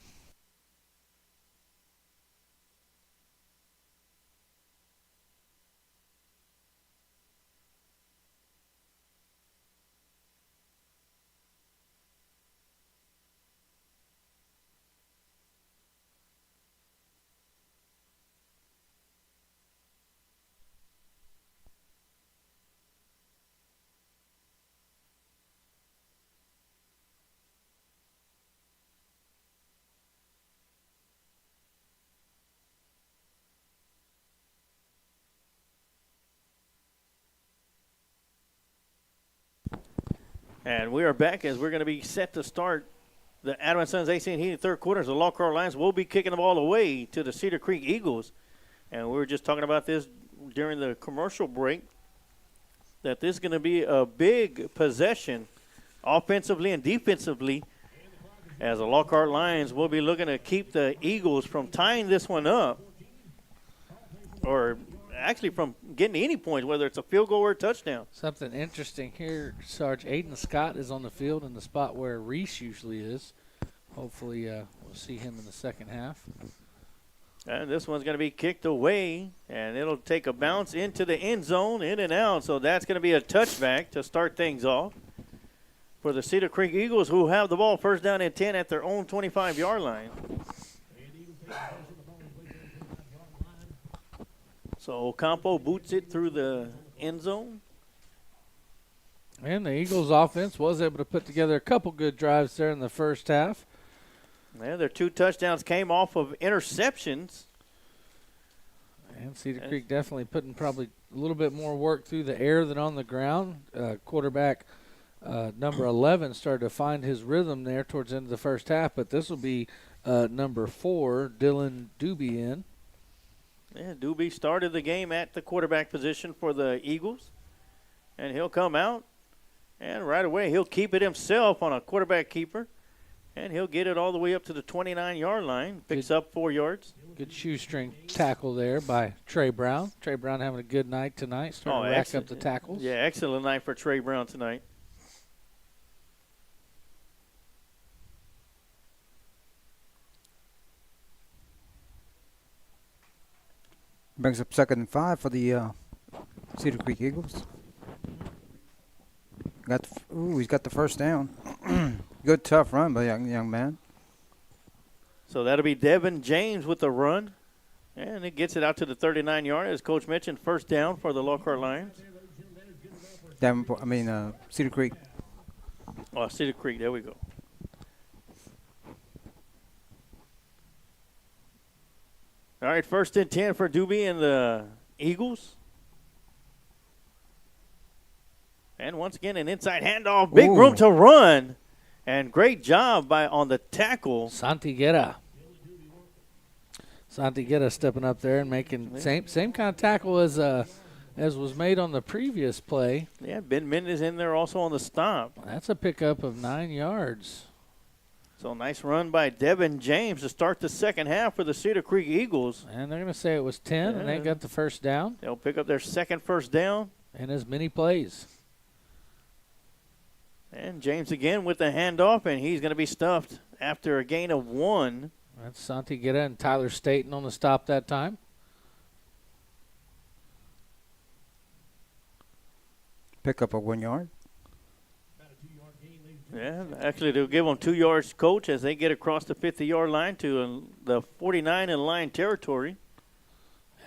And we are back as we're going to be set to start the Adam & Sons AC and Heating third quarter. The Lockhart Lions will be kicking the ball away to the Cedar Creek Eagles. And we were just talking about this during the commercial break, that this is going to be a big possession offensively and defensively, as the Lockhart Lions will be looking to keep the Eagles from tying this one up, or actually from getting any points, whether it's a field goal or a touchdown. Something interesting here, Sarge. Aiden Scott is on the field in the spot where Reese usually is. Hopefully we'll see him in the second half. And this one's going to be kicked away, and it'll take a bounce into the end zone, in and out. So that's going to be a touchback to start things off for the Cedar Creek Eagles, who have the ball first down and 10 at their own 25-yard line. So Ocampo boots it through the end zone. And the Eagles offense was able to put together a couple good drives there in the first half. Yeah, their two touchdowns came off of interceptions. And Cedar Creek definitely putting probably a little bit more work through the air than on the ground. Quarterback number 11 started to find his rhythm there towards the end of the first half, but this will be number 4, Dylan Doobie in. Yeah, Doobie started the game at the quarterback position for the Eagles, and he'll come out, and right away he'll keep it himself on a quarterback keeper, And he'll get it all the way up to the 29-yard line. Picks up 4 yards. Good shoestring tackle there by Trey Brown. Trey Brown having a good night tonight, starting to rack up the tackles. Yeah, excellent night for Trey Brown tonight. Brings up 2nd and 5 for the Cedar Creek Eagles. He's got the first down. Good tough run by young man. So that'll be Devin James with the run. And it gets it out to the 39-yard. As Coach mentioned, first down for the Lockhart Lions. Cedar Creek. Oh, Cedar Creek. There we go. All right, 1st and 10 for Doobie and the Eagles. And once again, an inside handoff. Big room to run. And great job on the tackle. Santi Guerra stepping up there and making same kind of tackle as was made on the previous play. Yeah, Ben Mendez in there also on the stop. That's a pickup of 9 yards. So nice run by Devin James to start the second half for the Cedar Creek Eagles. And they're going to say it was 10, and they got the first down. They'll pick up their second first down. And as many plays. And James again with the handoff, and he's going to be stuffed after a gain of 1. That's Santi Guerra and Tyler Staten on the stop that time. Pick up a 1 yard. Yeah, actually they'll give them 2 yards, Coach, as they get across the 50-yard line to the 49 in line territory.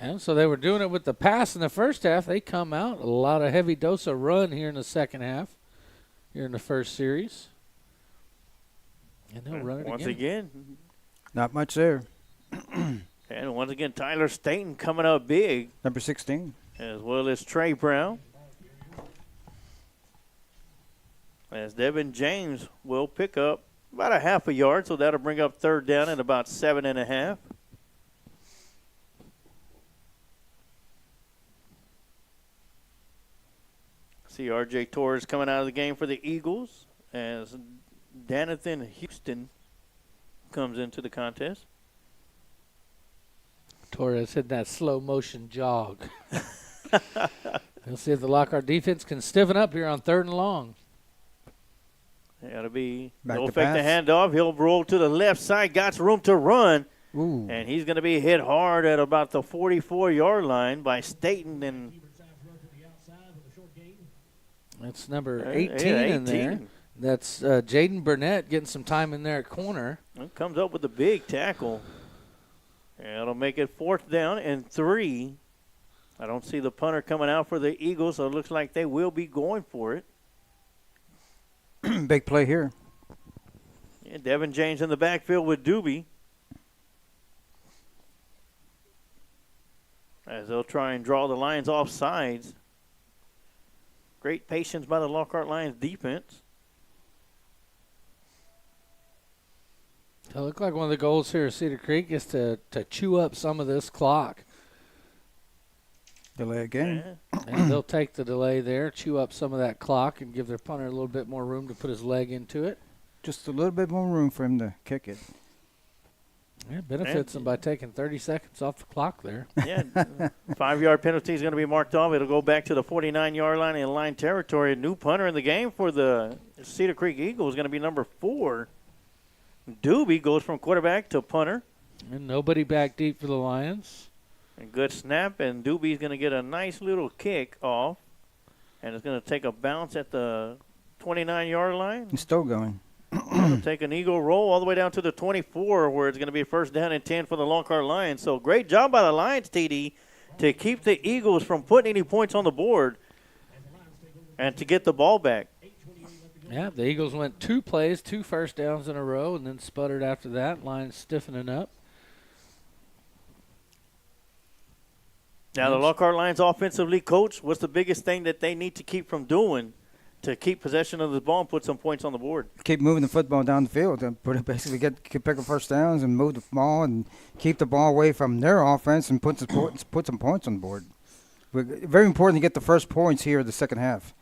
And so they were doing it with the pass in the first half. They come out a lot of heavy dose of run here in the second half, here in the first series. And they'll run it once again. Not much there. And once again, Tyler Staten coming up big. Number 16. As well as Trey Brown. As Devin James will pick up about a half a yard, so that'll bring up 3rd down at about 7.5. See R.J. Torres coming out of the game for the Eagles as Danathan Houston comes into the contest. Torres hit that slow motion jog. We'll see if the Lockhart defense can stiffen up here on 3rd and long. That'll be, Back he'll to fake the pass. handoff. He'll roll to the left side, got room to run. Ooh. And he's going to be hit hard at about the 44-yard line by Staten. And that's number 18 in there. That's Jaden Burnett getting some time in there at corner. It comes up with a big tackle. And it'll make it 4th down and 3. I don't see the punter coming out for the Eagles, so it looks like they will be going for it. Big play here. Yeah, Devin James in the backfield with Doobie. As they'll try and draw the Lions off sides. Great patience by the Lockhart Lions defense. It looked like one of the goals here at Cedar Creek is to chew up some of this clock. Delay again. Yeah. And they'll take the delay there, chew up some of that clock, and give their punter a little bit more room to put his leg into it. Just a little bit more room for him to kick it. Yeah, benefits them by taking 30 seconds off the clock there. Yeah, 5-yard penalty is going to be marked off. It'll go back to the 49-yard line in line territory. A new punter in the game for the Cedar Creek Eagles is going to be number 4. Doobie goes from quarterback to punter. And nobody back deep for the Lions. A good snap, and Doobie's going to get a nice little kick off. And it's going to take a bounce at the 29-yard line. He's still going. It'll take an eagle roll all the way down to the 24, where it's going to be 1st down and 10 for the Lockhart Lions. So great job by the Lions, TD, to keep the Eagles from putting any points on the board and to get the ball back. Yeah, the Eagles went 2 plays, 2 first downs in a row, and then sputtered after that. Lions stiffening up. Now, the Lockhart Lions offensively, Coach, what's the biggest thing that they need to keep from doing to keep possession of the ball and put some points on the board? Keep moving the football down the pick up first downs and move the ball and keep the ball away from their offense and put some points on the board. Very important to get the first points here in the second half.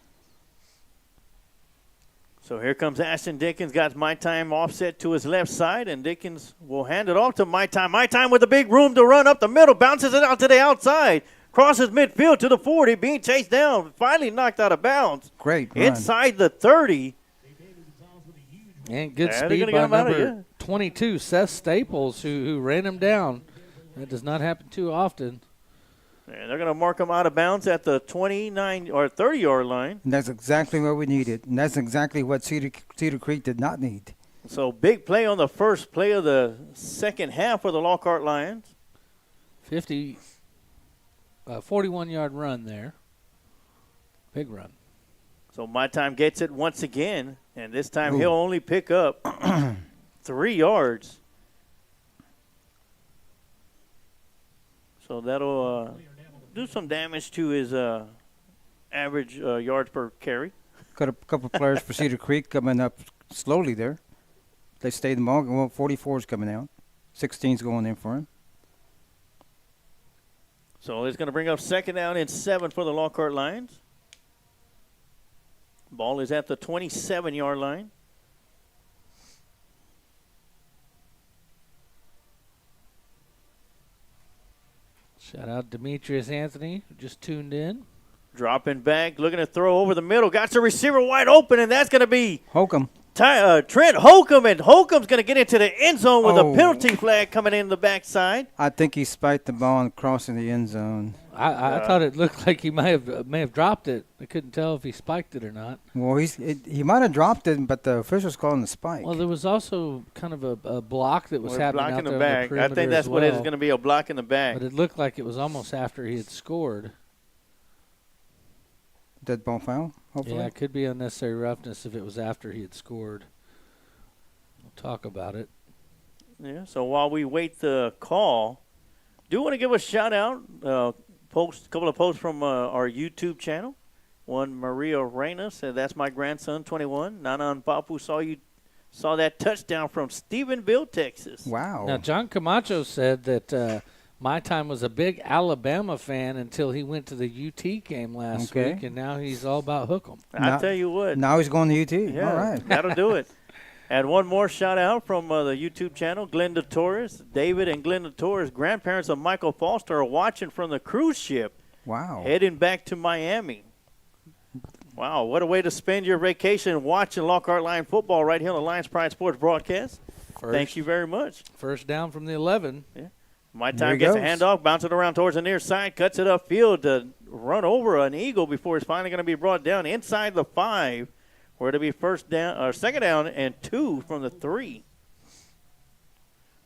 So here comes Ashton Dickens, got My Time offset to his left side, and Dickens will hand it off to My Time. My Time with a big room to run up the middle, bounces it out to the outside, crosses midfield to the 40, being chased down, finally knocked out of bounds. Great run. Inside the 30. And good Yeah, they're speed gonna by get him out of number here. 22, Seth Staples, who ran him down. That does not happen too often. And they're going to mark him out of bounds at the 29 or 30-yard line. And that's exactly what we needed. And that's exactly what Cedar Creek did not need. So big play on the first play of the second half for the Lockhart Lions. 41-yard run there. Big run. So My Time gets it once again, and this time he'll only pick up 3 yards. So that'll do some damage to his average yards per carry. Got a couple players for Cedar Creek coming up slowly there. They stayed in the ball. Well, 44 is coming out. 16's going in for him. So it's going to bring up 2nd down and 7 for the Lockhart Lions. Ball is at the 27-yard line. Shout out Demetrius Anthony, who just tuned in. Dropping back, looking to throw over the middle. Got the receiver wide open, and that's going to be Holcomb. Trent Holcomb, and Holcomb's going to get into the end zone with a penalty flag coming in the backside. I think he spiked the ball and crossing the end zone. I thought it looked like he may have dropped it. I couldn't tell if he spiked it or not. Well, he might have dropped it, but the officials called him the spike. Well, there was also kind of a block that was happening block out in the there back. on the perimeter I think that's as what it is well. going to be, a block in the back. But it looked like it was almost after he had scored. Dead ball foul, hopefully? Yeah, it could be unnecessary roughness if it was after he had scored. We'll talk about it. Yeah, so while we wait the call, do want to give a shout-out, a couple of posts from our YouTube channel. One, Maria Reyna said, that's my grandson, 21. Nana and Papu saw that touchdown from Stephenville, Texas. Wow. Now, John Camacho said that My Time was a big Alabama fan until he went to the UT game last week, and now he's all about Hook'em. I tell you what. Now he's going to UT. Yeah, All right. that'll do it. And one more shout-out from the YouTube channel, Glenda Torres. David and Glenda Torres, grandparents of Michael Foster, are watching from the cruise ship. Wow. Heading back to Miami. Wow, what a way to spend your vacation watching Lockhart Lion football right here on the Lions Pride Sports broadcast. Thank you very much. First down from the 11. Yeah. My Time gets a handoff, bounces around towards the near side, cuts it upfield to run over an Eagle before it's finally going to be brought down inside the 5, where it'll be 2nd down and 2 from the 3.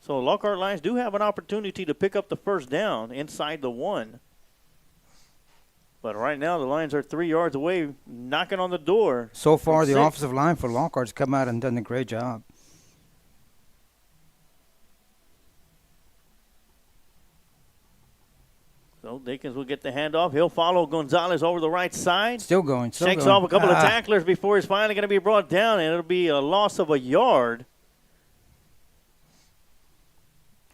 So Lockhart Lions do have an opportunity to pick up the first down inside the 1. But right now the Lions are 3 yards away, knocking on the door. So far, the offensive line for Lockhart's come out and done a great job. So Dickens will get the handoff. He'll follow Gonzalez over the right side. Still going. Shakes off a couple of tacklers before he's finally going to be brought down, and it'll be a loss of a yard.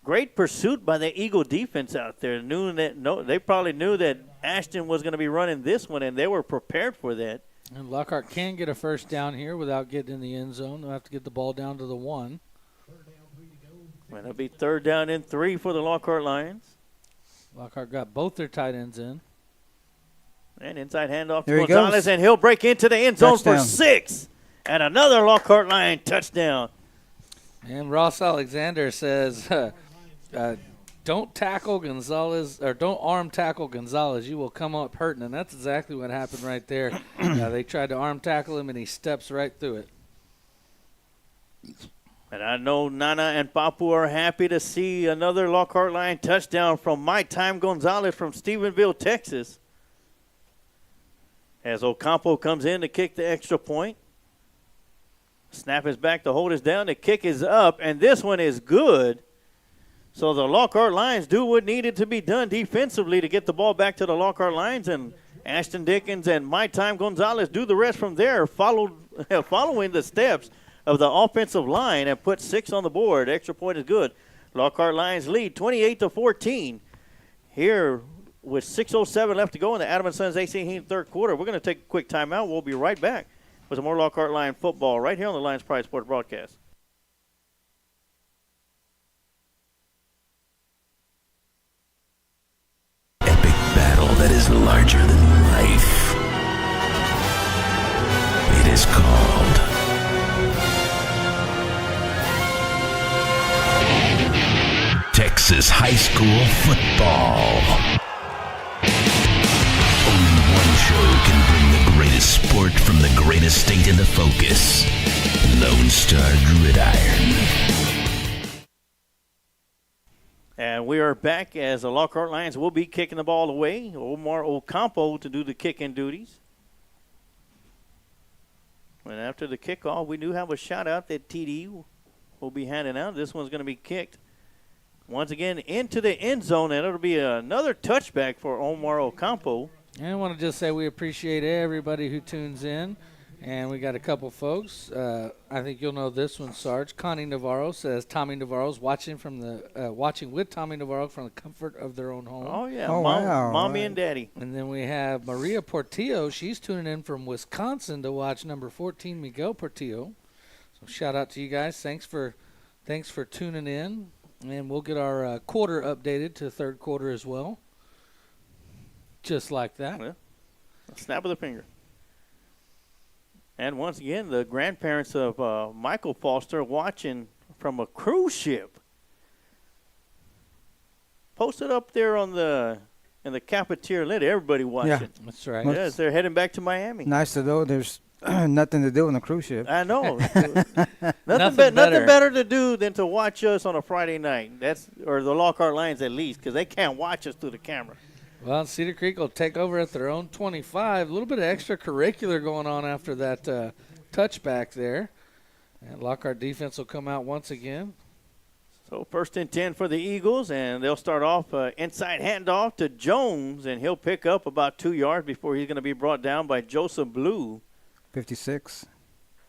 Great pursuit by the Eagle defense out there. They probably knew that Ashton was going to be running this one, and they were prepared for that. And Lockhart can get a first down here without getting in the end zone. They'll have to get the ball down to the 1. And it'll be 3rd down and 3 for the Lockhart Lions. Lockhart got both their tight ends in. And inside handoff to There he Gonzalez, goes. and he'll break into the end zone for Touchdown. 6. And another Lockhart Lion touchdown. And Ross Alexander says, don't tackle Gonzalez, or don't arm tackle Gonzalez. You will come up hurting. And that's exactly what happened right there. They tried to arm tackle him, and he steps right through it. And I know Nana and Papu are happy to see another Lockhart Lion touchdown from My Time Gonzalez from Stephenville, Texas. As Ocampo comes in to kick the extra point. Snap is back to hold us down. The kick is up, and this one is good. So the Lockhart Lions do what needed to be done defensively to get the ball back to the Lockhart Lions, and Ashton Dickens and My Time Gonzalez do the rest from there, following the steps of the offensive line and put 6 on the board. Extra point is good. Lockhart Lions lead 28-14. Here with 6:07 left to go in the Adam & Sons AC Heat third quarter. We're going to take a quick timeout. We'll be right back with some more Lockhart Lion football right here on the Lions Pride Sports broadcast. Epic battle that is larger than life. It is called Texas High School Football. Only one show can bring the greatest sport from the greatest state into focus. Lone Star Gridiron. And we are back as the Lockhart Lions will be kicking the ball away. Omar Ocampo to do the kicking duties. And after the kickoff, we do have a shout out that TD will be handing out. This one's going to be kicked once again into the end zone, and it'll be another touchback for Omar Ocampo. And I want to just say we appreciate everybody who tunes in. And we got a couple folks. I think you'll know this one, Sarge. Connie Navarro says Tommy Navarro's watching with Tommy Navarro from the comfort of their own home. Oh, yeah. Wow. Mommy and Daddy. And then we have Maria Portillo. She's tuning in from Wisconsin to watch number 14, Miguel Portillo. So shout out to you guys. Thanks for tuning in. And we'll get our quarter updated to third quarter as well. Just like that. Yeah. A snap of the finger. And once again, the grandparents of Michael Foster watching from a cruise ship. Posted up there in the cafeteria, let everybody watch it. That's right. Yes, they're heading back to Miami. Nice to know there's nothing to do on a cruise ship. I know. nothing better to do than to watch us on a Friday night. Or the Lockhart Lions at least, because they can't watch us through the camera. Well, Cedar Creek will take over at their own 25. A little bit of extracurricular going on after that touchback there. And Lockhart defense will come out once again. So 1st and 10 for the Eagles, and they'll start off inside handoff to Jones, and he'll pick up about 2 yards before he's going to be brought down by Joseph Blue. 56.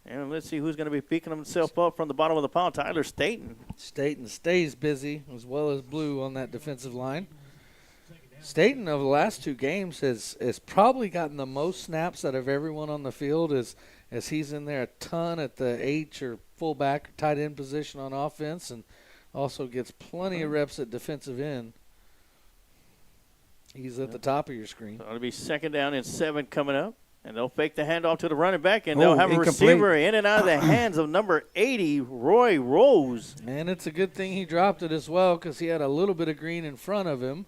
And let's see who's going to be picking himself up from the bottom of the pile. Tyler Staten. Staten stays busy as well as Blue on that defensive line. Staten, over the last 2 games, has probably gotten the most snaps out of everyone on the field as he's in there a ton at the H or fullback or tight end position on offense, and also gets plenty of reps at defensive end. He's at the top of your screen. So it'll be 2nd down and 7 coming up. And they'll fake the handoff to the running back, and they'll have a incomplete receiver in and out of the hands of number 80, Roy Rose. And it's a good thing he dropped it as well because he had a little bit of green in front of him.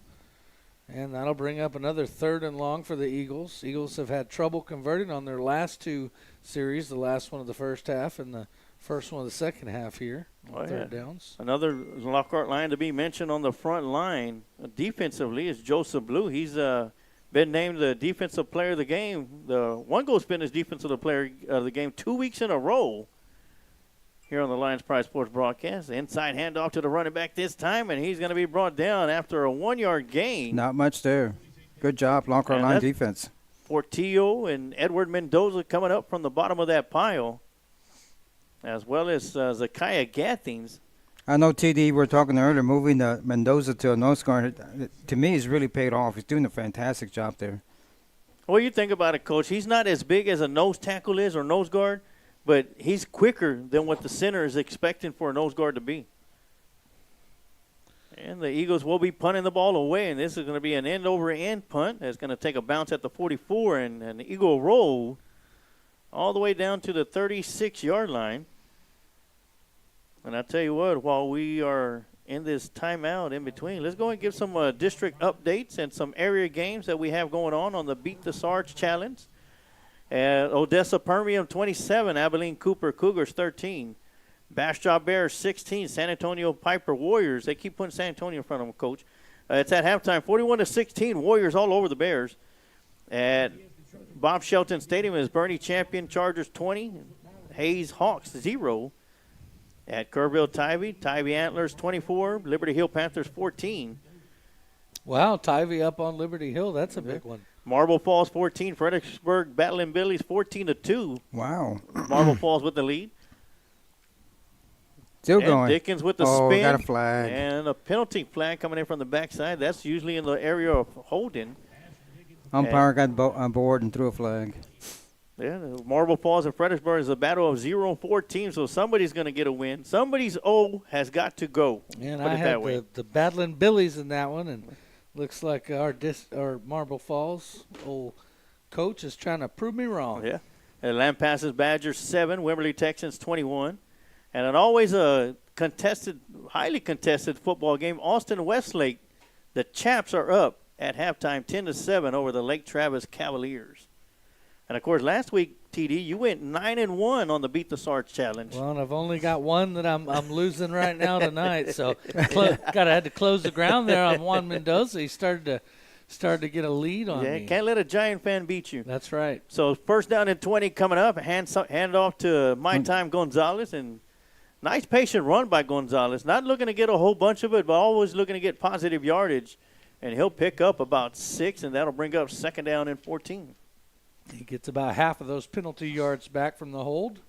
And that'll bring up another 3rd and long for the Eagles. Eagles have had trouble converting on their last 2 series, the last one of the first half and the first one of the second half here on 3rd downs. Another Lockhart line to be mentioned on the front line defensively is Joseph Blue. He's been named the defensive player of the game. The one goal spin is defensive player of the game 2 weeks in a row here on the Lions Pride Sports broadcast. Inside handoff to the running back this time, and he's going to be brought down after a 1-yard gain. Not much there. Good job, Lockhart line defense. Portillo and Edward Mendoza coming up from the bottom of that pile, as well as Zakiah Gathings. I know, TD, we were talking earlier, moving Mendoza to a nose guard. To me, he's really paid off. He's doing a fantastic job there. Well, you think about it, Coach. He's not as big as a nose tackle is or nose guard, but he's quicker than what the center is expecting for a nose guard to be. And the Eagles will be punting the ball away, and this is going to be an end-over-end punt. That's going to take a bounce at the 44, and an Eagle roll all the way down to the 36-yard line. And I tell you what, while we are in this timeout in between, let's go and give some district updates and some area games that we have going on the Beat the Sarge Challenge. Odessa Permian 27, Abilene Cooper Cougars 13. Bastrop Bears 16, San Antonio Piper Warriors. They keep putting San Antonio in front of them, Coach. It's at halftime, 41-16, Warriors all over the Bears. At Bob Shelton Stadium is Bernie Champion Chargers 20, Hayes Hawks 0. At Kerrville Tybee Antlers 24, Liberty Hill Panthers 14. Wow, Tybee up on Liberty Hill. That's a big one. Marble Falls 14, Fredericksburg Battling Billies 14-2. Wow. Marble Falls with the lead. Still going. Dickens with the spin. Got a flag. And a penalty flag coming in from the backside. That's usually in the area of holding. Umpire got on board and threw a flag. Yeah, the Marble Falls and Fredericksburg is a battle of 0-4 teams, so somebody's going to get a win. Somebody's O has got to go. And put I it had that way. the Battling Billies in that one, and looks like our Marble Falls old coach is trying to prove me wrong. Yeah. Land Passes Badgers 7, Wimberley Texans 21. And an always a contested, highly contested football game, Austin Westlake. The Chaps are up at halftime 10-7 over the Lake Travis Cavaliers. And, of course, last week, TD, you went 9-1 on the Beat the Sarge Challenge. Well, and I've only got one that I'm losing right now tonight, so had to close the ground there on Juan Mendoza. He started to get a lead on me. Can't let a Giant fan beat you. That's right. So first down and 20 coming up. Hand off to My Time Gonzalez. And nice patient run by Gonzalez. Not looking to get a whole bunch of it, but always looking to get positive yardage. And he'll pick up about 6, and that'll bring up second down and 14. He gets about half of those penalty yards back from the hold.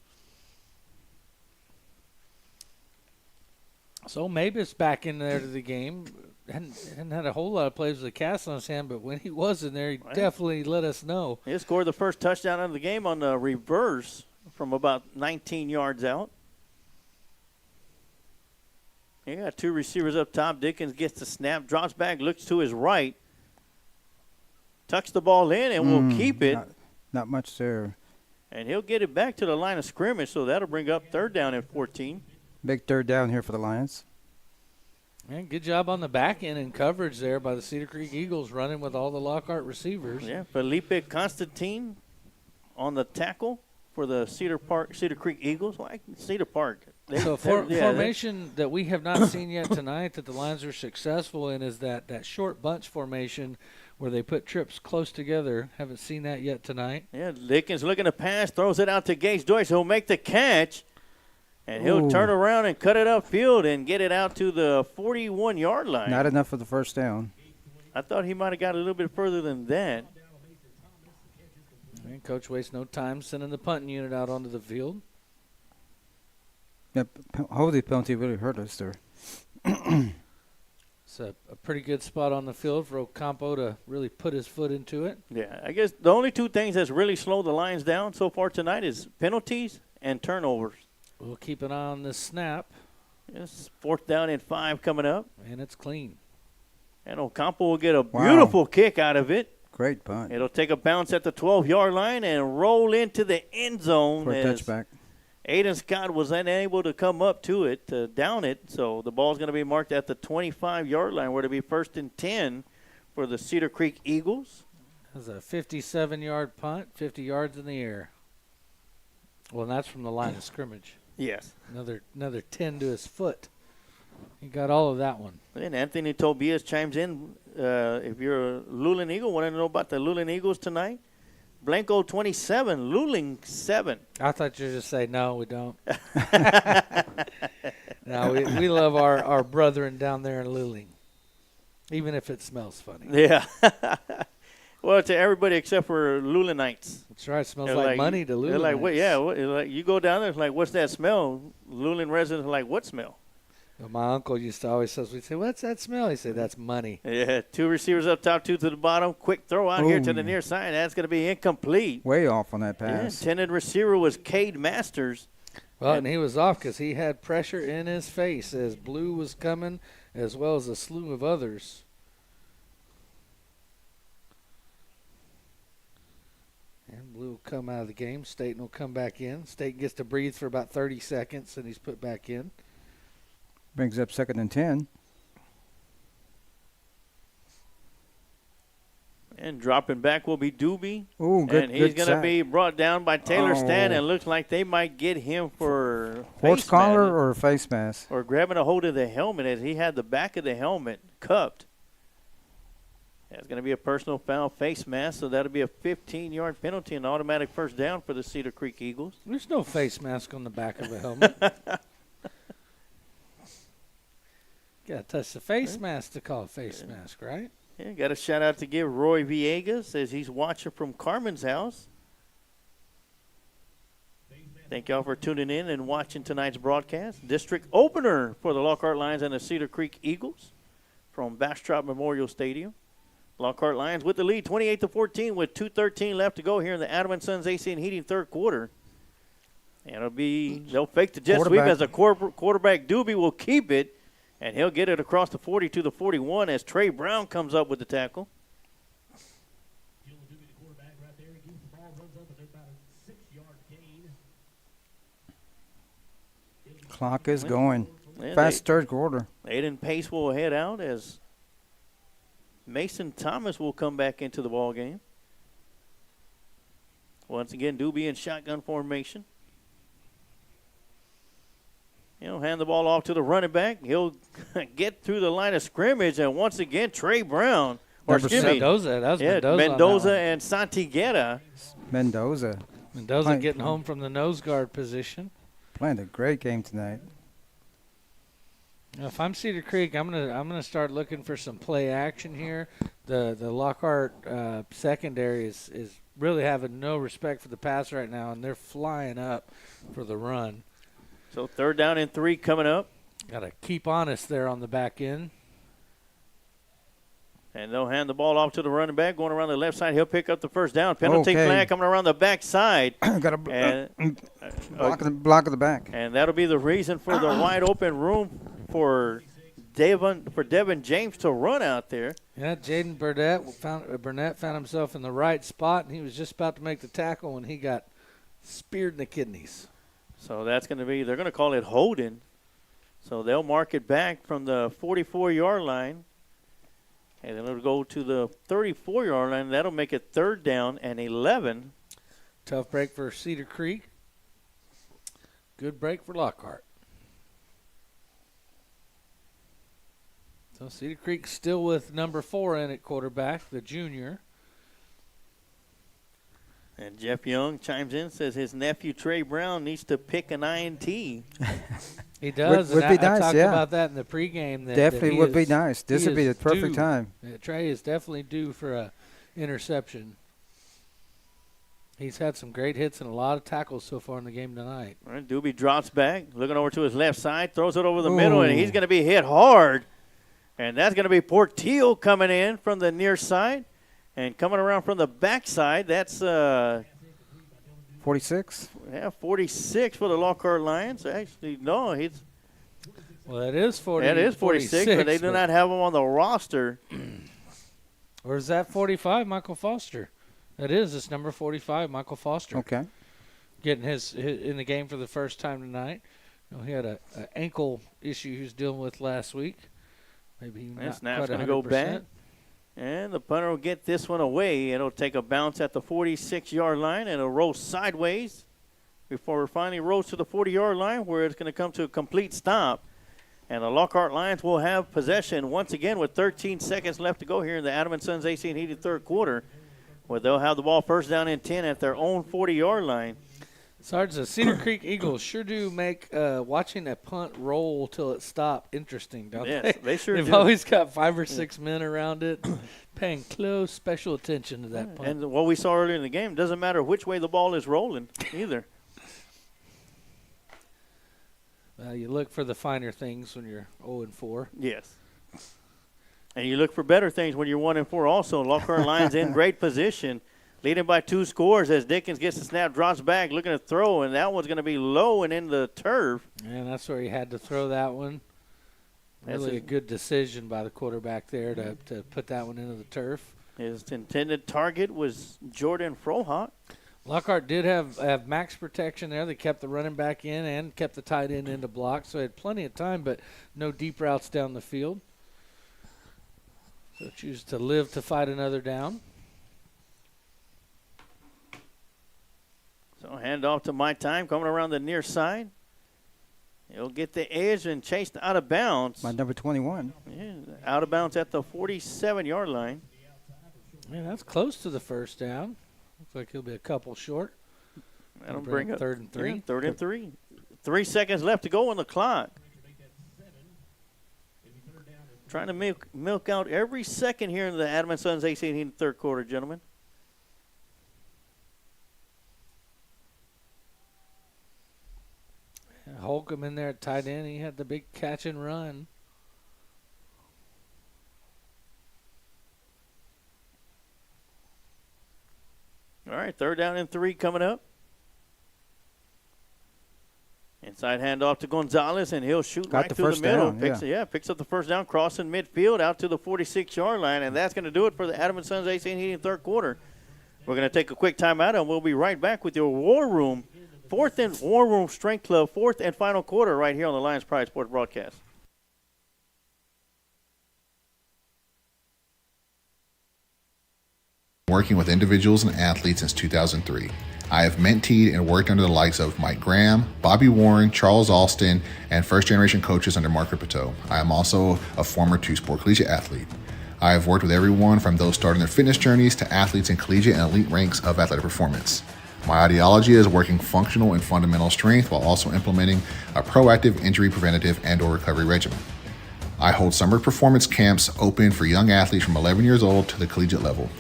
So Mabus back in there to the game. Hadn't had a whole lot of plays with a cast on his hand, but when he was in there, he definitely let us know. He scored the first touchdown of the game on the reverse from about 19 yards out. He got 2 receivers up top. Dickens gets the snap, drops back, looks to his right, tucks the ball in, and will keep it. Not much there. And he'll get it back to the line of scrimmage, so that'll bring up third down and 14. Big third down here for the Lions. Man, good job on the back end and coverage there by the Cedar Creek Eagles, running with all the Lockhart receivers. Yeah, Felipe Constantine on the tackle for the Cedar Creek Eagles. Well, Cedar Park. Formation that we have not seen yet tonight that the Lions are successful in is that short bunch formation where they put trips close together. Haven't seen that yet tonight. Yeah, Dickens looking to pass, throws it out to Gage Joyce. He'll make the catch, and he'll turn around and cut it upfield and get it out to the 41-yard line. Not enough for the first down. I thought he might have got a little bit further than that. And Coach wastes no time sending the punting unit out onto the field. Yep, holding penalty really hurt us there. It's a pretty good spot on the field for Ocampo to really put his foot into it. Yeah, I guess the only 2 things that's really slowed the Lions down so far tonight is penalties and turnovers. We'll keep an eye on this snap. It's fourth down and 5 coming up. And it's clean. And Ocampo will get a beautiful kick out of it. Great punt. It'll take a bounce at the 12-yard line and roll into the end zone. For a touchback. Aiden Scott was unable to come up to it, to down it. So the ball's going to be marked at the 25-yard line, where it'll be first and 10 for the Cedar Creek Eagles. That's a 57-yard punt, 50 yards in the air. Well, and that's from the line of scrimmage. Yes. Another 10 to his foot. He got all of that one. And Anthony Tobias chimes in. If you're a Luling Eagle, want to know about the Luling Eagles tonight? Blanco 27, Luling 7. I thought you were just say no, we don't. No, we love our brethren down there in Luling, even if it smells funny. Yeah. Well, to everybody except for Lulinites. That's right. It smells like money to Lulinites. They're like, what? Yeah. Like you go down there, it's like, what's that smell? Luling residents are like, what smell? Well, my uncle used to always say, we'd say, what's that smell? He'd say, that's money. Yeah, 2 receivers up top, 2 to the bottom. Quick throw out here to the near side. That's going to be incomplete. Way off on that pass. Yeah, intended receiver was Cade Masters. Well, and he was off because he had pressure in his face as Blue was coming, as well as a slew of others. And Blue will come out of the game. Staten will come back in. Staten gets to breathe for about 30 seconds, and he's put back in. Brings up second and 10. And dropping back will be Doobie. Ooh, good. And he's going to be brought down by Taylor Stan, and looks like they might get him for horse collar or face mask. Or grabbing a hold of the helmet as he had the back of the helmet cupped. It's going to be a personal foul, face mask, so that'll be a 15-yard penalty and automatic first down for the Cedar Creek Eagles. There's no face mask on the back of a helmet. Got to touch the face mask to call a face mask, right? Yeah, got a shout-out to give Roy Villegas as he's watching from Carmen's house. Thank y'all for tuning in and watching tonight's broadcast. District opener for the Lockhart Lions and the Cedar Creek Eagles from Bastrop Memorial Stadium. Lockhart Lions with the lead, 28-14, with 2:13 left to go here in the Adam & Sons AC and Heating third quarter. And they'll fake the jet sweep as a quarterback. Doobie will keep it, and he'll get it across the 40 to the 41 as Trey Brown comes up with the tackle. Clock is going. Fast third quarter. Aiden Pace will head out as Mason Thomas will come back into the ball game. Once again, Doobie in shotgun formation. He'll hand the ball off to the running back. He'll get through the line of scrimmage, and once again, Trey Brown. Or excuse me, Mendoza. That was Mendoza and Santiguera. Mendoza getting home from the nose guard position. Playing a great game tonight. Now, if I'm Cedar Creek, I'm gonna start looking for some play action here. The Lockhart secondary is really having no respect for the pass right now, and they're flying up for the run. So 3rd down and 3 coming up. Got to keep honest there on the back end. And they'll hand the ball off to the running back. Going around the left side, he'll pick up the first down. Penalty flag coming around the back side. Got a block of the back. And that'll be the reason for the wide open room for Devin James to run out there. Yeah, Jaden Burnett found himself in the right spot, and he was just about to make the tackle when he got speared in the kidneys. So that's going to be, they're going to call it holding. So they'll mark it back from the 44-yard line. And then it'll go to the 34-yard line. That'll make it 3rd down and 11. Tough break for Cedar Creek. Good break for Lockhart. So Cedar Creek still with number 4 in at quarterback, the junior. And Jeff Young chimes in, says his nephew Trey Brown needs to pick an INT. He does. Would be nice, I talked about that in the pregame. Definitely would be nice. This would be the perfect time. Trey is definitely due for a interception. He's had some great hits and a lot of tackles so far in the game tonight. All right, Doobie drops back, looking over to his left side, throws it over the middle, and he's going to be hit hard. And that's going to be Portillo coming in from the near side. And coming around from the backside, that's 46. Yeah, 46 for the Lockhart Lions. Actually, no, he's. Well, that is 40. That is 46, but they do not have him on the roster. Or is that 45, Michael Foster? That is. It's number 45, Michael Foster. Okay. Getting his in the game for the first time tonight. You know, he had an ankle issue he was dealing with last week. Maybe not snap's going to go back. And the punter will get this one away. It'll take a bounce at the 46-yard line, and it'll roll sideways before it finally rolls to the 40-yard line, where it's going to come to a complete stop. And the Lockhart Lions will have possession once again with 13 seconds left to go here in the Adam & Sons AC and Heated third quarter, where they'll have the ball 1st down and 10 at their own 40-yard line. Sarge, the Cedar Creek Eagles sure do make watching a punt roll till it stops interesting, don't they? Yes, they sure do. They've always got 5 or 6 men around it, paying close special attention to that punt. And what we saw earlier in the game, doesn't matter which way the ball is rolling either. You look for the finer things when you're 0-4. Yes. And you look for better things when you're 1-4 also. Lockhart Lions in great position, leading by 2 scores as Dickens gets the snap, drops back, looking to throw, and that one's going to be low and in the turf. And that's where he had to throw that one. Really a good decision by the quarterback there to put that one into the turf. His intended target was Jordan Frohock. Lockhart did have max protection there. They kept the running back in and kept the tight end into block, so he had plenty of time, but no deep routes down the field. So choose to live to fight another down. So hand off to My Time, coming around the near side. He'll get the edge and chased out of bounds. My number 21. Yeah, out of bounds at the 47-yard line. Man, that's close to the 1st down. Looks like he'll be a couple short. That'll bring up 3rd and 3. Yeah, 3rd and 3. 3 seconds left to go on the clock. Trying to milk out every second here in the Adam & Sons AC in the third quarter, gentlemen. Holcomb in there at tight end. He had the big catch and run. All right, 3rd down and 3 coming up. Inside handoff to Gonzalez, and he'll shoot right through the middle. Picks up the first down, crossing midfield out to the 46-yard line, and that's going to do it for the Adam & Sons AC and Heating 3rd quarter. We're going to take a quick timeout, and we'll be right back with your War Room, War Room Strength Club, 4th and final quarter right here on the Lions Pride Sports broadcast. Working with individuals and athletes since 2003. I have mentored and worked under the likes of Mike Graham, Bobby Warren, Charles Alston, and first-generation coaches under Mark Ripito. I am also a former two-sport collegiate athlete. I have worked with everyone from those starting their fitness journeys to athletes in collegiate and elite ranks of athletic performance. My ideology is working functional and fundamental strength while also implementing a proactive injury preventative and/or recovery regimen. I hold summer performance camps open for young athletes from 11 years old to the collegiate level.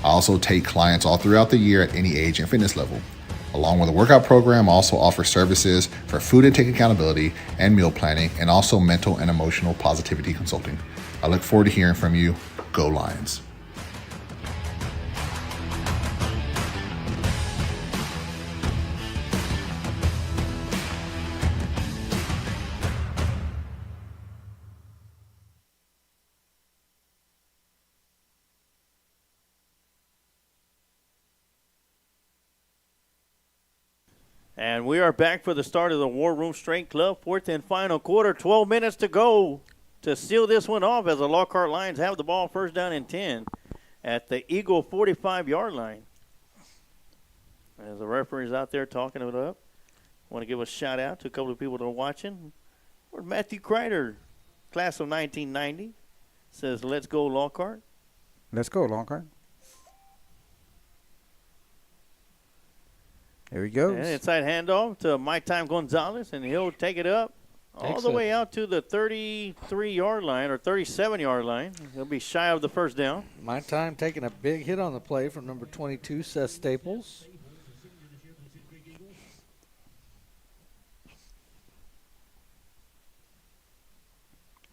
I also take clients all throughout the year at any age and fitness level. Along with a workout program, I also offer services for food intake accountability and meal planning, and also mental and emotional positivity consulting. I look forward to hearing from you. Go Lions. And we are back for the start of the War Room Strength Club, 4th and final quarter. 12 minutes to go to seal this one off as the Lockhart Lions have the ball 1st down and 10 at the Eagle 45-yard line. As the referee's out there talking it up, I want to give a shout-out to a couple of people that are watching. Matthew Kreider, class of 1990, says, "Let's go Lockhart." Let's go Lockhart. There he goes. And inside handoff to Mike Time Gonzalez, and he'll take it up all the way out to the 33-yard line or 37-yard line. He'll be shy of the first down. My Time taking a big hit on the play from number 22, Seth Staples.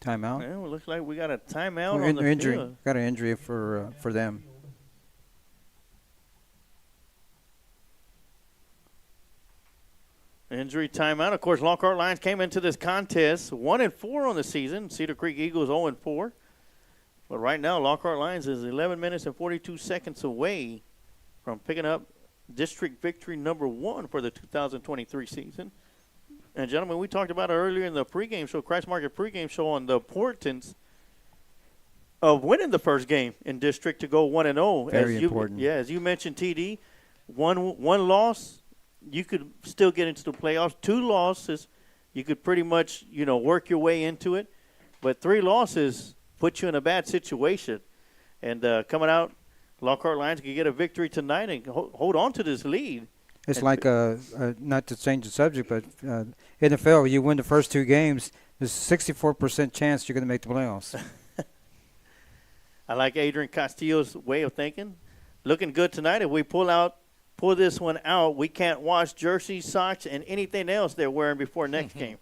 Timeout. Yeah, well, looks like we got a timeout on the injury. field. Got an injury for them. Injury timeout. Of course, Lockhart Lions came into this contest 1-4 on the season. Cedar Creek Eagles 0-4. But right now, Lockhart Lions is 11 minutes and 42 seconds away from picking up district victory number 1 for the 2023 season. And, gentlemen, we talked about it earlier in the pregame show, Christ Market pregame show, on the importance of winning the first game in district to go 1-0. Very important. Yeah, as you mentioned, TD, one loss, you could still get into the playoffs. 2 losses, you could pretty much, work your way into it. But 3 losses put you in a bad situation. And coming out, Lockhart Lions could get a victory tonight and hold on to this lead. It's like, not to change the subject, but NFL, you win the first 2 games, there's a 64% chance you're going to make the playoffs. I like Adrian Castillo's way of thinking. Looking good tonight. If we pull this one out, we can't wash jerseys, socks, and anything else they're wearing before next game.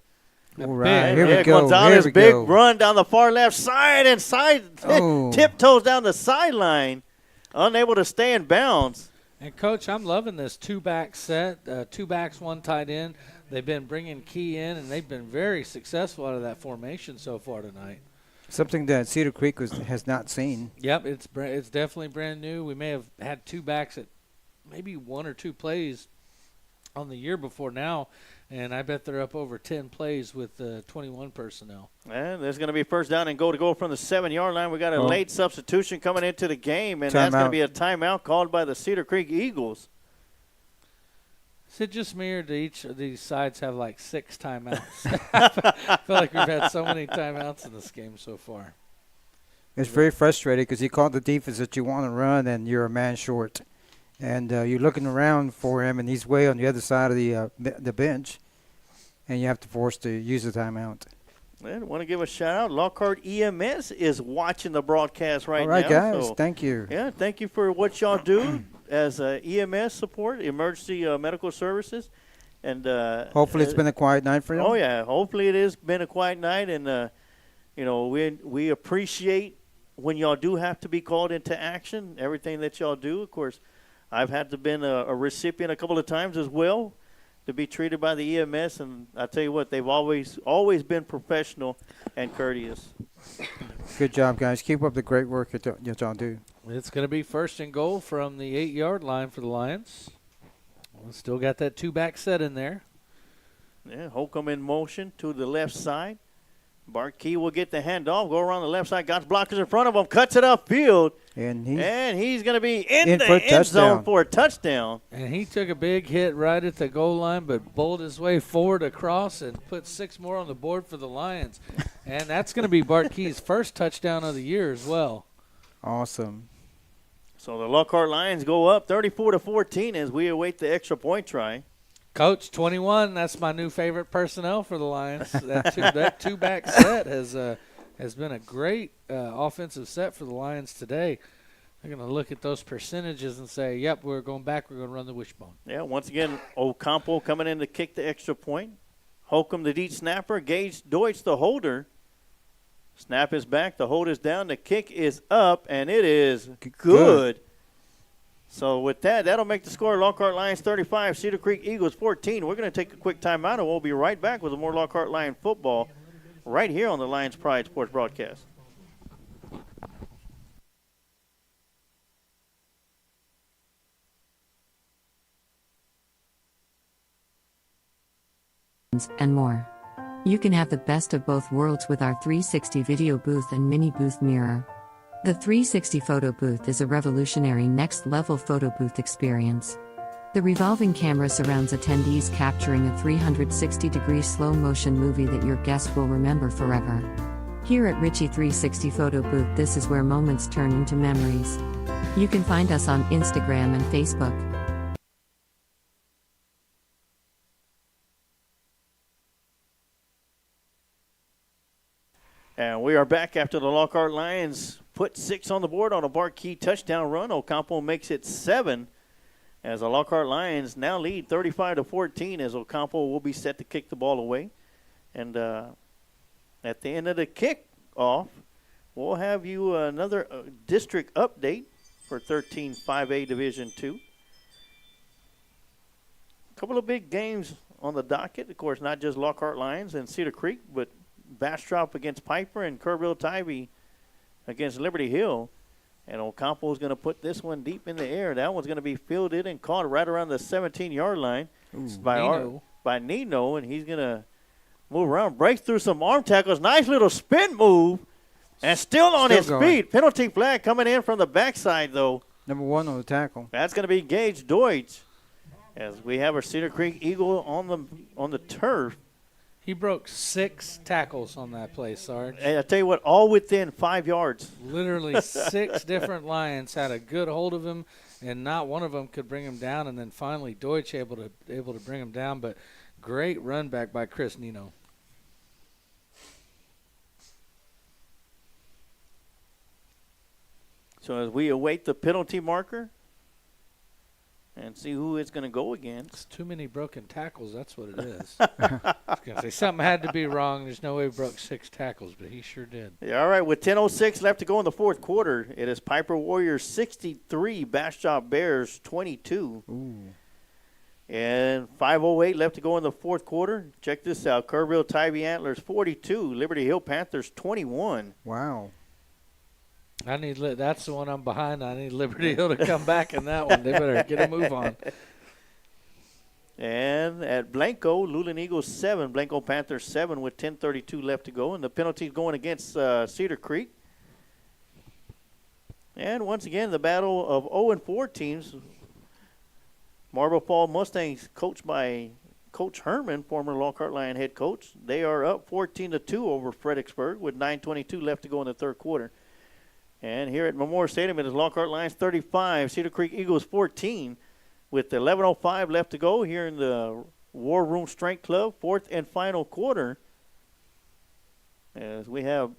All right, here we go. Gonzalez, big run down the far left side and tiptoes down the sideline, unable to stay in bounds. And, Coach, I'm loving this 2-back set, 2 backs, 1 tight end. They've been bringing Key in, and they've been very successful out of that formation so far tonight. Something that Cedar Creek has not seen. Yep, it's definitely brand new. We may have had 2 backs at maybe 1 or 2 plays on the year before now, and I bet they're up over 10 plays with 21 personnel. And there's going to be first down and goal to go from the 7-yard line. We got a late substitution coming into the game, and that's going to be a timeout called by the Cedar Creek Eagles. Is it just me, or do each of these sides have like 6 timeouts? I feel like we've had so many timeouts in this game so far. It's very frustrating because you call the defense that you want to run, and you're a man short. And you're looking around for him, and he's way on the other side of the bench, and you have to force to use the timeout. I want to give a shout-out. Lockhart EMS is watching the broadcast right now. All right, guys, so, thank you. Yeah, thank you for what y'all do as EMS support, emergency medical services. And hopefully it's been a quiet night for you. Oh, yeah, hopefully it has been a quiet night, and, we appreciate when y'all do have to be called into action, everything that y'all do. Of course, I've had to been a recipient a couple of times as well to be treated by the EMS, and I tell you what, they've always been professional and courteous. Good job, guys. Keep up the great work that y'all do. It's going to be 1st and goal from the 8-yard line for the Lions. Well, still got that 2-back set in there. Yeah, Holcomb in motion to the left side. Bart Key will get the handoff, go around the left side, got blockers in front of him, cuts it upfield, and he's going to be in the end zone for a touchdown. And he took a big hit right at the goal line, but bowled his way forward across and put 6 more on the board for the Lions. And that's going to be Bart Key's first touchdown of the year as well. Awesome. So the Lockhart Lions go up 34-14 as we await the extra point try. Coach, 21, that's my new favorite personnel for the Lions. That 2-back set has been a great offensive set for the Lions today. They're going to look at those percentages and say, yep, we're going back, we're going to run the wishbone. Yeah, once again, Ocampo coming in to kick the extra point. Holcomb the deep snapper, Gage Deutsch the holder. Snap is back, the hold is down, the kick is up, and it is good. So with that, that'll make the score Lockhart Lions 35, Cedar Creek Eagles 14. We're going to take a quick timeout, and we'll be right back with more Lockhart Lion football right here on the Lions Pride Sports Broadcast. And more. You can have the best of both worlds with our 360 video booth and mini booth mirror. The 360 photo booth is a revolutionary next-level photo booth experience. The revolving camera surrounds attendees, capturing a 360-degree slow-motion movie that your guests will remember forever. Here at Ritchie 360 Photo Booth, this is where moments turn into memories. You can find us on Instagram and Facebook. And we are back after the Lockhart Lions put 6 on the board on a Bart Key touchdown run. Ocampo makes it 7 as the Lockhart Lions now lead 35-14 as Ocampo will be set to kick the ball away. And at the end of the kickoff, we'll have you another district update for 13-5A Division II. A couple of big games on the docket. Of course, not just Lockhart Lions and Cedar Creek, but Bastrop against Piper and Kerrville-Tybee against Liberty Hill. And Ocampo is going to put this one deep in the air. That one's going to be fielded and caught right around the 17-yard line by Nino. And he's going to move around, break through some arm tackles. Nice little spin move. And still on his feet. Penalty flag coming in from the backside, though. Number 1 on the tackle. That's going to be Gage Deutsch as we have our Cedar Creek Eagle on the turf. He broke 6 tackles on that play, Sarge. And I tell you what, all within 5 yards. Literally 6 different Lions had a good hold of him, and not one of them could bring him down. And then finally Deutsch able to bring him down. But great run back by Chris Nino. So as we await the penalty marker and see who it's going to go against. It's too many broken tackles. That's what it is. I was going to say something had to be wrong. There's no way he broke 6 tackles, but he sure did. Yeah, all right, with 10:06 left to go in the fourth quarter, it is Piper Warriors 63, Bastrop Bears 22. Ooh. And 5:08 left to go in the fourth quarter. Check this out. Kerrville-Tybee Antlers 42, Liberty Hill Panthers 21. Wow. That's the one I'm behind. I need Liberty Hill to come back in that one. They better get a move on. And at Blanco, Luling Eagles 7, Blanco Panthers 7 with 10:32 left to go. And the penalties going against Cedar Creek. And once again, the battle of 0-4 teams. Marble Fall Mustangs, coached by Coach Herman, former Lockhart Lion head coach. They are up 14-2 over Fredericksburg with 9:22 left to go in the third quarter. And here at Memorial Stadium, it is Lockhart Lions 35, Cedar Creek Eagles 14, with 11:05 left to go here in the War Room Strength Club, fourth and final quarter. As we have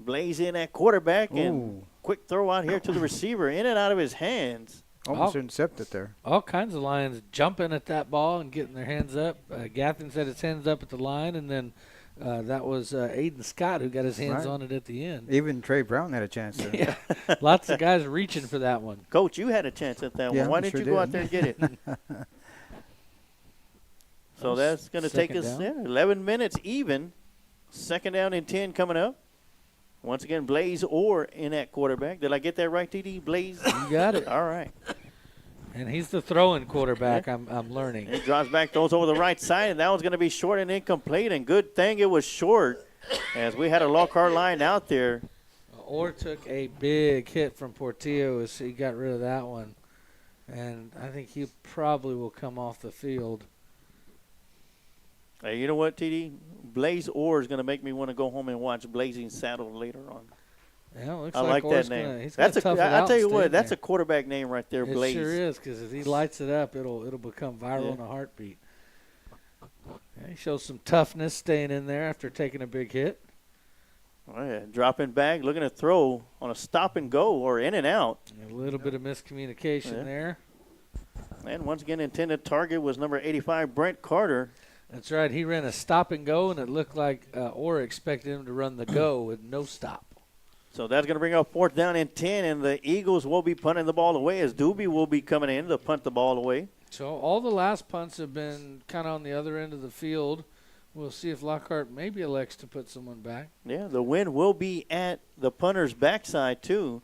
Blaze in at quarterback and quick throw out here to the receiver, in and out of his hands. Almost intercepted there. All kinds of Lions jumping at that ball and getting their hands up. Gathering set his hands up at the line, and then that was Aiden Scott who got his hands on it at the end. Even Trey Brown had a chance there. Yeah. Lots of guys reaching for that one. Coach, you had a chance at that one. Why didn't you go out there and get it? So that's going to take us 11 minutes even. Second down and 10 coming up. Once again, Blaze Orr in at quarterback. Did I get that right, TD? Blaze? You got it. All right. And he's the throwing quarterback, I'm learning. He drops back, throws over the right side, and that one's going to be short and incomplete. And good thing it was short, as we had a Lockhart line out there. Orr took a big hit from Portillo as he got rid of that one. And I think he probably will come off the field. Hey, you know what, TD? Blaze Orr is going to make me want to go home and watch Blazing Saddle later on. Yeah, looks I like Orr's that name. That's I'll tell you what, that's a quarterback name right there, Blaze. It sure is, because if he lights it up, it'll become viral in a heartbeat. Yeah, he shows some toughness staying in there after taking a big hit. Oh, yeah. Dropping back, looking to throw on a stop and go or in and out. A little bit of miscommunication there. And once again, intended target was number 85, Brent Carter. That's right. He ran a stop and go, and it looked like Orr expected him to run the go with no stop. So that's going to bring up 4th down and 10, and the Eagles will be punting the ball away as Doobie will be coming in to punt the ball away. So all the last punts have been kind of on the other end of the field. We'll see if Lockhart maybe elects to put someone back. Yeah, the wind will be at the punter's backside, too.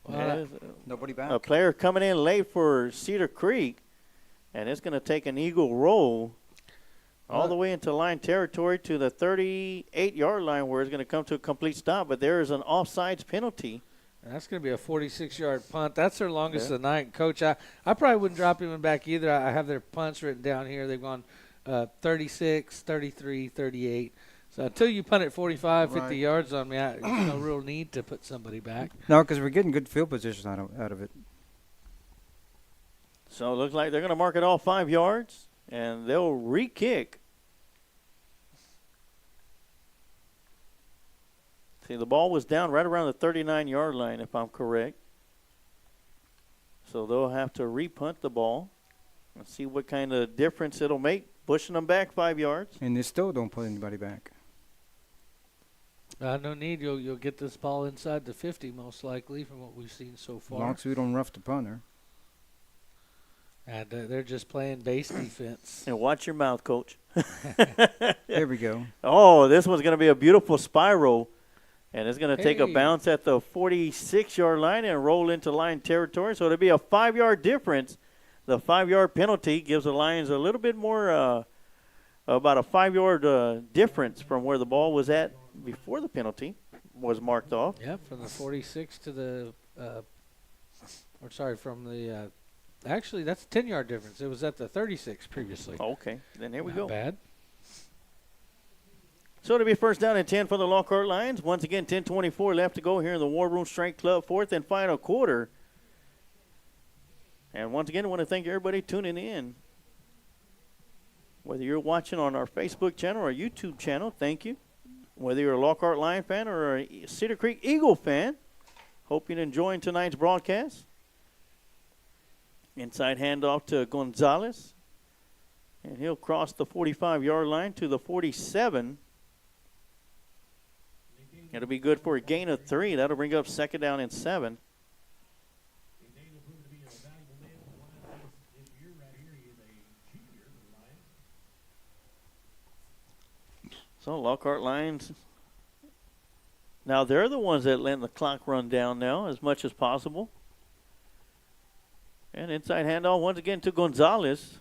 Well, nobody back. A player coming in late for Cedar Creek, and it's going to take an Eagle roll all the way into line territory to the 38-yard line where it's going to come to a complete stop. But there is an offsides penalty. And that's going to be a 46-yard punt. That's their longest of the night. Coach, I probably wouldn't drop him back either. I have their punts written down here. They've gone 36, 33, 38. So until you punt it 45, 50 yards on me, there's no real need to put somebody back. No, because we're getting good field position out of it. So it looks like they're going to mark it all 5 yards, and they'll re-kick. See, the ball was down right around the 39-yard line, if I'm correct. So they'll have to re-punt the ball and see what kind of difference it'll make, pushing them back 5 yards. And they still don't put anybody back. No need. You'll get this ball inside the 50 most likely from what we've seen so far. As long as we don't rough the punter. And they're just playing base defense. And watch your mouth, Coach. There we go. Oh, this one's going to be a beautiful spiral. And it's going to take a bounce at the 46-yard line and roll into line territory. So it'll be a 5-yard difference. The 5-yard penalty gives the Lions a little bit more, about a 5-yard difference from where the ball was at before the penalty was marked off. Yeah, from the 46 to the, from the, actually that's a 10-yard difference. It was at the 36 previously. Okay, then here we go. Not bad. So it'll be 1st down and 10 for the Lockhart Lions. Once again, 10:24 left to go here in the War Room Strength Club, 4th and final quarter. And once again, I want to thank everybody tuning in. Whether you're watching on our Facebook channel or YouTube channel, thank you. Whether you're a Lockhart Lion fan or a Cedar Creek Eagle fan, hope you're enjoying tonight's broadcast. Inside handoff to Gonzalez. And he'll cross the 45-yard line to the 47. It'll be good for a gain of 3. That'll bring up 2nd down and 7. So Lockhart Lions, now they're the ones that let the clock run down now as much as possible. And inside handoff once again to Gonzalez.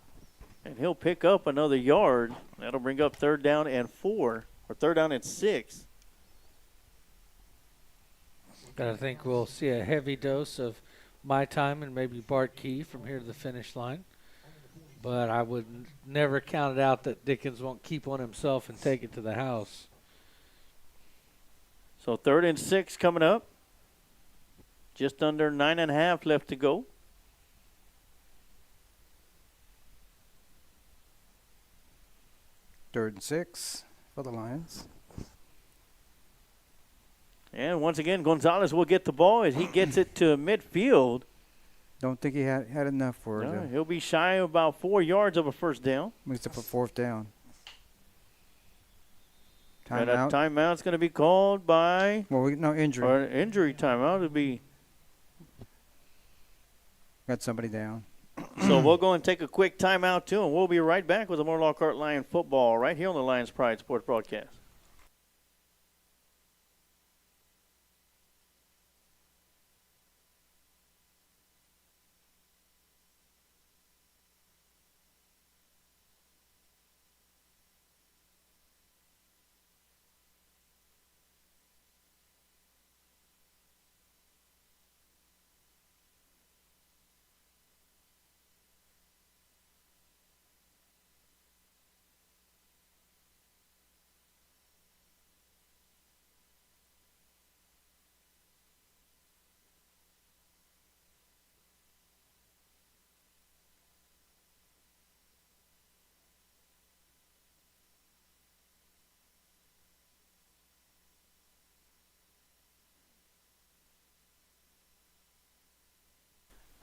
And he'll pick up another yard. That'll bring up 3rd down and 4, or 3rd down and 6. I think we'll see a heavy dose of my time and maybe Bart Key from here to the finish line. But I would never count it out that Dickens won't keep one himself and take it to the house. So 3rd and 6 coming up. Just under 9.5 left to go. Third and 6 for the Lions. And once again, Gonzalez will get the ball as he gets it to midfield. Don't think he had enough for it. No, he'll be shy of about 4 yards of a 1st down. Moves up a 4th down. And a timeout's going to be called by. Well, no injury. Or an injury timeout would be. Got somebody down. So we'll go and take a quick timeout too, and we'll be right back with more Lockhart Lion football right here on the Lions Pride Sports Broadcast.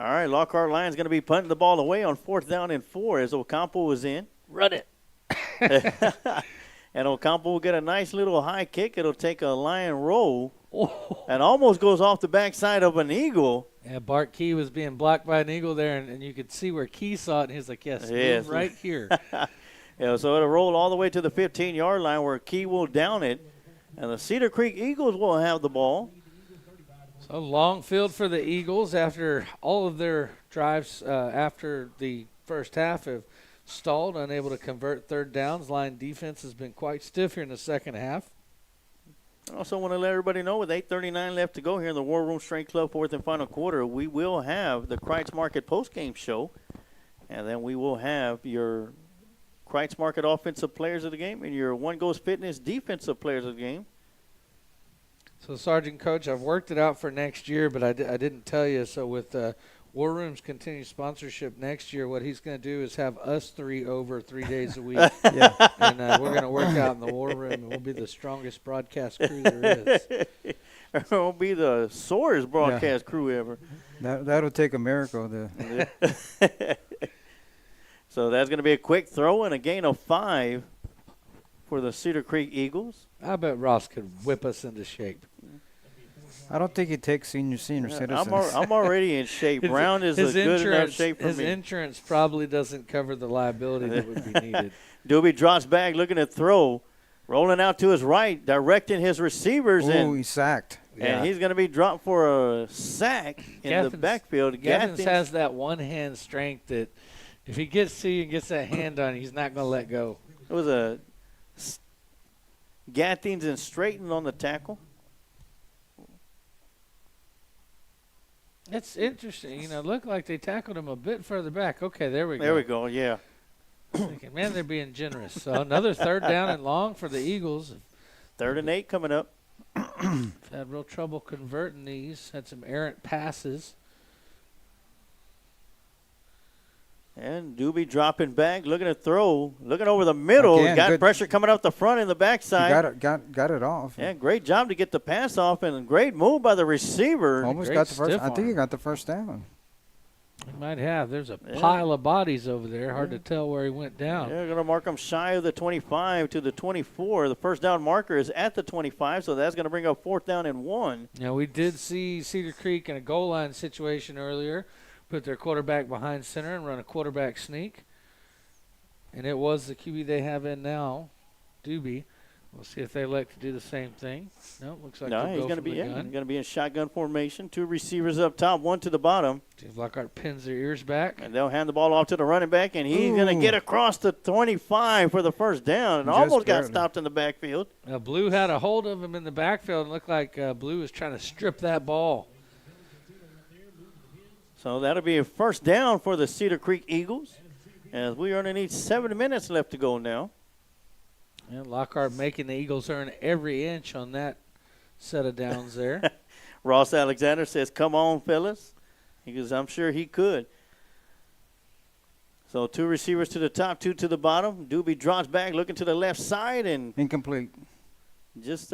All right, Lockhart Lions going to be punting the ball away on 4th down and 4 as Ocampo was in. Run it. And Ocampo will get a nice little high kick. It'll take a Lion roll and almost goes off the backside of an Eagle. Yeah, Bart Key was being blocked by an Eagle there, and you could see where Key saw it, and he's like, yes. Move right here. Yeah, so it'll roll all the way to the 15-yard line where Key will down it, and the Cedar Creek Eagles will have the ball. So long field for the Eagles after all of their drives after the first half have stalled, unable to convert third downs. Lion defense has been quite stiff here in the second half. I also want to let everybody know with 8:39 left to go here in the War Room Strength Club fourth and final quarter, we will have the Kreitz Market postgame show, and then we will have your Kreitz Market offensive players of the game and your One Goes Fitness defensive players of the game. So, Sergeant Coach, I've worked it out for next year, but I didn't tell you. So, with War Room's continued sponsorship next year, what he's going to do is have us three over 3 days a week. Yeah. And we're going to work out in the War Room, and we'll be the strongest broadcast crew there is. We'll be the sorest broadcast crew ever. That'll take a miracle. So, that's going to be a quick throw and a gain of 5 for the Cedar Creek Eagles. I bet Ross could whip us into shape. I don't think it takes senior citizens. I'm already in shape. Brown is a good enough shape for me. His insurance probably doesn't cover the liability that would be needed. Doobie drops back, looking to throw, rolling out to his right, directing his receivers. Ooh, he's sacked. And he's going to be dropped for a sack in the backfield. Gaffins has that one-hand strength that if he gets to you and gets that hand on you, he's not going to let go. It was a Gathings and Straighten on the tackle. It's interesting. It looked like they tackled him a bit further back. Okay, there we go. There we go, yeah. Thinking, man, they're being generous. So another 3rd down and long for the Eagles. 3rd and 8 coming up. Had real trouble converting these. Had some errant passes. And Doobie dropping back, looking to throw, looking over the middle. Again, got good pressure coming up the front and the backside. Got it off. Yeah, great job to get the pass off, and great move by the receiver. Almost got the first. I think he got the first down. He might have. There's a pile of bodies over there. Hard to tell where he went down. Yeah, they're going to mark him shy of the 25 to the 24. The first down marker is at the 25, so that's going to bring up 4th down and 1. Now, we did see Cedar Creek in a goal line situation earlier. Put their quarterback behind center and run a quarterback sneak. And it was the QB they have in now, Doobie. We'll see if they elect to do the same thing. No, looks like he's going to be going to be in shotgun formation. 2 receivers up top, 1 to the bottom. Steve Lockhart pins their ears back. And they'll hand the ball off to the running back, and he's going to get across the 25 for the first down and almost got stopped in the backfield. Blue had a hold of him in the backfield and looked like Blue was trying to strip that ball. So that'll be a first down for the Cedar Creek Eagles, as we only need 7 minutes left to go now. And Lockhart making the Eagles earn every inch on that set of downs there. Ross Alexander says, come on, fellas. He goes, I'm sure he could. So 2 receivers to the top, 2 to the bottom. Doobie drops back, looking to the left side, and incomplete. Just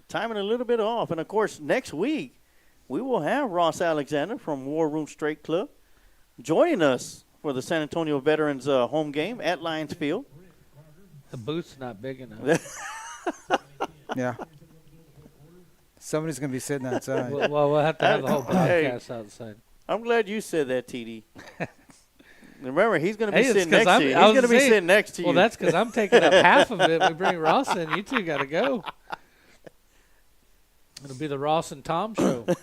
timing a little bit off. And, of course, next week we will have Ross Alexander from War Room Straight Club joining us for the San Antonio Veterans home game at Lions Field. The booth's not big enough. Yeah. Somebody's going to be sitting outside. Well, we'll have to have the whole broadcast outside. I'm glad you said that, TD. Remember, he's going to be Hey, sitting next to you. He's going to be sitting next to you. Well, that's because I'm taking up half of it. We bring Ross in. You two got to go. It'll be the Ross and Tom show. All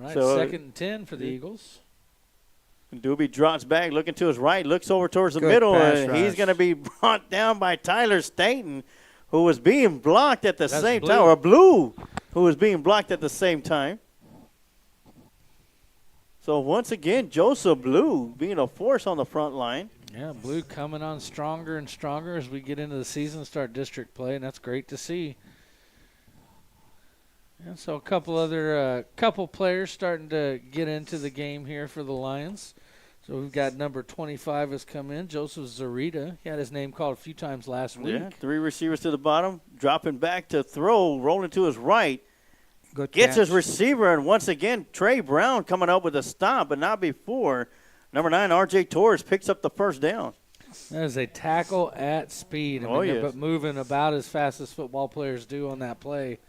right, So, 2nd and 10 for the Eagles. Doobie drops back, looking to his right, looks over towards the Good middle, pass and he's rush. going to be brought down by Tyler Staten, who was being blocked at the That's same Blue. time, or Blue, who was being blocked at the same time. So once again, Joseph Blue being a force on the front line. Yeah, Blue coming on stronger and stronger as we get into the season, start district play, and that's great to see. And so a couple players starting to get into the game here for the Lions. So we've got number 25 has come in, Joseph Zarita. He had his name called a few times last week. Yeah, 3 receivers to the bottom, dropping back to throw, rolling to his right. Good Gets catch. his receiver, and once again, Trey Brown coming up with a stop, but not before. Number 9, R.J. Torres, picks up the first down. That is a tackle at speed. But moving about as fast as football players do on that play.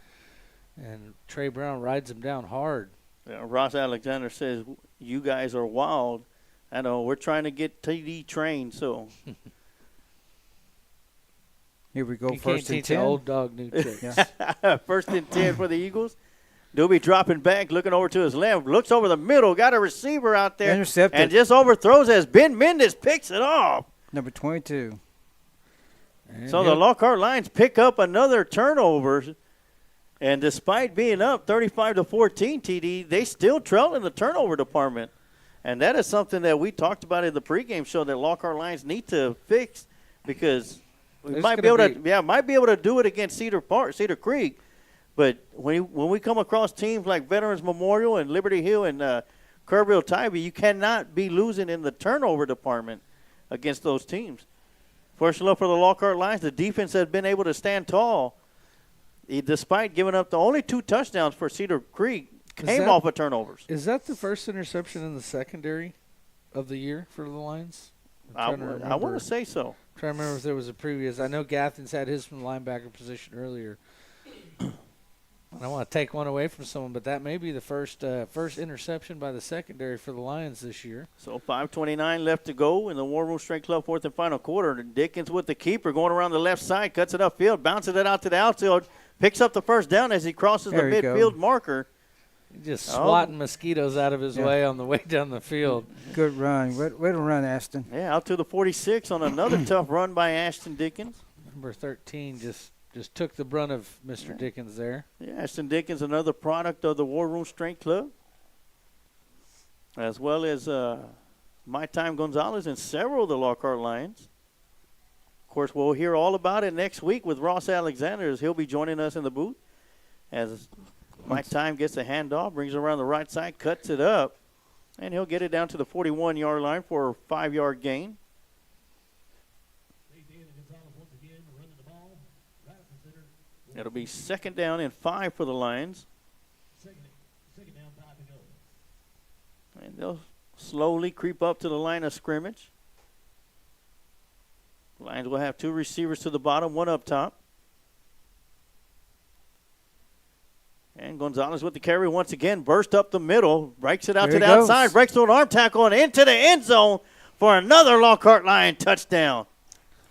And Trey Brown rides him down hard. Yeah, Ross Alexander says, you guys are wild. I know, we're trying to get TD trained, so. Here we go, You first can't and teach an 10. old dog new tricks. Yeah. First and 10 for the Eagles. Doobie dropping back, looking over to his left, looks over the middle, got a receiver out there. Intercepted. And just overthrows as Ben Mendes picks it off. Number 22. And So the Lockhart Lions pick up another turnover. And despite being up 35-14, TD, they still trail in the turnover department. And that is something that we talked about in the pregame show that Lockhart Lions need to fix, because we There's might be able gonna might be able to do it against Cedar Creek. But when we come across teams like Veterans Memorial and Liberty Hill and Kerrville Tybee, you cannot be losing in the turnover department against those teams. First look for the Lockhart Lions, the defense has been able to stand tall. Despite giving up the only 2 touchdowns for Cedar Creek, came off of turnovers. Is that the first interception in the secondary of the year for the Lions? I want to say so. I'm trying to remember if there was a previous. I know Gathens had his from the linebacker position earlier. I don't want to take one away from someone, but that may be the first interception by the secondary for the Lions this year. So 5:29 left to go in the War Room Strength Club fourth and final quarter. Dickens with the keeper going around the left side, cuts it upfield, bounces it out to the outfield, picks up the first down as he crosses the midfield marker. Just swatting mosquitoes out of his way on the way down the field. Good run. Way to run, Ashton. Yeah, out to the 46 on another tough run by Ashton Dickens. Number 13 just took the brunt of Mr. Dickens there. Yeah, Ashton Dickens, another product of the War Room Strength Club, as well as My Time Gonzalez and several of the Lockhart Lions. Of course, we'll hear all about it next week with Ross Alexander, as he'll be joining us in the booth. As My Time gets a handoff, brings it around the right side, cuts it up, and he'll get it down to the 41-yard line for a 5-yard gain. It'll be 2nd down and 5 for the Lions. Second down, 5 to go. And they'll slowly creep up to the line of scrimmage. Lions will have 2 receivers to the bottom, 1 up top. And Gonzalez with the carry once again, burst up the middle, breaks it out to the outside, breaks through an arm tackle and into the end zone for another Lockhart Lion touchdown.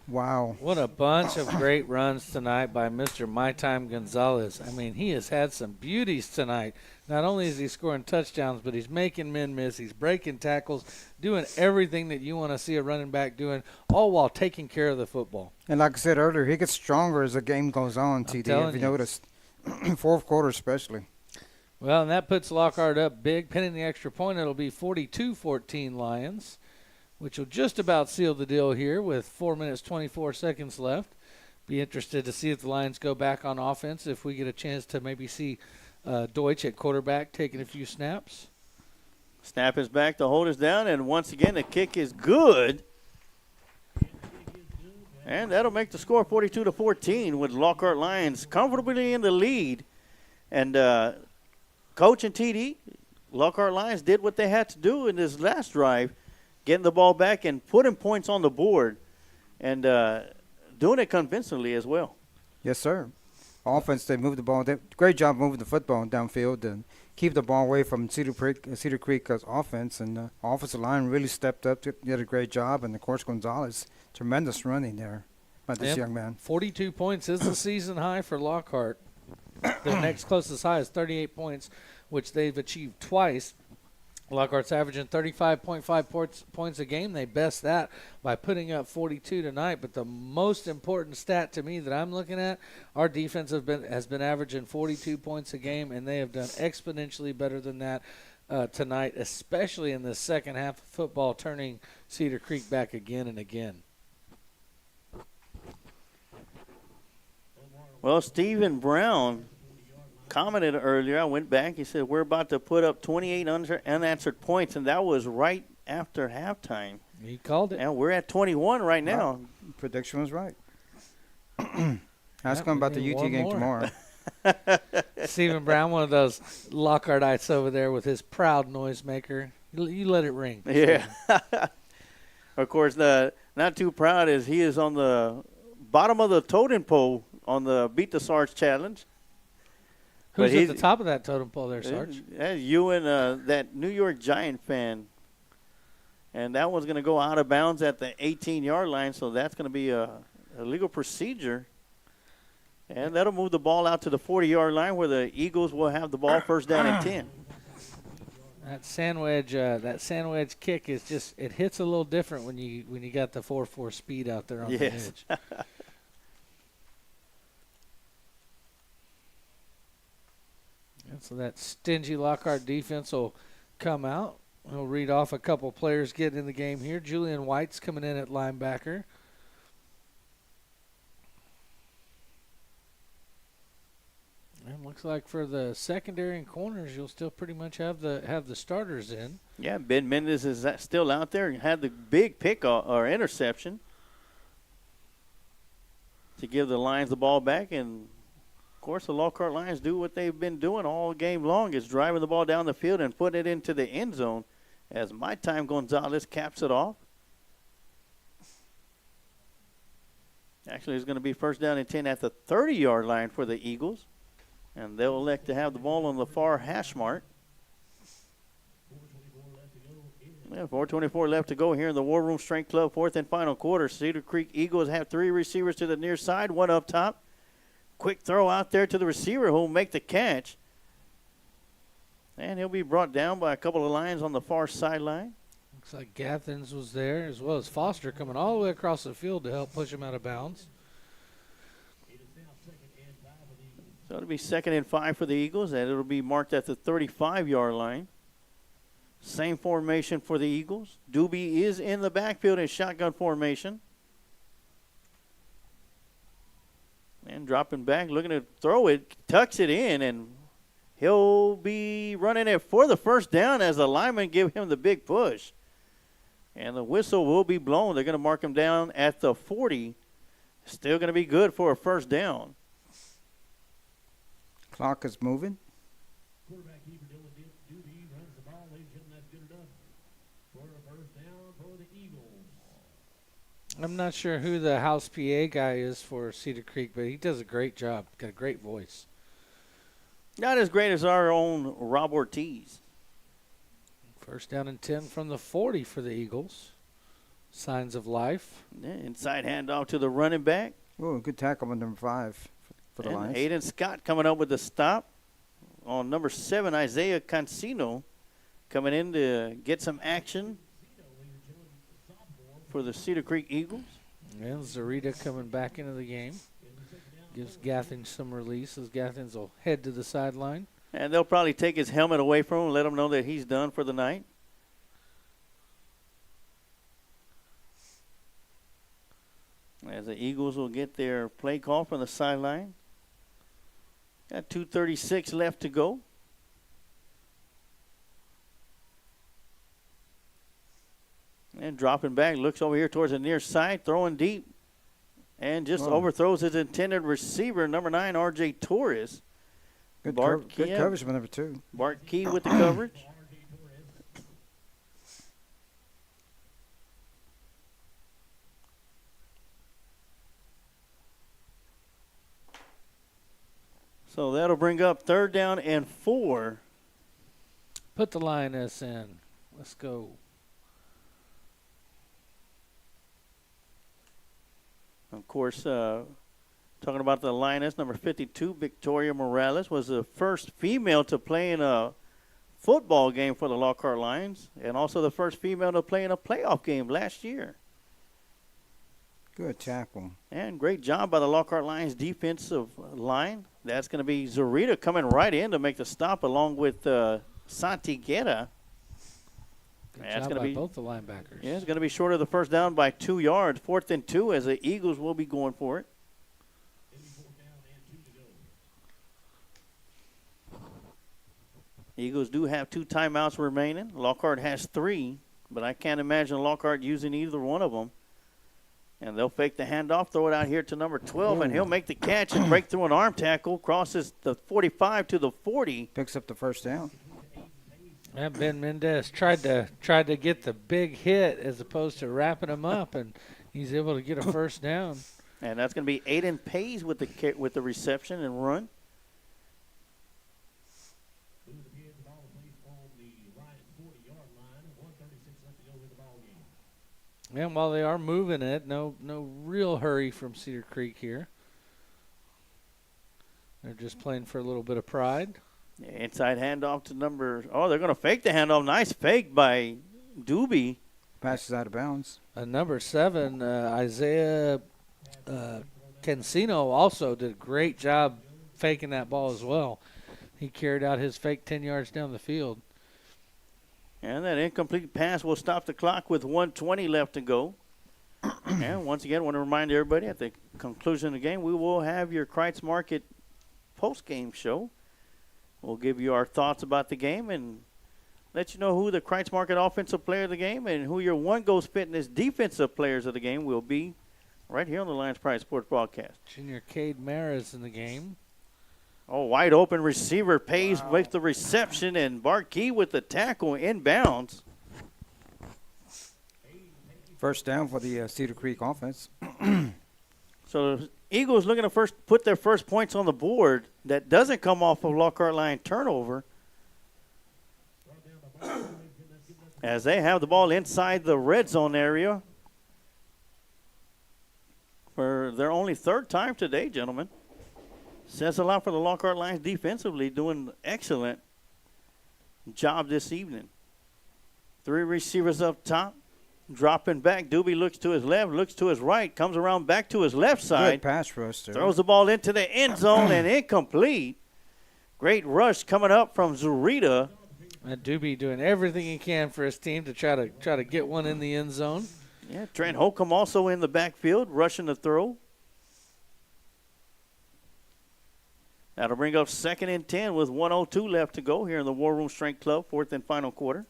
Wow. What a bunch of great runs tonight by Mr. My Time Gonzalez. I mean, he has had some beauties tonight. Not only is he scoring touchdowns, but he's making men miss. He's breaking tackles, doing everything that you want to see a running back doing, all while taking care of the football. And like I said earlier, he gets stronger as the game goes on, TD, if you noticed. Fourth quarter especially. Well, and that puts Lockhart up big. Pinning the extra point, it'll be 42-14 Lions, which will just about seal the deal here with 4 minutes, 24 seconds left. Be interested to see if the Lions go back on offense, if we get a chance to maybe see Deutsch at quarterback taking a few snaps. Snap is back, the hold is down, and once again the kick is good. And that'll make the score 42-14 with Lockhart Lions comfortably in the lead. And Coach and TD, Lockhart Lions did what they had to do in this last drive, getting the ball back and putting points on the board. And doing it convincingly as well. Yes, sir. Offense, they moved the ball. Great job moving the football downfield and keep the ball away from Cedar Creek's offense. And the offensive line really stepped up, did a great job. And, of course, Gonzalez, tremendous running there by this young man. 42 points is the season high for Lockhart. The next closest high is 38 points, which they've achieved twice. Lockhart's averaging 35.5 points a game. They best that by putting up 42 tonight. But the most important stat to me that I'm looking at, our defense has been averaging 42 points a game, and they have done exponentially better than that tonight, especially in the second half of football, turning Cedar Creek back again and again. Well, Stephen Brown commented earlier. I went back. He said, we're about to put up 28 unanswered points, and that was right after halftime. He called it. And we're at 21 right now. Well, prediction was right. Ask him about the UT game tomorrow. Stephen Brown, one of those Lockhartites over there with his proud noisemaker. You let it ring. Yeah. Of course, not too proud as he is on the bottom of the totem pole on the Beat the Sarge Challenge. Who's at the top of that totem pole there, Sarge? That's you and that New York Giant fan. And that one's going to go out of bounds at the 18-yard line, so that's going to be a legal procedure. And that'll move the ball out to the 40-yard line where the Eagles will have the ball first down and 10. That sandwich kick is just, it hits a little different when you got the 4.4 speed out there on the edge. And so that stingy Lockhart defense will come out. We'll read off a couple players getting in the game here. Julian White's coming in at linebacker. And looks like for the secondary and corners, you'll still pretty much have the starters in. Yeah, Ben Mendez is still out there and had the big pick or interception to give the Lions the ball back. And, of course, the Lockhart Lions do what they've been doing all game long, is driving the ball down the field and putting it into the end zone as My Time Gonzalez caps it off. Actually, it's going to be first down and 10 at the 30-yard line for the Eagles. And they'll elect to have the ball on the far hash mark. Yeah, 4:24 left to go here in the War Room Strength Club, fourth and final quarter. Cedar Creek Eagles have three receivers to the near side, one up top. Quick throw out there to the receiver who will make the catch. And he'll be brought down by a couple of Lions on the far sideline. Looks like Gathens was there, as well as Foster coming all the way across the field to help push him out of bounds. So it'll be 2nd and 5 for the Eagles, and it'll be marked at the 35-yard line. Same formation for the Eagles. Doobie is in the backfield in shotgun formation. And dropping back, looking to throw it, tucks it in, and he'll be running it for the first down as the linemen give him the big push. And the whistle will be blown. They're going to mark him down at the 40. Still going to be good for a first down. Clock is moving. Quarterback keeper Dylan Doobie runs the ball. Ladies and gentlemen, that's good enough for a first down for the Eagles. I'm not sure who the house PA guy is for Cedar Creek, but he does a great job. Got a great voice. Not as great as our own Rob Ortiz. First down and 10 from the 40 for the Eagles. Signs of life. Yeah, inside handoff to the running back. Oh, good tackle on number 5 for the Lions. Aiden Scott coming up with the stop on number 7, Isaiah Cancino, coming in to get some action for the Cedar Creek Eagles. And Zarita coming back into the game. Gives Gathens some release as Gathens will head to the sideline. And they'll probably take his helmet away from him and let him know that he's done for the night. As the Eagles will get their play call from the sideline. Got 2:36 left to go. And dropping back, looks over here towards the near side, throwing deep. And just overthrows his intended receiver, number 9, R.J. Torres. Good coverage by number 2. Bart Key with the coverage. So that'll bring up 3rd down and 4. Put the Lioness in. Let's go. Of course, talking about the Lioness, number 52, Victoria Morales, was the first female to play in a football game for the Lockhart Lions, and also the first female to play in a playoff game last year. Good tackle. And great job by the Lockhart Lions defensive line. That's going to be Zurita coming right in to make the stop along with Santi Guerra. Good job by both the linebackers. Yeah, it's going to be short of the first down by 2 yards. 4th and 2 as the Eagles will be going for it. Eagles do have 2 timeouts remaining. Lockhart has 3, but I can't imagine Lockhart using either one of them. And they'll fake the handoff, throw it out here to number 12, and he'll make the catch and break through an arm tackle, crosses the 45 to the 40. Picks up the first down. And Ben Mendez tried to get the big hit as opposed to wrapping him up, and he's able to get a first down. And that's going to be Aiden Pays with the reception and run. And while they are moving it, no real hurry from Cedar Creek here. They're just playing for a little bit of pride. Yeah, inside handoff to they're going to fake the handoff. Nice fake by Doobie. Passes out of bounds. Number 7, Isaiah Cancino also did a great job faking that ball as well. He carried out his fake 10 yards down the field. And that incomplete pass will stop the clock with 1:20 left to go. And once again, I want to remind everybody at the conclusion of the game, we will have your Kreitz Market post-game show. We'll give you our thoughts about the game and let you know who the Kreitz Market offensive player of the game and who your One Goes Fitness defensive players of the game will be right here on the Lions Pride Sports broadcast. Junior Cade Maris in the game. Oh, wide open receiver. Pays with the reception, and Barkey with the tackle inbounds. First down for the Cedar Creek offense. So the Eagles looking to put their first points on the board. That doesn't come off of Lockhart Lion turnover. As they have the ball inside the red zone area for their only 3rd time today, gentlemen. Says a lot for the Lockhart Lions defensively, doing an excellent job this evening. 3 receivers up top, dropping back. Doobie looks to his left, looks to his right, comes around back to his left side. Good pass rush there. Throws the ball into the end zone and incomplete. Great rush coming up from Zurita. And Doobie doing everything he can for his team to try to get one in the end zone. Yeah, Trent Holcomb also in the backfield, rushing the throw. That'll bring up 2nd and 10 with 1:02 left to go here in the War Room Strength Club, 4th and final quarter.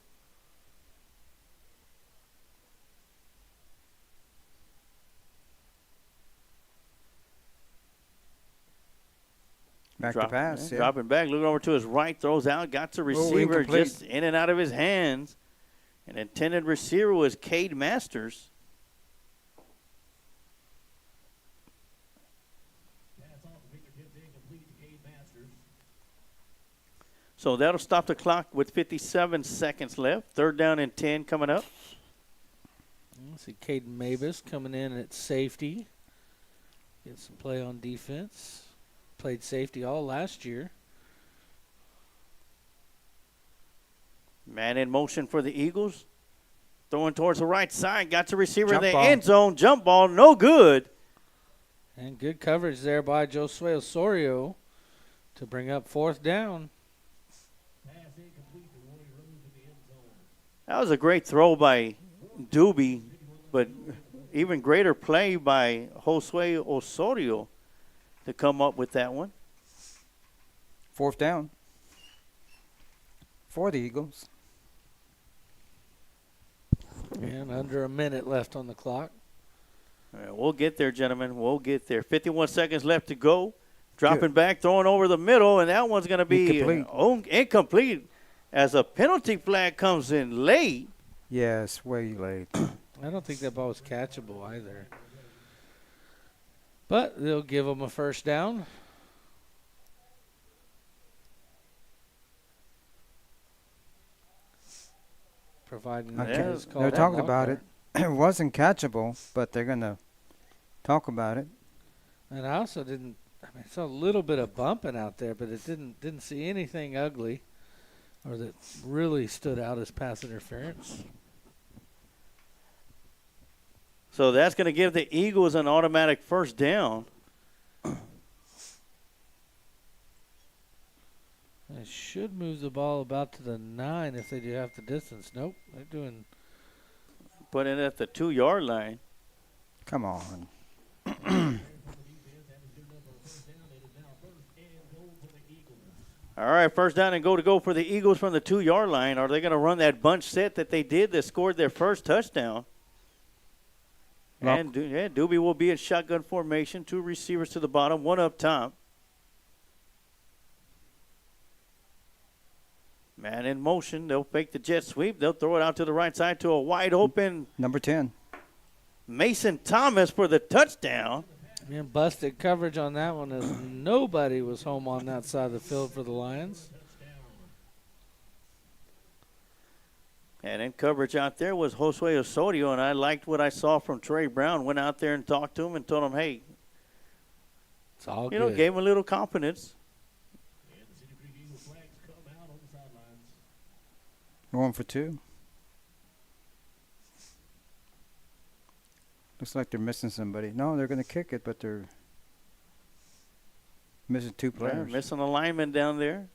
Back to pass. Yeah. Dropping back, looking over to his right, throws out, got the receiver just in and out of his hands. An intended receiver was Cade Masters. So that'll stop the clock with 57 seconds left. 3rd down and 10 coming up. Let's see Caden Mavis coming in at safety. Get some play on defense. Played safety all last year. Man in motion for the Eagles. Throwing towards the right side. Got the receiver in the ball. end zone. Jump ball, no good. And good coverage there by Josue Osorio to bring up 4th down. That was a great throw by Doobie, but even greater play by Josue Osorio to come up with that one. 4th down for the Eagles. And under a minute left on the clock. All right, we'll get there, gentlemen. We'll get there. 51 seconds left to go. Dropping back, throwing over the middle, and that one's going to be incomplete as a penalty flag comes in late. Yes, way late. I don't think that ball was catchable either. But they'll give them a first down. providing Okay. that is called They're at talking about Lockhart. it. It wasn't catchable, but they're going to talk about it. And I also didn't. I mean, I saw a little bit of bumping out there, but it didn't see anything ugly, or that really stood out as pass interference. So that's going to give the Eagles an automatic first down. They should move the ball about to the 9 if they do have the distance. Nope, they're doing. Put it at the 2-yard line. Come on. All right, first down and go for the Eagles from the 2-yard line. Are they going to run that bunch set that they did that scored their first touchdown? And Doobie will be in shotgun formation. 2 receivers to the bottom, 1 up top. Man in motion. They'll fake the jet sweep. They'll throw it out to the right side to a wide open Number 10. Mason Thomas for the touchdown. Man, busted coverage on that one as nobody was home on that side of the field for the Lions. And in coverage out there was Josue Osorio, and I liked what I saw from Trey Brown. Went out there and talked to him and told him, hey, it's all you good. know, gave him a little confidence. Going for 2. Looks like they're missing somebody. No, they're going to kick it, but they're missing 2 players. Yeah, missing a lineman down there.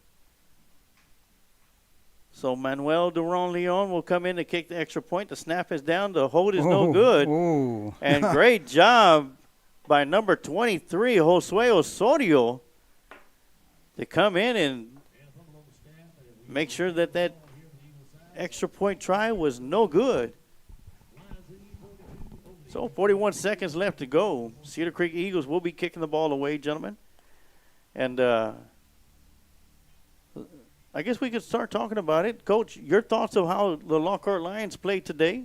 So Manuel Duron Leon will come in to kick the extra point. The snap is down. The hold is no good. Ooh. And great job by number 23, Josue Osorio, to come in and make sure that that extra point try was no good. So 41 seconds left to go. Cedar Creek Eagles will be kicking the ball away, gentlemen. And I guess we could start talking about it. Coach, your thoughts of how the Lockhart Lions played today?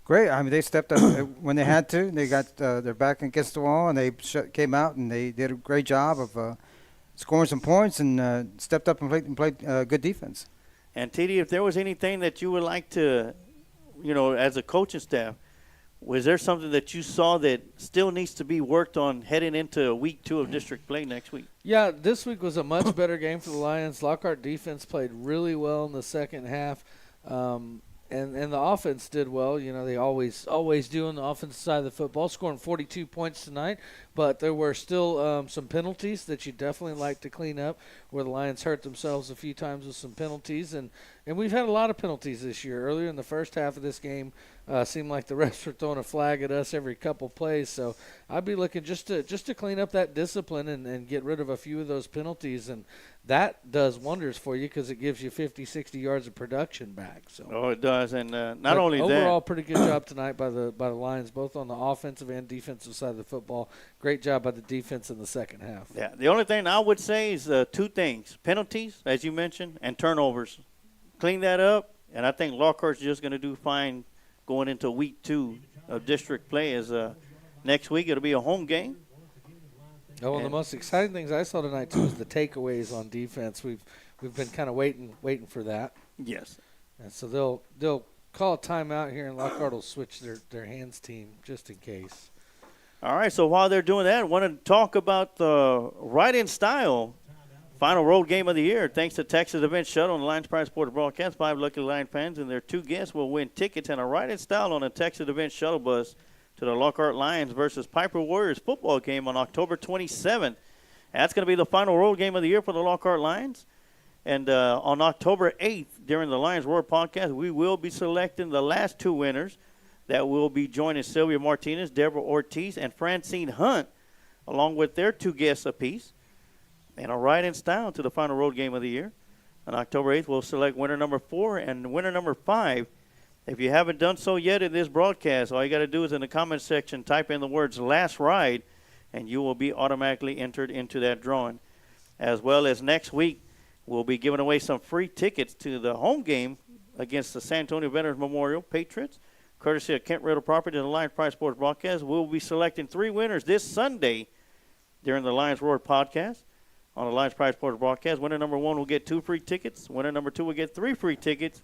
Great. I mean, they stepped up when they had to. They got their back against the wall, and they came out, and they did a great job of scoring some points and stepped up and played good defense. And, TD, if there was anything that you would like to, you know, as a coaching staff, was there something that you saw that still needs to be worked on heading into week 2 of district play next week? Yeah, this week was a much better game for the Lions. Lockhart defense played really well in the second half, and the offense did well. You know, they always do on the offensive side of the football, scoring 42 points tonight. But there were still some penalties that you definitely like to clean up, where the Lions hurt themselves a few times with some penalties. And we've had a lot of penalties this year. Earlier in the first half of this game, seemed like the refs were throwing a flag at us every couple plays. So I'd be looking just to clean up that discipline and get rid of a few of those penalties. And that does wonders for you because it gives you 50, 60 yards of production back. So Oh, it does. And not only that. Overall, pretty good job tonight by the Lions, both on the offensive and defensive side of the football. Great job by the defense in the second half. Yeah, the only thing I would say is 2 things. Penalties, as you mentioned, and turnovers. Clean that up, and I think Lockhart's just going to do fine going into week 2 of district play. As next week it'll be a home game. Oh, well, the most exciting things I saw tonight, too, is the takeaways on defense. We've been kind of waiting for that. Yes. And so they'll call a timeout here, and Lockhart will switch their hands team just in case. All right, so while they're doing that, I want to talk about the Ride in Style final road game of the year. Thanks to Texas Event Shuttle and Lions Pride Sports Broadcast, 5 lucky Lion fans and their 2 guests will win tickets and a Ride in Style on a Texas Event Shuttle bus to the Lockhart Lions versus Piper Warriors football game on October 27th. That's going to be the final road game of the year for the Lockhart Lions. And on October 8th, during the Lions Roar podcast, we will be selecting the last 2 winners that will be joining Sylvia Martinez, Deborah Ortiz, and Francine Hunt, along with their 2 guests apiece. And a Ride in Style to the final road game of the year. On October 8th, we'll select winner number 4 and winner number 5. If you haven't done so yet in this broadcast, all you got to do is in the comment section type in the words last ride, and you will be automatically entered into that drawing. As well as next week, we'll be giving away some free tickets to the home game against the San Antonio Veterans Memorial Patriots, courtesy of Kent Riddle Property and the Lions Pride Sports Broadcast. We'll be selecting 3 winners this Sunday during the Lions Roar podcast. On the Lions Pride Sports Broadcast, winner number 1 will get 2 free tickets. Winner number 2 will get 3 free tickets.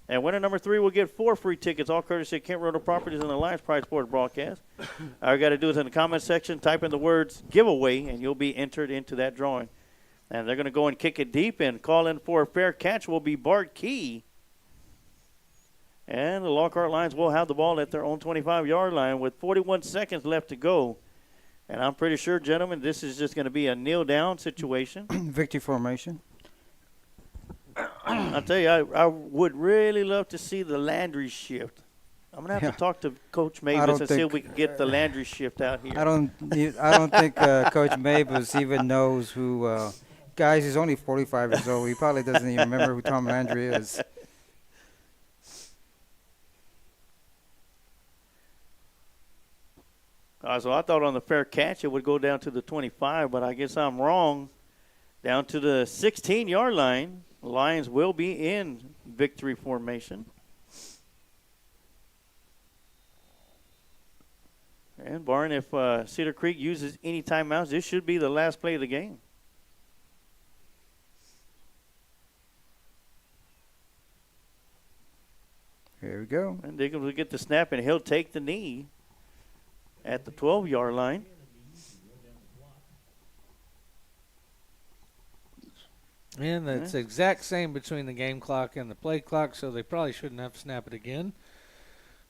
And winner number 3 will get 4 free tickets, all courtesy of Kent Rental Properties and the Lions Pride Sports broadcast. All you got to do is in the comment section, type in the words giveaway, and you'll be entered into that drawing. And they're going to go and kick it deep, and call in for a fair catch will be Bart Key. And the Lockhart Lions will have the ball at their own 25-yard line with 41 seconds left to go. And I'm pretty sure, gentlemen, this is just going to be a kneel-down situation. Victory formation. I'll tell you, I would really love to see the Landry shift. I'm going to have to talk to Coach Mavis and see if we can get the Landry shift out here. I don't think Coach Mavis even knows who guys, he's only 45 years old. He probably doesn't even remember who Tom Landry is. So I thought on the fair catch it would go down to the 25, but I guess I'm wrong. Down to the 16-yard line. The Lions will be in victory formation. And barring if Cedar Creek uses any timeouts, this should be the last play of the game. Here we go. And Diggins will get the snap, and he'll take the knee at the 12-yard line. And that's the exact same between the game clock and the play clock, so they probably shouldn't have to snap it again.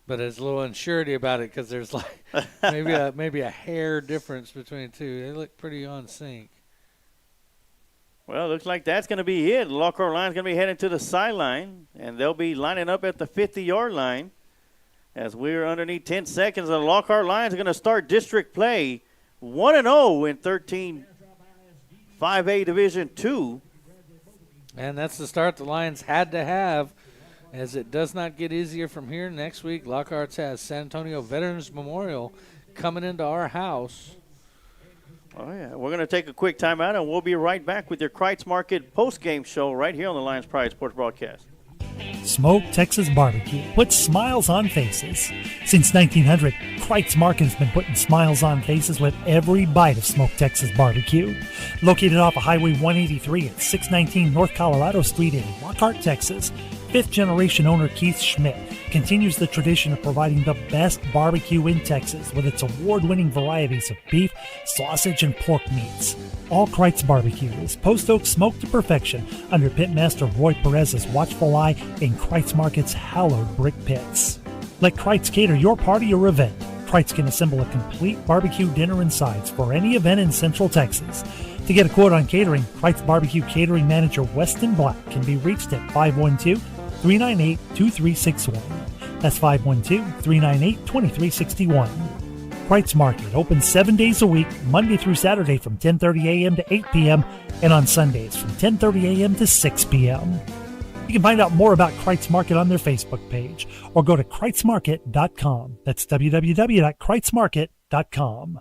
But there's a little unsurety about it because there's like maybe a hair difference between the two. They look pretty on sync. Well, it looks like that's going to be it. The Lockhart Lions going to be heading to the sideline, and they'll be lining up at the 50-yard line. As we're underneath 10 seconds, the Lockhart Lions are going to start district play 1-0 in 13 5A Division II. And that's the start the Lions had to have, as it does not get easier from here. Next week, Lockhart's has San Antonio Veterans Memorial coming into our house. Oh, yeah. We're going to take a quick timeout, and we'll be right back with your Kreitz Market post-game show right here on the Lions Pride Sports broadcast. Smoke Texas Barbecue puts smiles on faces. Since 1900, Kreitz Market has been putting smiles on faces with every bite of Smoke Texas Barbecue. Located off of Highway 183 at 619 North Colorado Street in Lockhart, Texas, fifth-generation owner Keith Schmidt continues the tradition of providing the best barbecue in Texas with its award-winning varieties of beef, sausage, and pork meats. All Kreitz Barbecue is post oak smoked to perfection under Pitmaster Roy Perez's watchful eye in Kreitz Market's hallowed brick pits. Let Kreitz cater your party or event. Kreitz can assemble a complete barbecue dinner and sides for any event in Central Texas. To get a quote on catering, Kreitz Barbecue Catering Manager Weston Black can be reached at 512-398-2361. That's 512-398-2361. Kreitz Market opens 7 days a week, Monday through Saturday from 10:30 a.m. to 8 p.m. and on Sundays from 10:30 a.m. to 6 p.m. You can find out more about Kreitz Market on their Facebook page or go to KreitzMarket.com. That's www.KreitzMarket.com.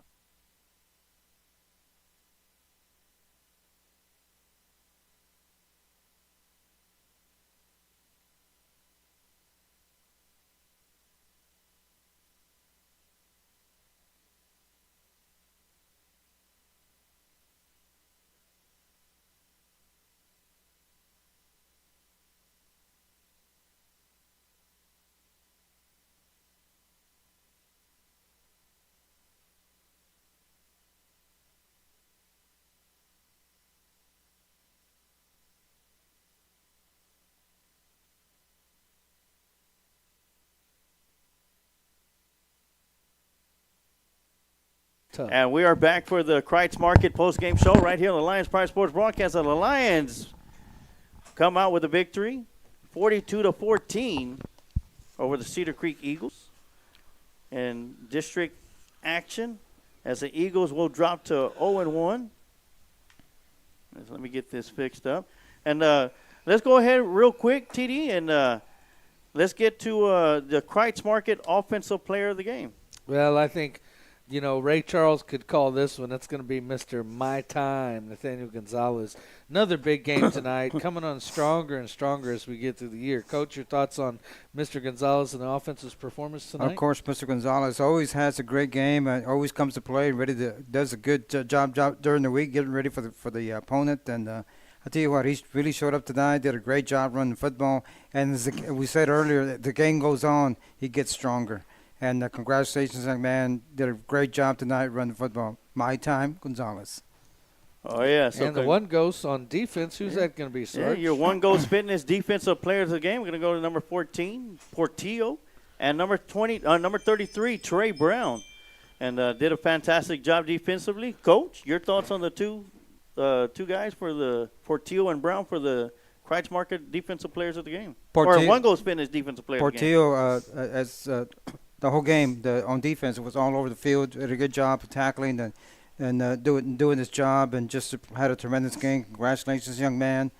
Tough. And we are back for the Kreitz Market post-game show right here on the Lions Pride Sports broadcast. And the Lions come out with a victory, 42-14 over the Cedar Creek Eagles. And district action as the Eagles will drop to 0-1. Let me get this fixed up. And let's go ahead real quick, TD, and let's get to the Kreitz Market offensive player of the game. Well, I think, Ray Charles could call this one. That's going to be Mr. My Time, Nathaniel Gonzalez. Another big game tonight, coming on stronger and stronger as we get through the year. Coach, your thoughts on Mr. Gonzalez and the offense's performance tonight? Of course, Mr. Gonzalez always has a great game. Always comes to play, does a good job during the week, getting ready for the opponent. And I tell you what, he really showed up tonight, did a great job running football. And as we said earlier, the game goes on, he gets stronger. And congratulations, young man. Did a great job tonight running football. My time, Gonzalez. Oh, yeah. So and the one ghost on defense, who's that going to be, Sarge? Yeah, your one Ghost Fitness defensive player of the game. We're going to go to number 14, Portillo, and number 33, Trey Brown. And did a fantastic job defensively. Coach, your thoughts on the two guys for the Portillo and Brown for the Kreitz Market defensive players of the game? Or one Ghost Fitness defensive player of the game. Portillo, as the whole game on defense, it was all over the field. Did a good job of tackling and doing his job, and just had a tremendous game. Congratulations, young man.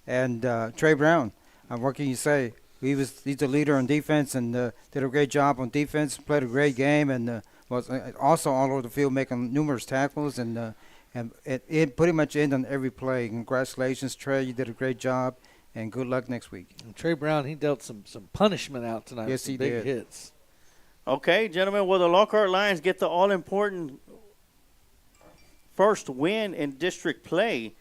And Trey Brown, what can you say? He's the leader on defense and did a great job on defense. Played a great game and was also all over the field making numerous tackles and it pretty much ended on every play. Congratulations, Trey. You did a great job, and good luck next week. And Trey Brown, he dealt some punishment out tonight. Yes, he big did. Hits. Okay, gentlemen, will the Lockhart Lions get the all-important first win in district play?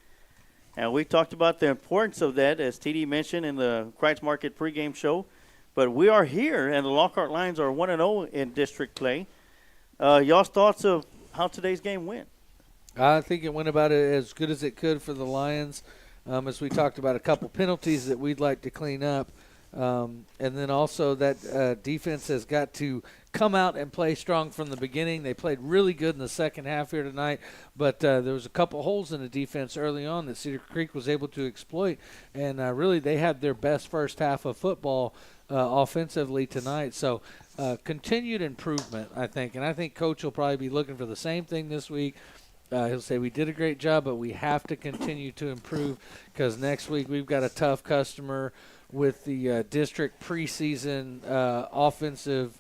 And we talked about the importance of that, as TD mentioned in the Kreitz Market pregame show. But we are here, and the Lockhart Lions are 1-0 in district play. Y'all's thoughts of how today's game went? I think it went about as good as it could for the Lions. As we talked about, a couple penalties that we'd like to clean up. And then also that defense has got to come out and play strong from the beginning. They played really good in the second half here tonight, but there was a couple holes in the defense early on that Cedar Creek was able to exploit. And really they had their best first half of football offensively tonight. So continued improvement, I think. And I think Coach will probably be looking for the same thing this week. He'll say we did a great job, but we have to continue to improve because next week we've got a tough customer with the district preseason offensive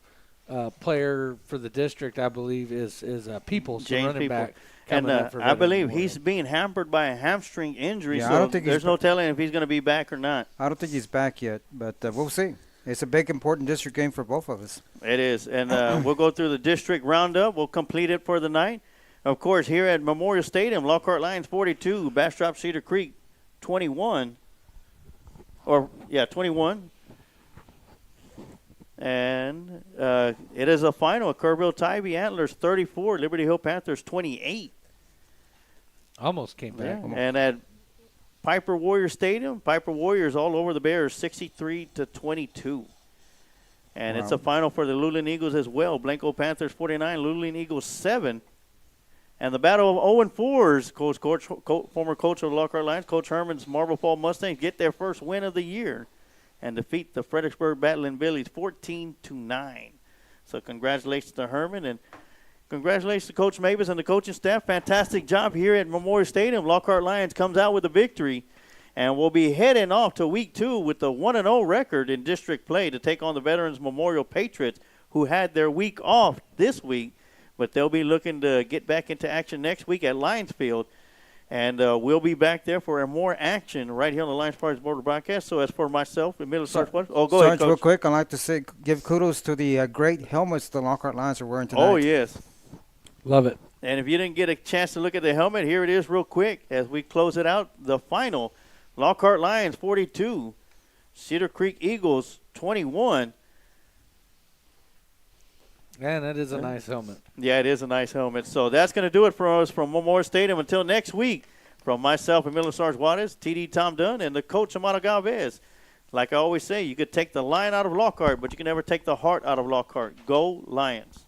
player for the district, I believe, is Peoples, the running back. And I believe he's being hampered by a hamstring injury, Yeah, so I don't think there's no telling if he's going to be back or not. I don't think he's back yet, but we'll see. It's a big, important district game for both of us. It is, and we'll go through the district roundup. We'll complete it for the night. Of course, here at Memorial Stadium, Lockhart Lions 42, Bastrop Cedar Creek 21. 21. And it is a final. Kerrville Tybee Antlers 34, Liberty Hill Panthers 28. Almost came back. Yeah. And at Piper Warrior Stadium, Piper Warriors all over the Bears 63-22. And it's a final for the Luling Eagles as well. Blanco Panthers 49, Luling Eagles 7. And the battle of 0-4s, former coach of the Lockhart Lions, Coach Herman's Marble Fall Mustangs get their first win of the year and defeat the Fredericksburg Battling Billies 14-9. So congratulations to Herman and congratulations to Coach Mavis and the coaching staff. Fantastic job here at Memorial Stadium. Lockhart Lions comes out with a victory, and we'll be heading off to Week 2 with the 1-0 record in district play to take on the Veterans Memorial Patriots, who had their week off this week. But they'll be looking to get back into action next week at Lions Field. And we'll be back there for more action right here on the Lions Party Border broadcast. So as for myself, in middle Sarge, go ahead, Coach. Real quick, I'd like to give kudos to the great helmets the Lockhart Lions are wearing tonight. Oh, yes. Love it. And if you didn't get a chance to look at the helmet, here it is real quick as we close it out. The final, Lockhart Lions 42, Cedar Creek Eagles 21. Man, that is a nice helmet. Yeah, it is a nice helmet. So that's going to do it for us from Memorial Stadium. Until next week, from myself and Miller Sarge Juarez, TD Tom Dunn, and the coach Amado Galvez. Like I always say, you could take the lion out of Lockhart, but you can never take the heart out of Lockhart. Go Lions.